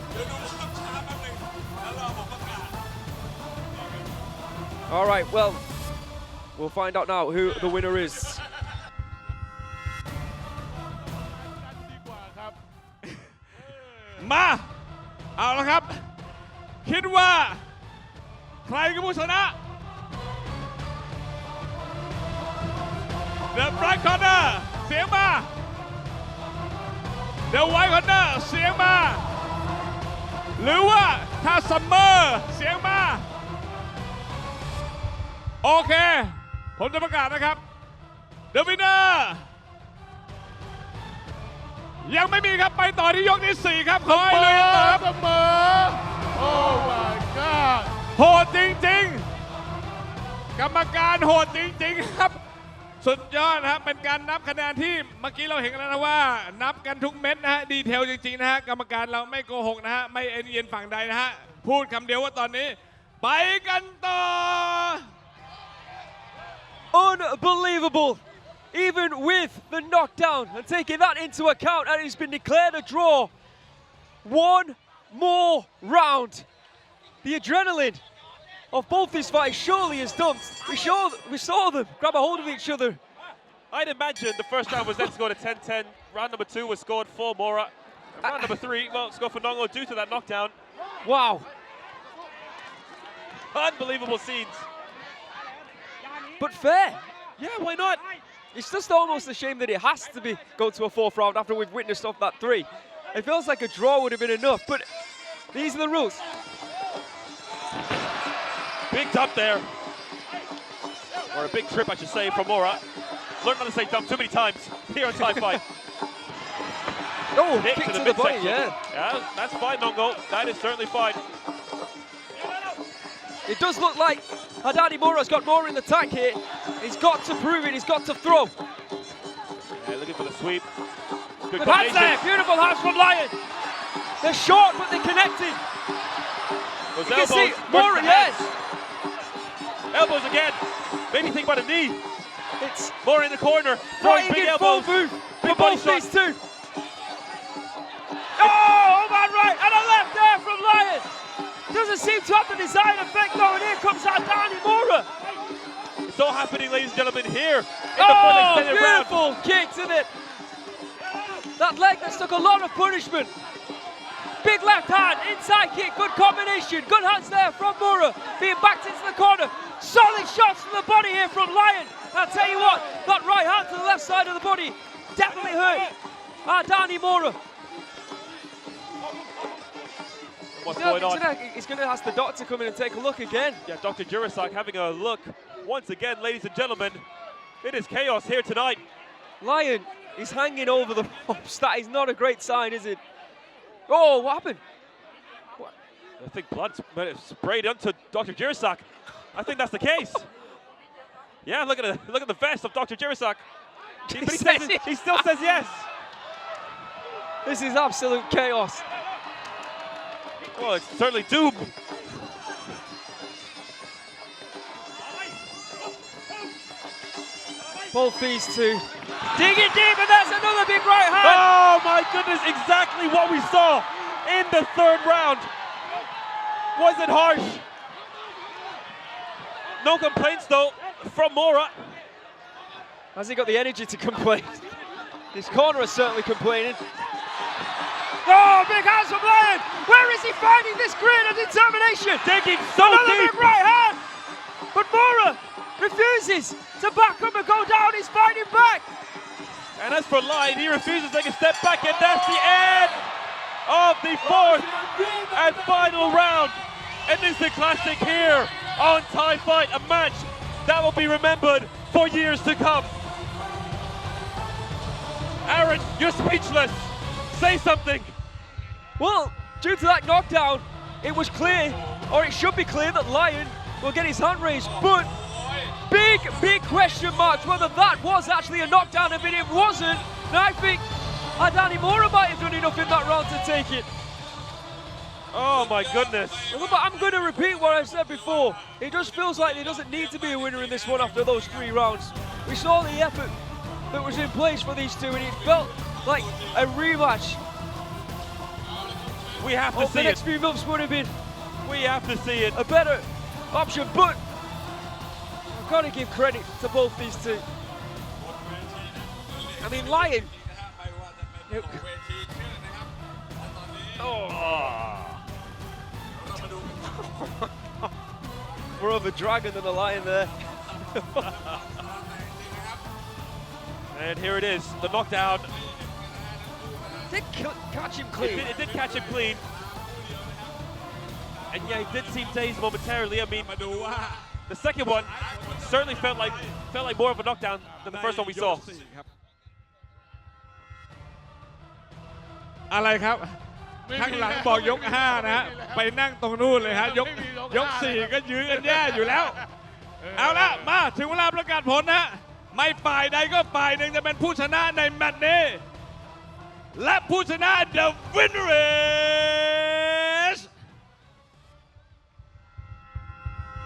All right, well, we'll find out now who the winner is. มาเอาละครับคิดว่าใครคือผู้ชนะ The Black Corner เสียงมา The White Corner เสียงมา หรือว่าถ้าซัมเมอร์เสียงมาโอเคผมจะประกาศนะครับ The Winner ยังไม่มีครับไปต่อที่ยกที่ 4 ครับขอให้เลยต่อครับ เสมอโอ้ my god โหดจริงๆกรรมการโหดจริงๆครับสุดยอดนะครับเป็นการนับคะแนนที่เมื่อกี้เราเห็นกันแล้วนะว่านับกันทุกเม็ดนะฮะดีเทลจริงๆนะฮะกรรมการเราไม่โกหกนะฮะไม่เอ็นเอียงฝั่งใดนะฮะพูดคำเดียวว่าตอนนี้ไปกันต่อ Unbelievable. Even with the knockdown and taking that into account, and it's been declared a draw. One more round. The adrenaline of both these fights surely is dumped. We saw them grab a hold of each other. I'd imagine the first round was then scored at 10-10. Round number 2 was scored for Mora. Round number 3, well, score for Nongo due to that knockdown. Wow. Unbelievable scenes. But fair. Yeah, why not? It's just almost a shame that it has to go to a 4th round after we've witnessed off that 3. It feels like a draw would have been enough, but these are the rules. Big dump there. Or a big trip, I should say, from Mora. Learned not to say dump too many times here on Thai Fight. Oh, Hit kick to the to the body, midsection. yeah. Yeah, that's fine, Nongo. That is certainly fine. It does look like Adani Mora's got more in the tank here. He's got to prove it, he's got to throw. Yeah, looking for the sweep. Good Good hands there, combination. beautiful hands from Lion. They're short, but they're connected. Those You can see elbows. Mora, good yes. hands. Elbows again. Maybe think about a knee. It's Mora in the corner. Throwing fighting big in full elbows. move for Big body both shot. these two. Oh, man, right, and a left there from Lion. Doesn't seem to have the desired effect though, and here comes Adani Mora. It's all happening, ladies and gentlemen, here in the full extended round. Beautiful kicks in it. That leg that took a lot of punishment. Big left hand, inside kick, good combination. Good hands there from Mora, being backed into the corner. Solid shots from the body here from Lion. I'll tell you what, that right hand to the left side of the body definitely hurt Adani Mora. What's going on? He's going to ask the doctor to come in and take a look again. Yeah, Dr. Jaruadsuek having a look. Once again, ladies and gentlemen, it is chaos here tonight. Lion is hanging over the ropes. That is not a great sign, is it? Oh, what happened? What? I think blood sprayed onto Dr. Jaruadsuek. I think that's the case. Yeah, look at the vest of Dr. Jaruadsuek. He still says yes. This is absolute chaos. Well, it's certainly doom. Both these two digging deep, and that's another big right hand. Oh my goodness, exactly what we saw in the 3rd round. Was it harsh? No complaints though from Mora. Has he got the energy to complain? His corner is certainly complaining. Oh, big hands from Lion. Where is he finding this grit and determination? Digging so Another deep. big right hand. But Mora refuses to back up and go down. He's fighting back. And as for Lion, he refuses to take a step back, and that's the end of the 4th and final round. An instant classic here on Thai Fight, a match that will be remembered for years to come. Aaron, you're speechless. Say something. Well, due to that knockdown, it was clear, or it should be clear, that Lion will get his hand raised. But big question marks whether that was actually a knockdown. If it wasn't, then I think Adani Mora might have done enough in that round to take it. Oh my goodness. But I'm going to repeat what I've said before. It just feels like there doesn't need to be a winner in this one after those 3 rounds. We saw the effort that was in place for these two, and it felt like a rematch. We have to The see next it. few months would have been We have to see it. a better option, but I've got to give credit to both these two. I mean, Lion. More of a dragon than a lion there. And here it is, the knockdown. Did catch him clean. It did catch him clean. And yeah, he did seem dazed momentarily. I mean, the second one certainly felt like more of a knockdown than the first one we saw. อะไรครับข้างหลังบอกยก 5 นะฮะ ไปนั่งตรงนู้นเลยฮะ ยก 4 ก็ยื้อกันแย่อยู่แล้ว เอาละมาถึงเวลาประกาศผลนะ ไม่ฝ่ายใดก็ฝ่ายหนึ่งจะเป็นผู้ชนะในแมตช์นี้ และผู้ชนะ The winner is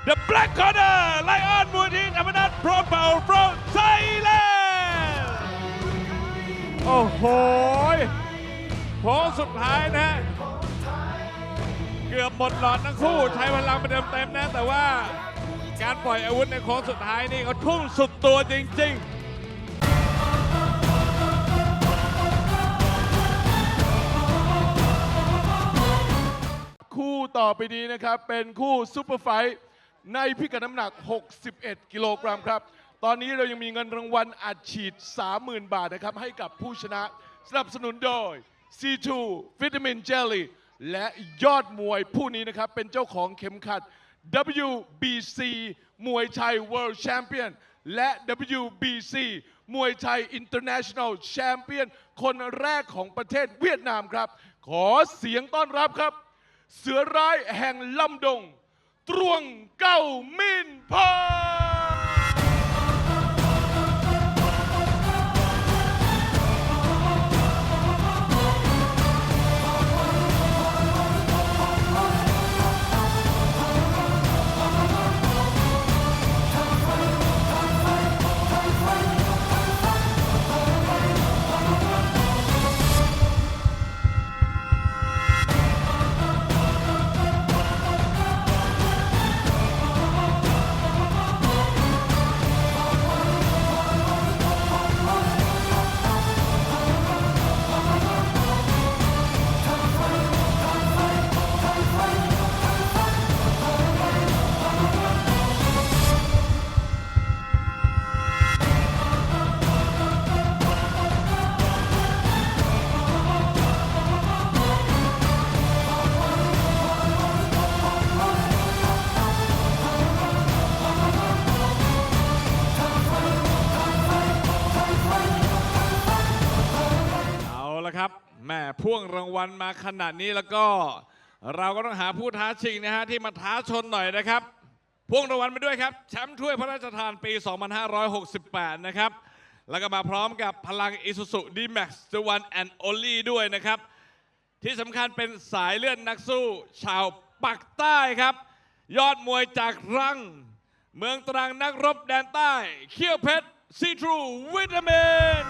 the black corner Lion Muay Ahmad Profile from Thailand โอ้โหโค้งสุดท้ายนะ เกือบหมดหลอดทั้งคู่ใช้พลังไปเต็มๆนะ แต่ว่าการปล่อยอาวุธในโค้งสุดท้ายนี่เขาทุ่มสุดตัวจริงๆ ต่อไปนี้นะครับเป็นคู่ซุปเปอร์ไฟท์ในพิกัดน้ำหนัก 61 กิโลกรัมครับตอนนี้เรายังมีเงินรางวัลอัดฉีด 30,000 บาทนะครับให้กับผู้ชนะสนับสนุนโดย C2 วิตามินเจลลี่และยอดมวยผู้นี้นะครับเป็นเจ้าของเข็มขัด WBC มวยไทย World Champion และ WBC มวยไทย International Champion คนแรกของประเทศเวียดนามครับขอเสียงต้อนรับครับเสือร้ายแห่งลำดงตรวงเก้ามินพาครับแม่พ่วงรางวัลมาขนาดนี้แล้วก็เราก็ต้องหาผู้ท้าชิงนะฮะที่มาท้าชนหน่อยนะครับพ่วงรางวัลไปด้วยครับแชมป์ถ้วยพระราชทานปี 2568 นะครับแล้วก็มาพร้อมกับพลัง Isuzu D-Max The One and Only ด้วยนะครับที่สำคัญเป็นสายเลือดนักสู้ชาวปักใต้ครับยอดมวยจากรังเมืองตรังนักรบแดนใต้เขี้ยวเพชรซีทรูวิตามิน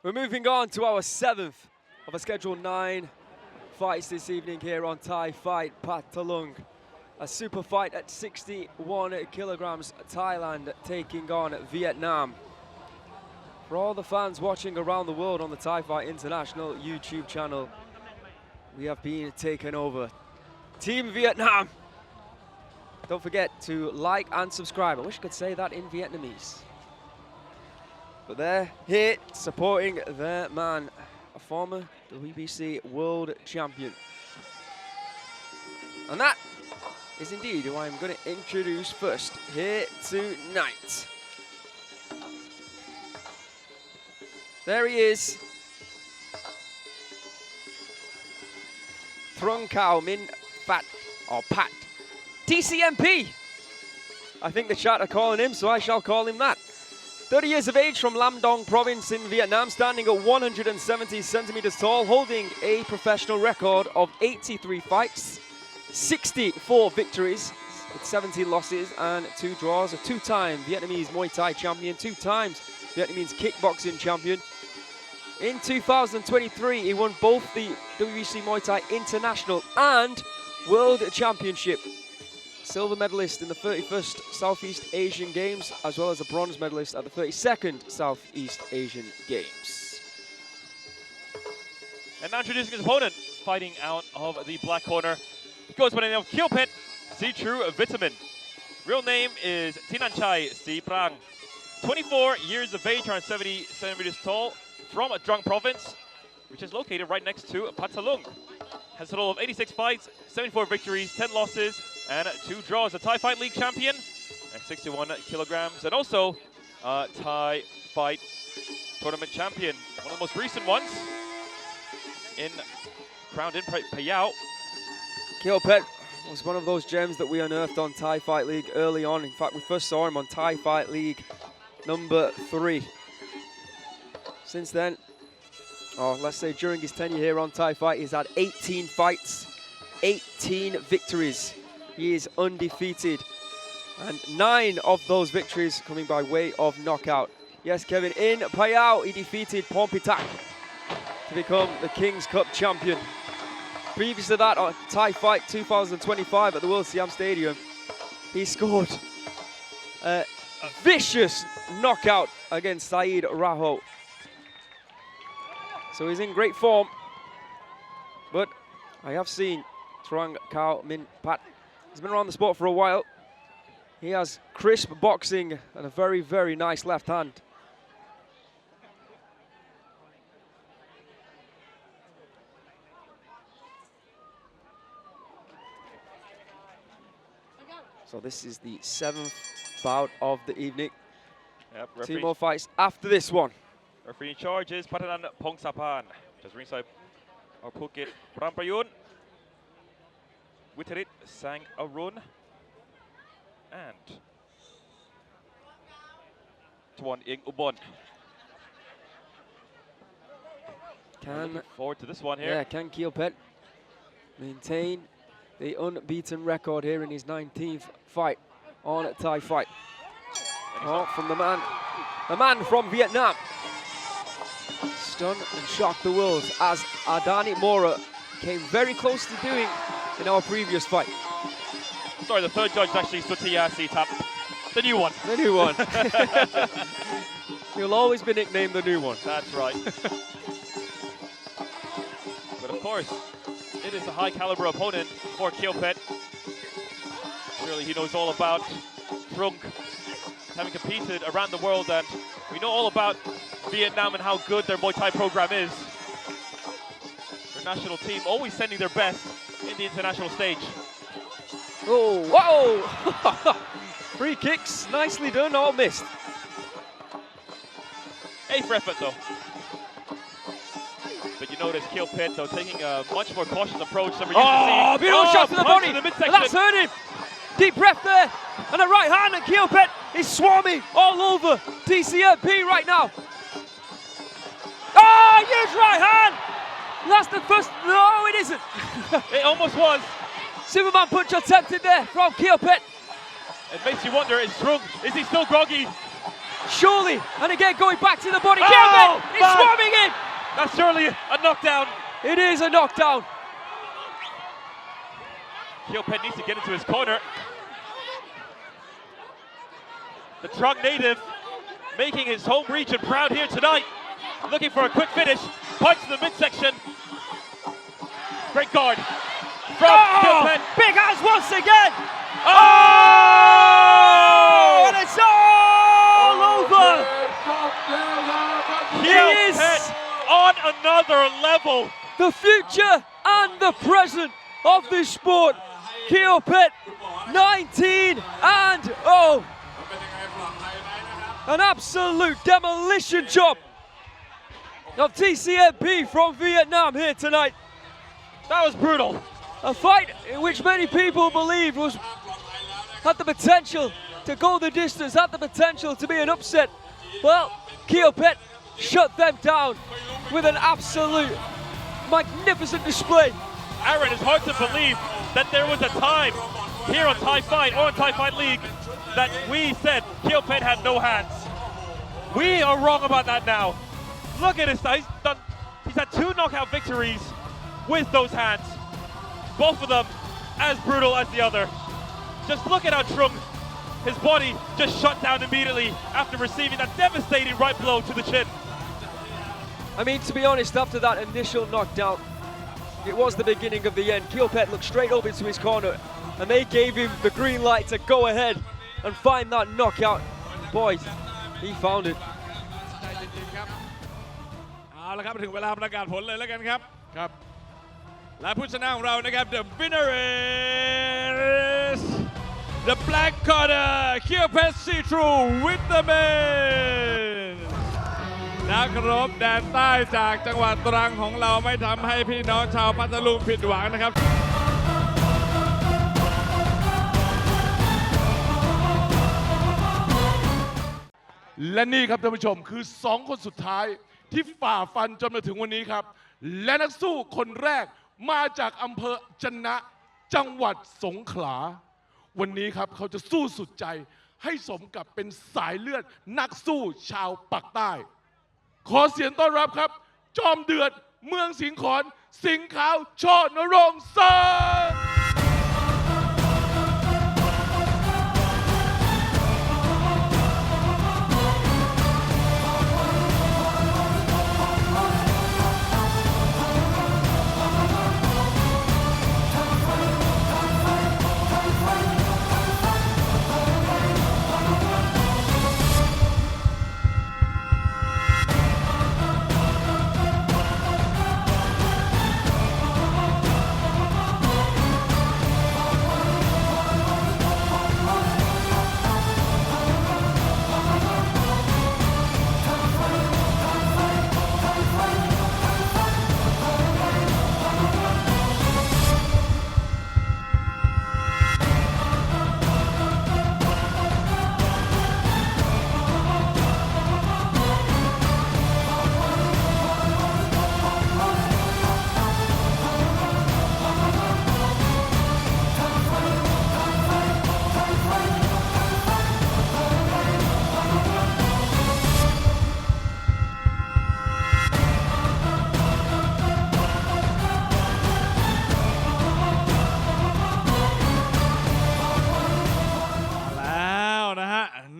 We're moving on to our 7th of a scheduled 9 fights this evening here on Thai Fight Phatthalung. A super fight at 61 kilograms, Thailand taking on Vietnam. For all the fans watching around the world on the Thai Fight International YouTube channel, we have been taken over. Team Vietnam, don't forget to like and subscribe. I wish I could say that in Vietnamese. But they're here supporting their man, a former WBC world champion. And that is indeed who I'm going to introduce first here tonight. There he is. Trung Khao Min Phat or Pat. TCMP. I think the chat are calling him, so I shall call him that. 30 years of age from Lam Dong province in Vietnam, standing at 170 centimeters tall, holding a professional record of 83 fights, 64 victories, with 70 losses and 2 draws, a 2-time Vietnamese Muay Thai champion, 2 times Vietnamese kickboxing champion. In 2023, he won both the WBC Muay Thai International and World Championship. silver medalist in the 31st Southeast Asian Games, as well as a bronze medalist at the 32nd Southeast Asian Games. And now introducing his opponent, fighting out of the black corner. He goes by the name of Kio Pit, Si True Vitamin. Real name is Sanchai Si Prang. 24 years of age, around 70 centimeters tall, from Drang Province, which is located right next to Phatthalung. Has a total of 86 fights, 74 victories, 10 losses, and 2 draws. A Thai Fight League champion at 61 kilograms, and also Thai Fight Tournament champion. One of the most recent ones, crowned in Payao. Kio Pit was one of those gems that we unearthed on Thai Fight League early on. In fact, we first saw him on Thai Fight League number 3. Since then, or let's say during his tenure here on Thai Fight, he's had 18 fights, 18 victories. He is undefeated, and 9 of those victories coming by way of knockout. Yes, Kevin, in Payao, he defeated Pompitak to become the King's Cup champion. Previous to that, on Thai Fight 2025 at the World Siam Stadium, he scored a vicious knockout against Saeed Raho. So he's in great form, but I have seen Trong Khao Min Pat. He's been around the sport for a while. He has crisp boxing and a very, very nice left hand. So this is the 7th bout of the evening. Yep, 2 more fights after this one. Referee in charge is Patanan Pongsapan. Just ringside our Phuket Ramprayun. Witarit Sang Arun. And Tuan Ing Ubon. Looking forward to this one here. Yeah, can Kio Pit maintain the unbeaten record here in his 19th fight on Thai Fight? Oh, from the man from Vietnam. Stunned and shocked the world, as Adani Mora came very close to doing in our previous fight. Sorry, the third judge actually Sutiya Sitap. The new one. The new one. He'll always be nicknamed the new one. That's right. But of course, it is a high caliber opponent for Kio Pit. Surely he knows all about Trung, having competed around the world, and we know all about Vietnam and how good their Muay Thai program is. Their national team always sending their best in the international stage. Oh, whoa! Free kicks, nicely done, all missed. 8th effort though. But you notice Kio Pit though taking a much more cautious approach than we're used to seeing. Beautiful shot to the body. In the midsection. That's hurt him. Deep breath there, and a right hand, and Kio Pit is swarming all over TCMP right now. Oh, huge right hand! That's the first, no it isn't. It almost was. Superman punch attempted there from Kio Pit. It makes you wonder, is he still groggy? Surely, and again going back to the body. Kio Pit is swarming in. That's surely a knockdown. It is a knockdown. Kio Pit needs to get into his corner. The Trung native making his home region proud here tonight. Looking for a quick finish. Punch to the midsection. Great guard from Kio Pit. Big hands once again. Oh! And it's all over. Kio Pit on another level. The future and the present of this sport. Kio Pit, 19-0. An absolute demolition job of TCMP from Vietnam here tonight. That was brutal. A fight in which many people believed had the potential to go the distance, had the potential to be an upset. Well, Kio Pit shut them down with an absolute magnificent display. Aaron, it's hard to believe that there was a time here on Thai Fight or on Thai Fight League that we said Kio Pit had no hands. We are wrong about that now. Look at this, he's had 2 knockout victories with those hands. Both of them as brutal as the other. Just look at how Trung, his body just shut down immediately after receiving that devastating right blow to the chin. I mean, to be honest, after that initial knockdown, it was the beginning of the end. Kio Pit looked straight over to his corner, and they gave him the green light to go ahead and find that knockout. Boys, he found it. เอาละครับถึงเวลาประกาศผลเลยแล้วกันครับ ครับ และผู้ชนะของเรานะครับ The winner is the black corner Kheewpetch see-through with the men นักรบแดนใต้จากจังหวัดตรังของเราไม่ทำให้พี่น้องชาวพัทลุงผิดหวังนะครับ และนี่ครับท่านผู้ชมคือ2คนสุดท้ายที่ฝ่าฟันจนมาถึงวันนี้ครับและนักสู้คนแรกมาจากอำเภอจะนะจังหวัดสงขลาวันนี้ครับเขาจะสู้สุดใจให้สมกับเป็นสายเลือดนักสู้ชาวปากใต้ขอเสียงต้อนรับครับจอมเดือดเมืองสิงห์ขอนสิงห์ขาวโชตินรงค์เซิร์ฟ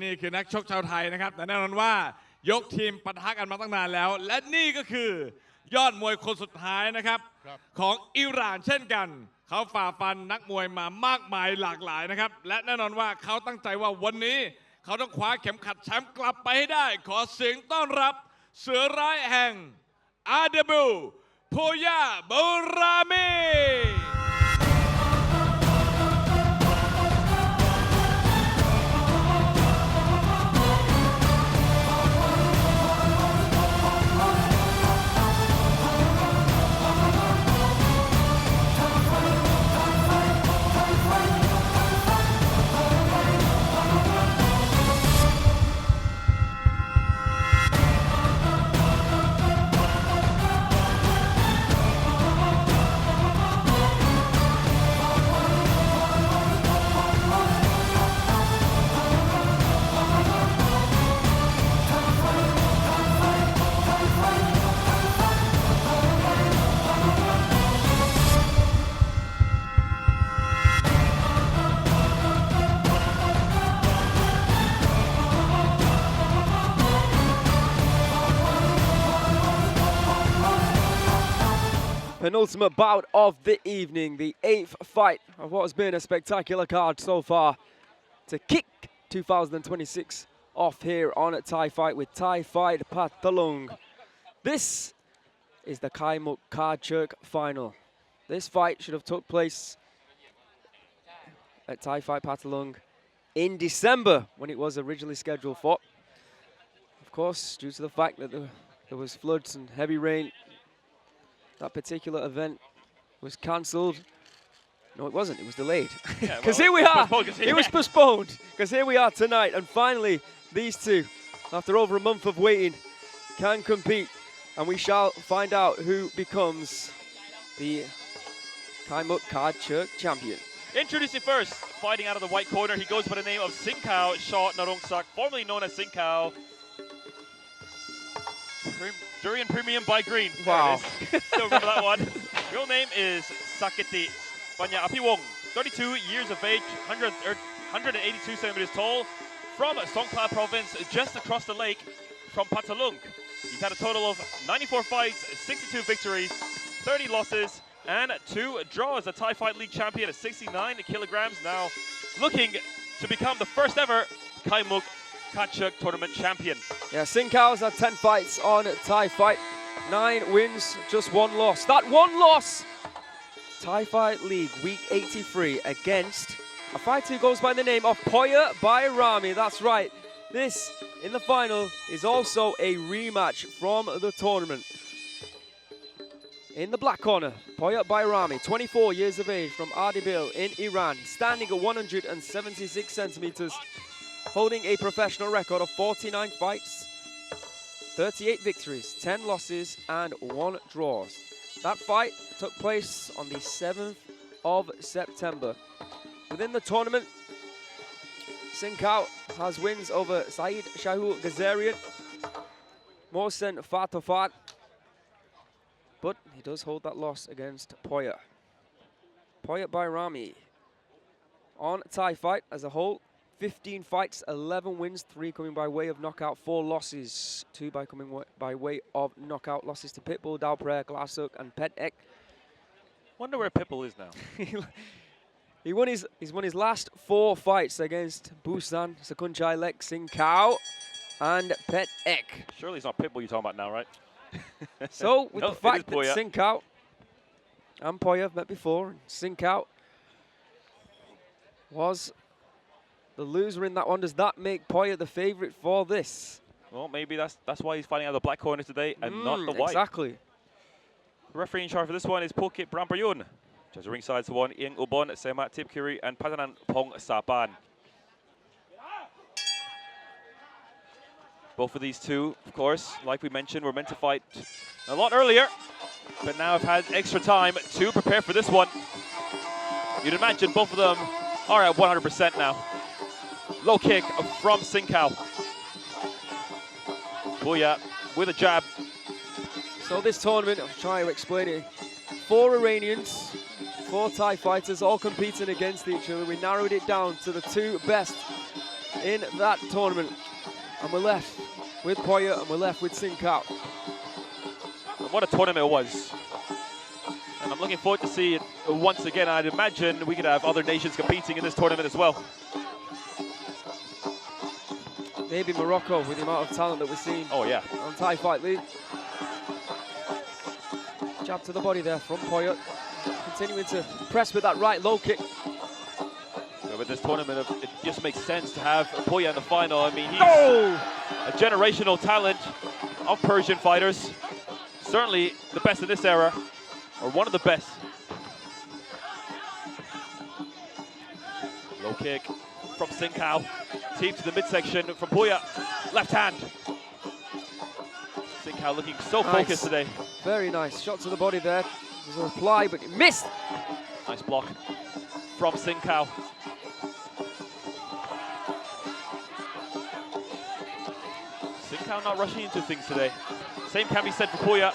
นี่คือนักชกชาวไทยนะครับแต่แน่นอนว่ายกทีมปะทะกันมาตั้งนานแล้วและนี่ก็คือยอดมวยคนสุดท้ายนะครับของอิหร่านเช่นกันเขาฝ่าฟันนักมวยมามากมายหลากหลายนะครับและแน่นอนว่าเขาตั้งใจว่าวันนี้เขาต้องคว้าเข็มขัดแชมป์กลับไปให้ได้ขอเสียงต้อนรับเสือร้ายแห่งอาเดบูโพยาบรามีPenultimate bout of the evening, the 8th fight of what has been a spectacular card so far to kick 2026 off here on Thai Fight with FIGHT Phatthalung. This is the Kaimook Kard Chuek final. This fight should have took place at FIGHT Phatthalung in December when it was originally scheduled for. Of course, due to the fact that there was floods and heavy rain, that particular event was cancelled. No, it wasn't. It was delayed. Because here we are. It was postponed. Because here we are tonight. And finally, these two, after over a month of waiting, can compete. And we shall find out who becomes the Kaimook Kard Chuek champion. Introducing first, fighting out of the white corner, he goes by the name of Singhakao Short Narongsak, formerly known as Singhakao. Durian Premium by Green. Wow. Still remember that one. Real name is Sakiti Panya Apiwong. 32 years of age, 182 centimeters tall, from Songkhla province, just across the lake from Phatthalung. He's had a total of 94 fights, 62 victories, 30 losses, and 2 draws. A Thai Fight League champion at 69 kilograms, now looking to become the first ever Kaimook Kard Chuek tournament champion. Yeah, Singhakao's had 10 fights on Thai Fight, 9 wins, just 1 loss. That 1 loss, Thai Fight League Week 83 against a fighter who goes by the name of Poya and That's right. This, in the final, is also a rematch from the tournament. In the black corner, Poya and 24 years of age from Ardabil in Iran, standing at 176 centimeters, holding a professional record of 49 fights, 38 victories, 10 losses, and 1 draws. That fight took place on the 7th of September. Within the tournament, Singhakao has wins over Saeed Shahu Ghazarian, Mohsen Fatofat, but he does hold that loss against Poya. Poya and on Thai Fight as a whole, 15 fights, 11 wins, 3 coming by way of knockout, 4 losses, 2 coming by way of knockout losses to Pitbull, Daoprae, Jaruadsuek, and Phadet. Wonder where Pitbull is now. He's won his last 4 fights against Busan, Sanchai, Lek, Singhakao, and Phadet. Surely it's not Pitbull you're talking about now, right? So, with No, the fact that Poya. Singhakao and Poya have met before, and Singhakao was the loser in that one, does that make Poya the favourite for this? Well, maybe that's why he's fighting out of the black corner today and not the white. Exactly. The referee in charge for this one is Phuket Bramprayun. Just ringside to one, Ieng Ubon, Semat Tipkiri, and Patanan Pong Sapan. Both of these two, of course, like we mentioned, were meant to fight a lot earlier, but now have had extra time to prepare for this one. You'd imagine both of them are at 100% now. Low kick from Singhakao. Poya with a jab. So this tournament, I'll try to explain it. 4 Iranians, 4 Thai fighters, all competing against each other. We narrowed it down to the 2 best in that tournament. And we're left with Poya and we're left with Singhakao. What a tournament it was. And I'm looking forward to see it once again. I'd imagine we could have other nations competing in this tournament as well. Maybe Morocco with the amount of talent that we're seeing on Thai Fight League. Jab to the body there from Poya. Continuing to press with that right low kick. With this tournament, it just makes sense to have Poya in the final. I mean, he's a generational talent of Persian fighters. Certainly the best in this era, or one of the best. Low kick from Singhakao. Teep to the midsection from Poya. Left hand. Singhakao looking so focused today. Very nice. Shot to the body there. There's a reply, but he missed. Nice block from Singhakao. Singhakao not rushing into things today. Same can be said for Poya.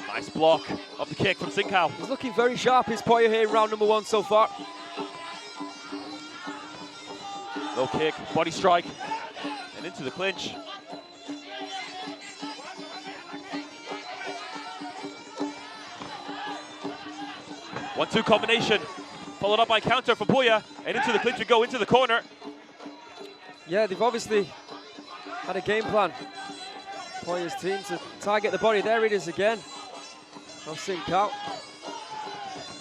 Nice block of the kick from Singhakao. He's looking very sharp, his Poya here in round number 1 so far. Low kick, body strike, and into the clinch. One-two combination, followed up by counter for Poya, and into the clinch we go, into the corner. Yeah, they've obviously had a game plan. Poya's team to target the body. There it is again. From Singhakao.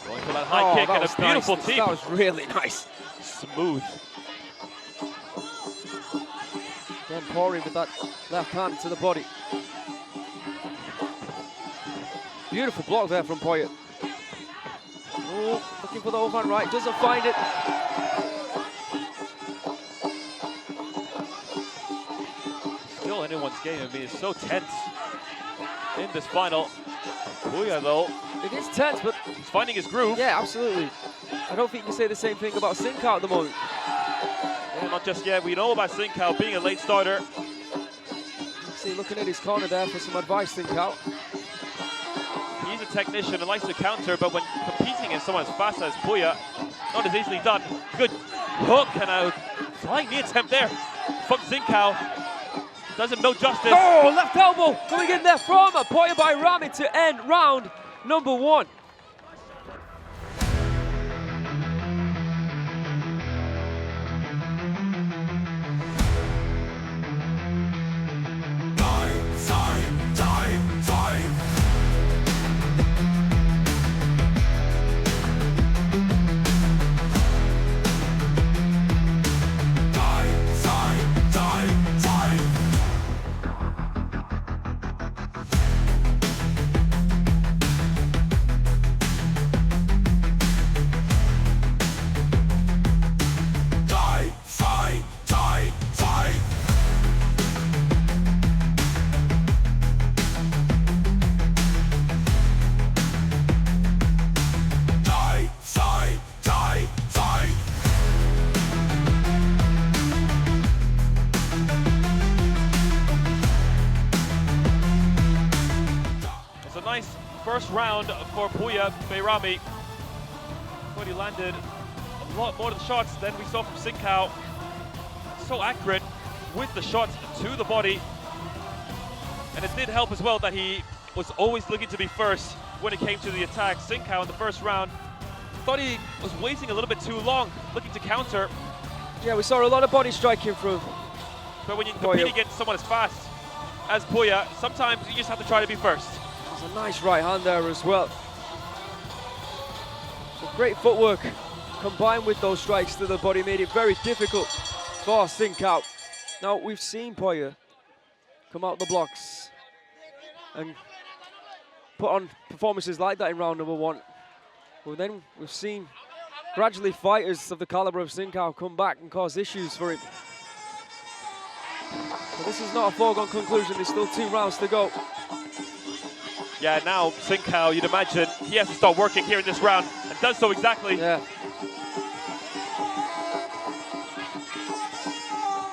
Going for that high kick and a beautiful teep. That was really nice. Smooth. Again, pouring with that left hand to the body. Beautiful block there from Poya. Oh, looking for the overhand right, doesn't find it. Still anyone's game. I mean, it's so tense in this final. Poya, though, It is tense, but he's finding his groove. yeah, absolutely. I don't think you can say the same thing about Singhakao at the moment. Yeah, not just yet. We know about Singhakao being a late starter. See, looking at his corner there for some advice, Singhakao. He's a technician and likes to counter, but when competing against someone as fast as Poya, Not as easily done. Good hook and a flying knee attempt there from Singhakao. Does him no justice. Oh, left elbow coming in there from Poya by Rami to end round number 1. Nice first round for Poya Bayrami. But he landed a lot more of the shots than we saw from Singhakao. So accurate with the shots to the body. And it did help as well that he was always looking to be first when it came to the attack. Singhakao in the first round thought he was waiting a little bit too long, looking to counter. Yeah, we saw a lot of body striking from But when you compete against someone as fast as Poya, sometimes you just have to try to be first. A nice right hand there as well. So great footwork combined with those strikes to the body made it very difficult for Singhakao. Now we've seen Poya come out the blocks and put on performances like that in round number 1. Well, then we've seen gradually fighters of the caliber of Singhakao come back and cause issues for him. So this is not a foregone conclusion. There's still 2 rounds to go. Yeah, now Singhakao, you'd imagine he has to start working here in this round, and does so exactly. Yeah.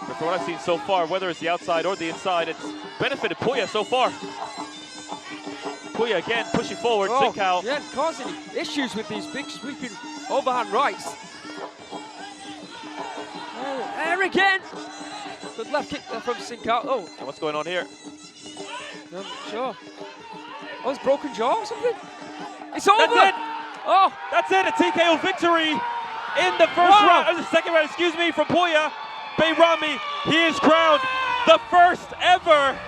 But from what I've seen so far, whether it's the outside or the inside, it's benefited Poya so far. Poya again pushing forward, Singhakao. Yeah, causing issues with these big sweeping overhand rights. Oh, there again. Good left kick there from Singhakao. Oh. And what's going on here? No, sure. Oh, it's broken jaw or something? It's over! That's it! Oh! That's it, a TKO victory in the first round, or the second round, excuse me, from Poya Bayrami. He is crowned the first ever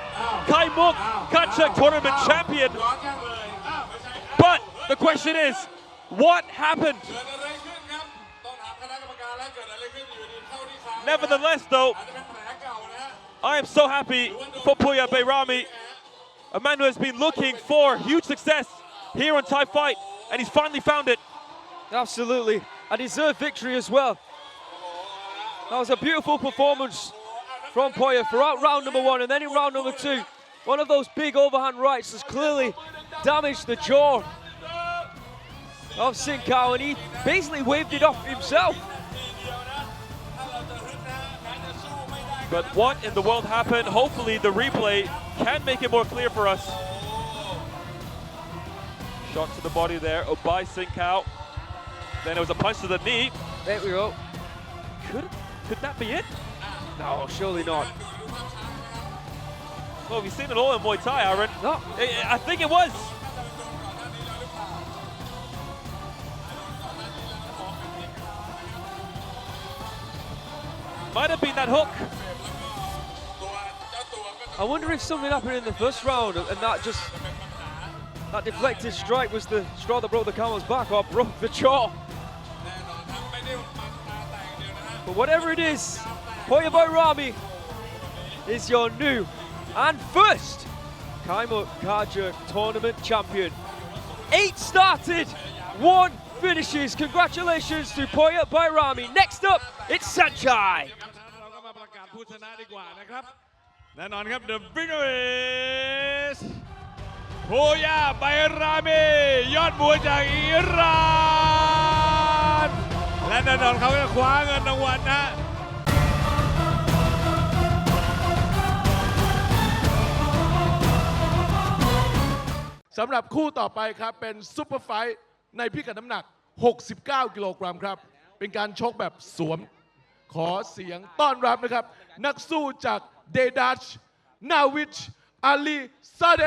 Kaimook Kard Chuek tournament champion. But the question is, what happened? Nevertheless, though, I am so happy for Poya Bayrami, a man who has been looking for huge success here on Thai Fight, and he's finally found it. Absolutely, a deserved victory as well. That was a beautiful performance from Poya throughout round number 1, and then in round number 2, one of those big overhand rights has clearly damaged the jaw of Singhakao, and he basically waved it off himself. But what in the world happened? Hopefully the replay can make it more clear for us. Shot to the body there by Singhakao. Then it was a punch to the knee. There we go. Could that be it? No, surely not. Well, we've seen it all in Muay Thai, Aaron. No. I think it was. Might have been that hook. I wonder if something happened in the first round and that deflected strike was the straw that broke the camel's back or broke the jaw. But whatever it is, Poya Bayrami is your new and first Kaimook Kard Chuek tournament champion. 8 started, 1 finishes. Congratulations to Poya Bayrami. Next up, it's Sanchai. แน่นอนครับ The winner is Poya Bayrami ยอดมวยจากอิหร่านและแน่นอนเขาจะคว้าเงินรางวัลนะ สำหรับคู่ต่อไปครับเป็นซุปเปอร์ไฟท์ในพิกัดน้ำหนัก 69 กิโลกรัมครับ เป็นการชกแบบสวมขอเสียงต้อนรับนะครับนักสู้จากเดดัชนาวิชอาลีซาเด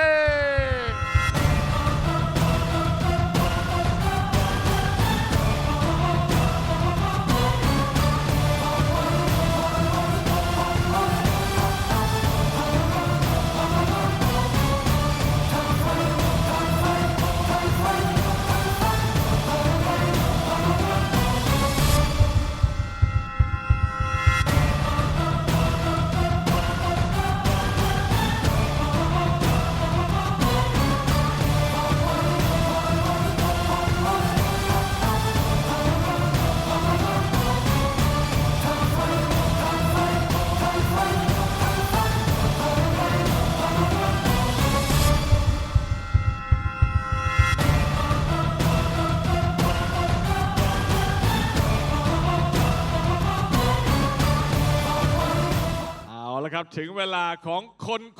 ครับถึงเวลาของ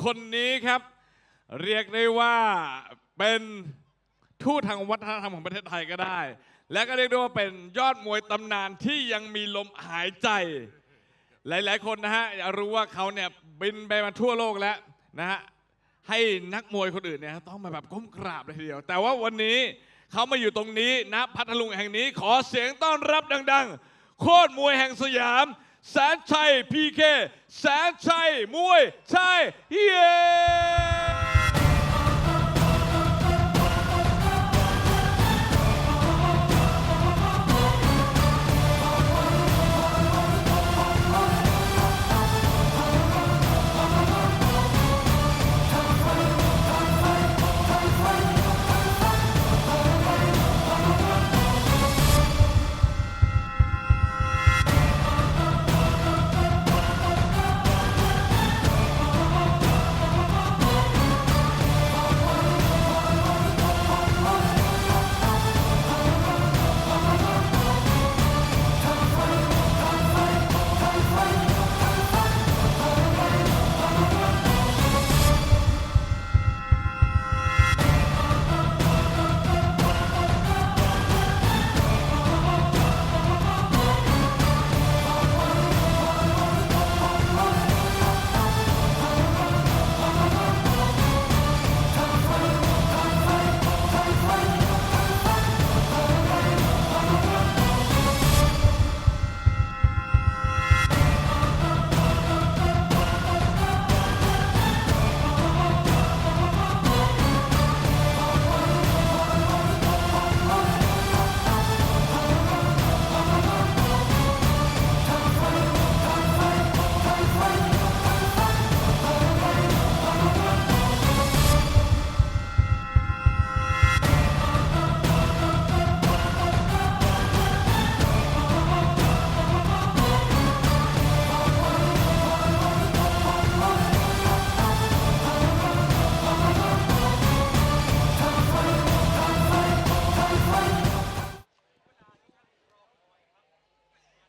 คนนี้ครับเรียกได้ว่าเป็นทูตทางวัฒนธรรมของประเทศไทยก็ได้และก็เรียกได้ว่าเป็นยอดมวยตำนานที่ยังมีลมหายใจหลายๆคนนะฮะอยากรู้ว่าเขาเนี่ยบินไปมาทั่วโลกแล้วนะฮะให้นักมวยคนอื่นเนี่ยต้องมาแบบก้มกราบเลยทีเดียวแต่ว่าวันนี้เขามาอยู่ตรงนี้ณพัทลุงแห่งนี้ขอเสียงต้อนรับดังๆโคตรมวยแห่งสยามแสนชัยพีเคแสนชัยมวยไทยเย้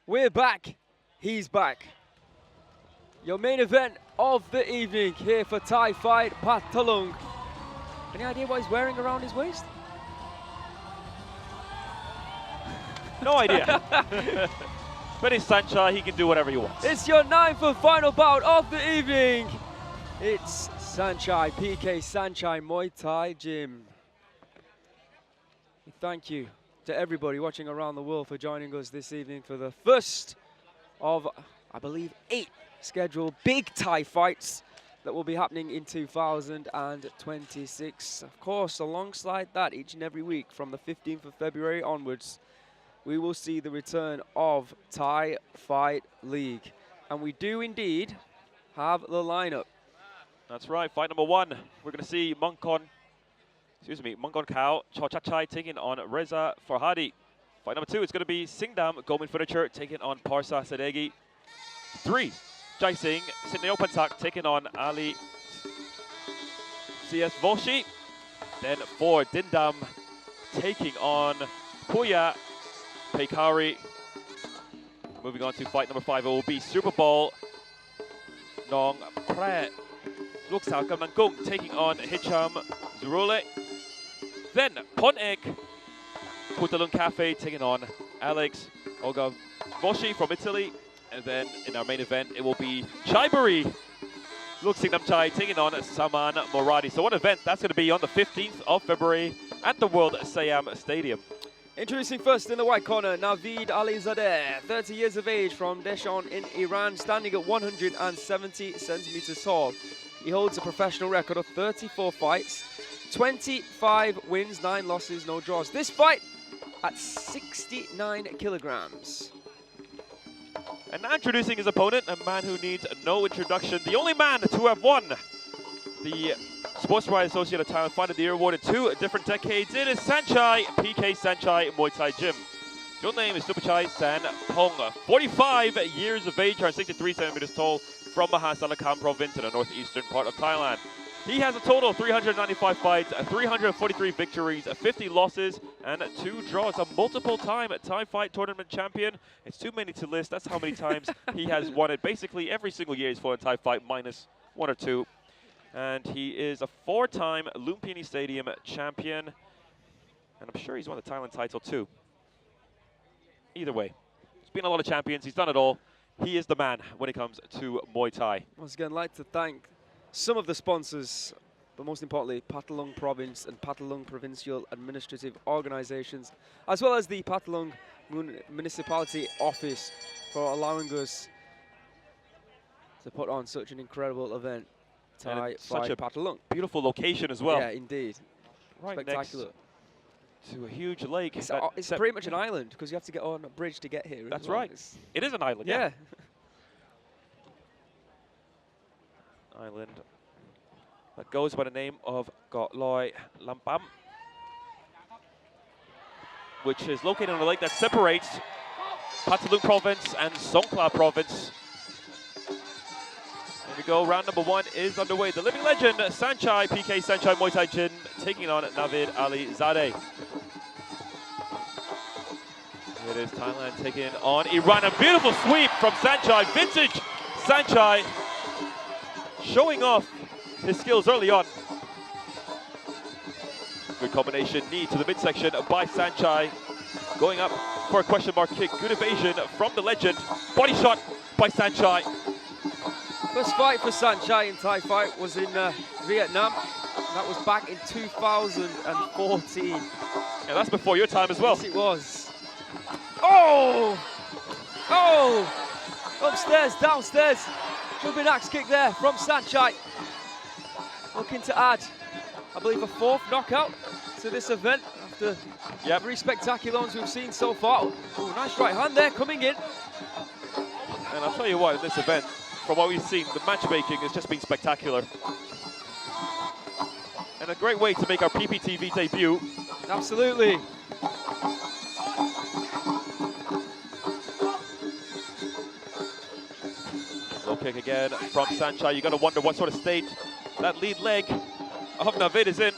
We're back. He's back. Your main event of the evening here for Thai Fight Phatthalung. Any idea what he's wearing around his waist? No idea. But it's Sanchai, he can do whatever he wants. It's your 9th and final bout of the evening. It's Sanchai, PK Sanchai Muay Thai Gym. Thank you to everybody watching around the world for joining us this evening for the first of, I believe, 8 scheduled big Thai fights that will be happening in 2026. Of course, alongside that, each and every week from the 15th of February onwards, we will see the return of Thai Fight League. And we do indeed have the lineup. That's right, fight number 1. We're going to see Mongkon Kao Chachachai taking on Reza Farhadi. Fight number 2 is going to be Singdam Goldman Furniture taking on Parsa Sadegi. 3, Jai Singh Jaruadsuek taking on Ali CS Volshi. Then 4, Dindam taking on Poya Pekari. Moving on to fight number 5, it will be Super Bowl Nong-O Luk Sao Kamangkung taking on Hicham Zurule. Then Pon Ek Phatthalung Cafe taking on Alex Ogavoshi from Italy. And then in our main event, it will be Chaiburi Luxingnamchai taking on Saman Moradi. So one event, that's going to be on the 15th of February at the World Siam Stadium. Introducing first in the white corner, Navid Alizadeh, 30 years of age from Deshan in Iran, standing at 170 centimeters tall. He holds a professional record of 34 fights, 25 wins, 9 losses, no draws. This fight at 69 kilograms. And now introducing his opponent, a man who needs no introduction, the only man to have won the Sports Writers Association of Thailand Fight of the Year award in 2 different decades. It is Sanchai, PK Sanchai Muay Thai Gym. Your name is Supachai San Pong, 45 years of age, 63 centimeters tall, from Mahasarkham province in the northeastern part of Thailand. He has a total of 395 fights, 343 victories, 50 losses, and 2 draws. A multiple-time Thai Fight Tournament champion. It's too many to list. That's how many times he has won it. Basically, every single year he's fought in Thai Fight, minus 1 or 2. And he is a 4-time Lumpini Stadium champion. And I'm sure he's won the Thailand title too. Either way, there's been a lot of champions. He's done it all. He is the man when it comes to Muay Thai. Once again, I'd like to thank some of the sponsors, but most importantly, Phatthalung Province and Phatthalung Provincial Administrative Organizations, as well as the Phatthalung Municipality Office for allowing us to put on such an incredible event. Thai such a Phatthalung. Beautiful location as well. Yeah, indeed. Right Spectacular. next to a huge lake. It's pretty much an island because you have to get on a bridge to get here. That's right. It is an island. Yeah. Island that goes by the name of Koh Loi Lam Pam, which is located on a lake that separates Phatthalung Province and Songkhla Province. Here we go, round number 1 is underway. The living legend, Sanchai, PK Sanchai Muay Thai Gym, taking on Navid Ali Zadeh. Here it is, Thailand taking on Iran. A beautiful sweep from Sanchai, vintage Sanchai, showing off his skills early on. Good combination, knee to the midsection by Sanchai. Going up for a question mark kick. Good evasion from the legend. Body shot by Sanchai. First fight for Sanchai in Thai Fight was in Vietnam. That was back in 2014. Yeah, that's before your time as well. Yes, it was. Oh! Oh! Upstairs, downstairs. Jumping axe kick there from Sanchai. Looking to add, I believe, a 4th knockout to this event after 3 spectacular ones we've seen so far. Oh, nice right hand there coming in. And I'll tell you what, in this event, from what we've seen, the matchmaking has just been spectacular. And a great way to make our PPTV debut. Absolutely. Low kick again from Sanchai. You got to wonder what sort of state that lead leg of Navid is in.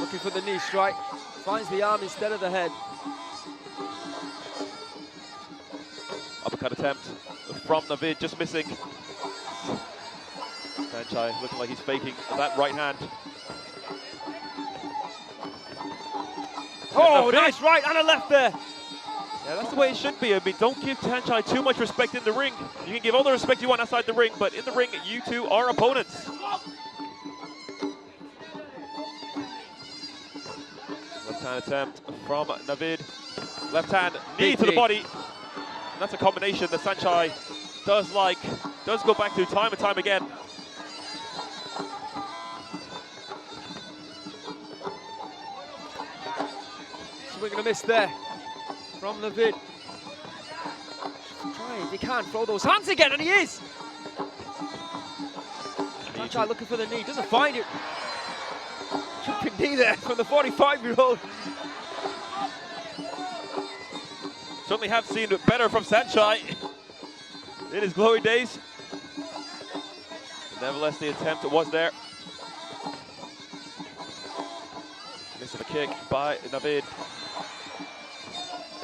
Looking for the knee strike. Finds the arm instead of the head. Uppercut attempt from Navid, just missing. Sanchai looking like he's faking that right hand. Oh, nice right and a left there. Yeah, that's the way it should be. I mean, don't give Sanchai too much respect in the ring. You can give all the respect you want outside the ring, but in the ring, you two are opponents. Left hand attempt from Navid. Left hand, knee to the body. That's a combination that Sanchai does go back to time and time again. Swing and a miss there from Navid. Try if he can throw those hands again, and he is. Sanchai looking for the knee, doesn't find it. Jumping knee there from the 45-year-old. Certainly have seen better from Sanchai in his glory days. Nevertheless, the attempt was there. Miss of a kick by Navid.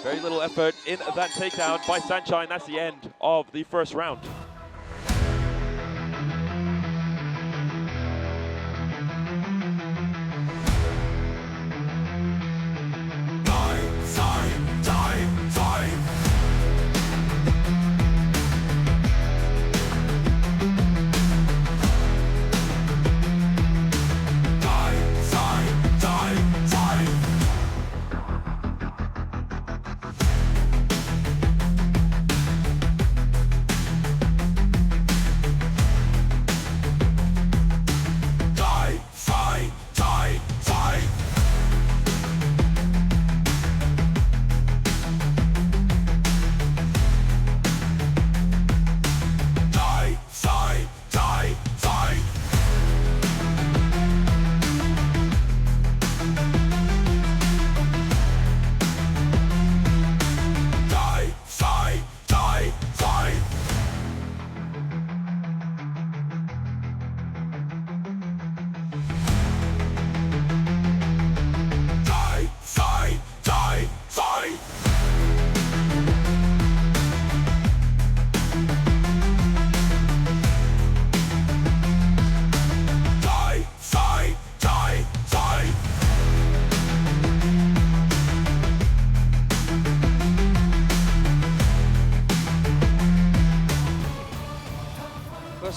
Very little effort in that takedown by Sanchai, and that's the end of the first round.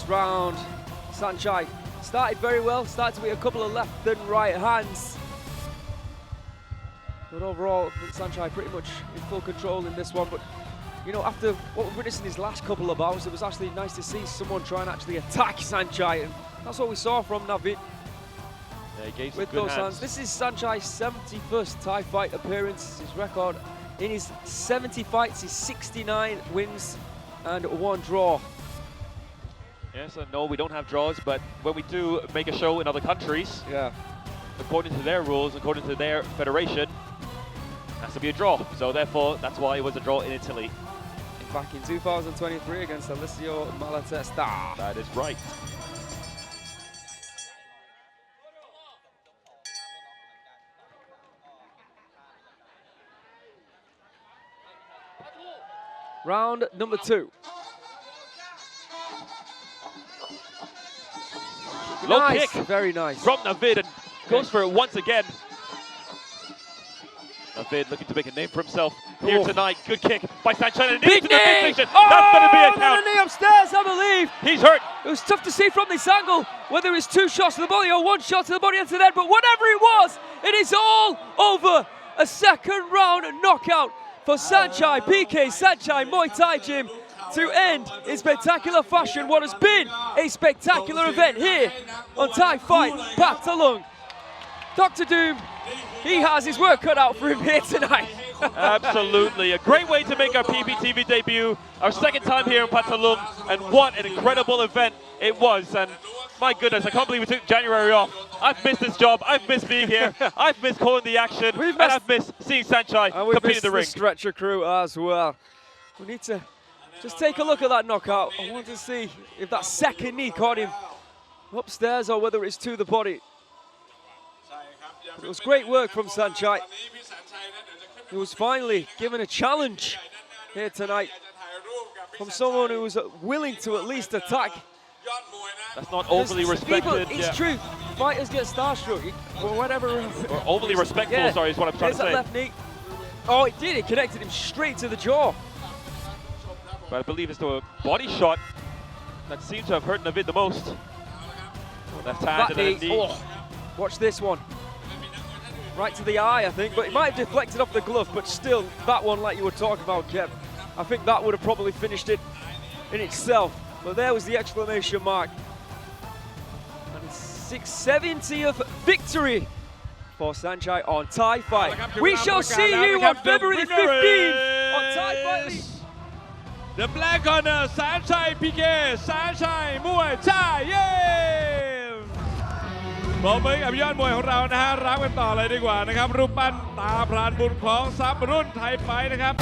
first round. Sanchai started very well, started to hit a couple of left and right hands. But overall, I think Sanchai pretty much in full control in this one. But you know, after what we've witnessed in his last couple of bouts, it was actually nice to see someone try and actually attack Sanchai, and that's what we saw from Navid. Yeah, he gave some With good those hands. hands. This is Sanchai's 71st Thai fight appearance. His record in his 70 fights is 69 wins and 1 draw. Yes and no, we don't have draws, but when we do make a show in other countries, Yeah. according to their rules, according to their federation, has to be a draw. So therefore, that's why it was a draw in Italy. Back in 2023 against Alessio Malatesta. That is right. Round number 2. Low Nice, kick very nice. from Navid and goes for it once again. Navid looking to make a name for himself here tonight. Good kick by Sanchai. Big knee! That's going to be a count. And a knee upstairs, I believe. He's hurt. It was tough to see from this angle whether it's 2 shots to the body or 1 shot to the body and to the head, but whatever it was, it is all over. A second round knockout for Sanchai, PK Sanchai Muay Thai Gym, to end in spectacular fashion what has been a spectacular event here on Thai Fight Phatthalung. Dr. Doom, he has his work cut out for him here tonight. Absolutely. A great way to make our PPTV debut. Our second time here in Phatthalung, and what an incredible event it was. And my goodness, I can't believe we took January off. I've missed this job. I've missed being here. I've missed calling the action. And I've missed seeing Sanchai compete in the ring. The stretcher crew as well. We need to just take a look at that knockout. I want to see if that second knee caught him upstairs or whether it's to the body. It was great work from Sanchai. He was finally given a challenge here tonight from someone who was willing to at least attack. That's not overly respected. It's true. Fighters get starstruck or whatever. Or overly respectful, sorry, is what I'm trying to There's say. that left knee. Oh, it did. It connected him straight to the jaw. But I believe it's the body shot that seems to have hurt Navid the most. Left hand and then knee. Oh, watch this one. Right to the eye, I think, but it might have deflected off the glove, but still, that one, like you were talking about, Kev, I think that would have probably finished it in itself. But there was the exclamation mark. And 670th victory for Sanchai on Thai Fight. We shall see you on February 15th on Thai Fight League. The black corner, Sanchai PK, Sanchai Muay Thai,เย้บอกมือกับยอดมวยของเรานะฮะรับกันต่อเลยดีกว่านะครับรูปปั้นตาพรานบุญของซับรุ่นไทยไฟท์นะครับ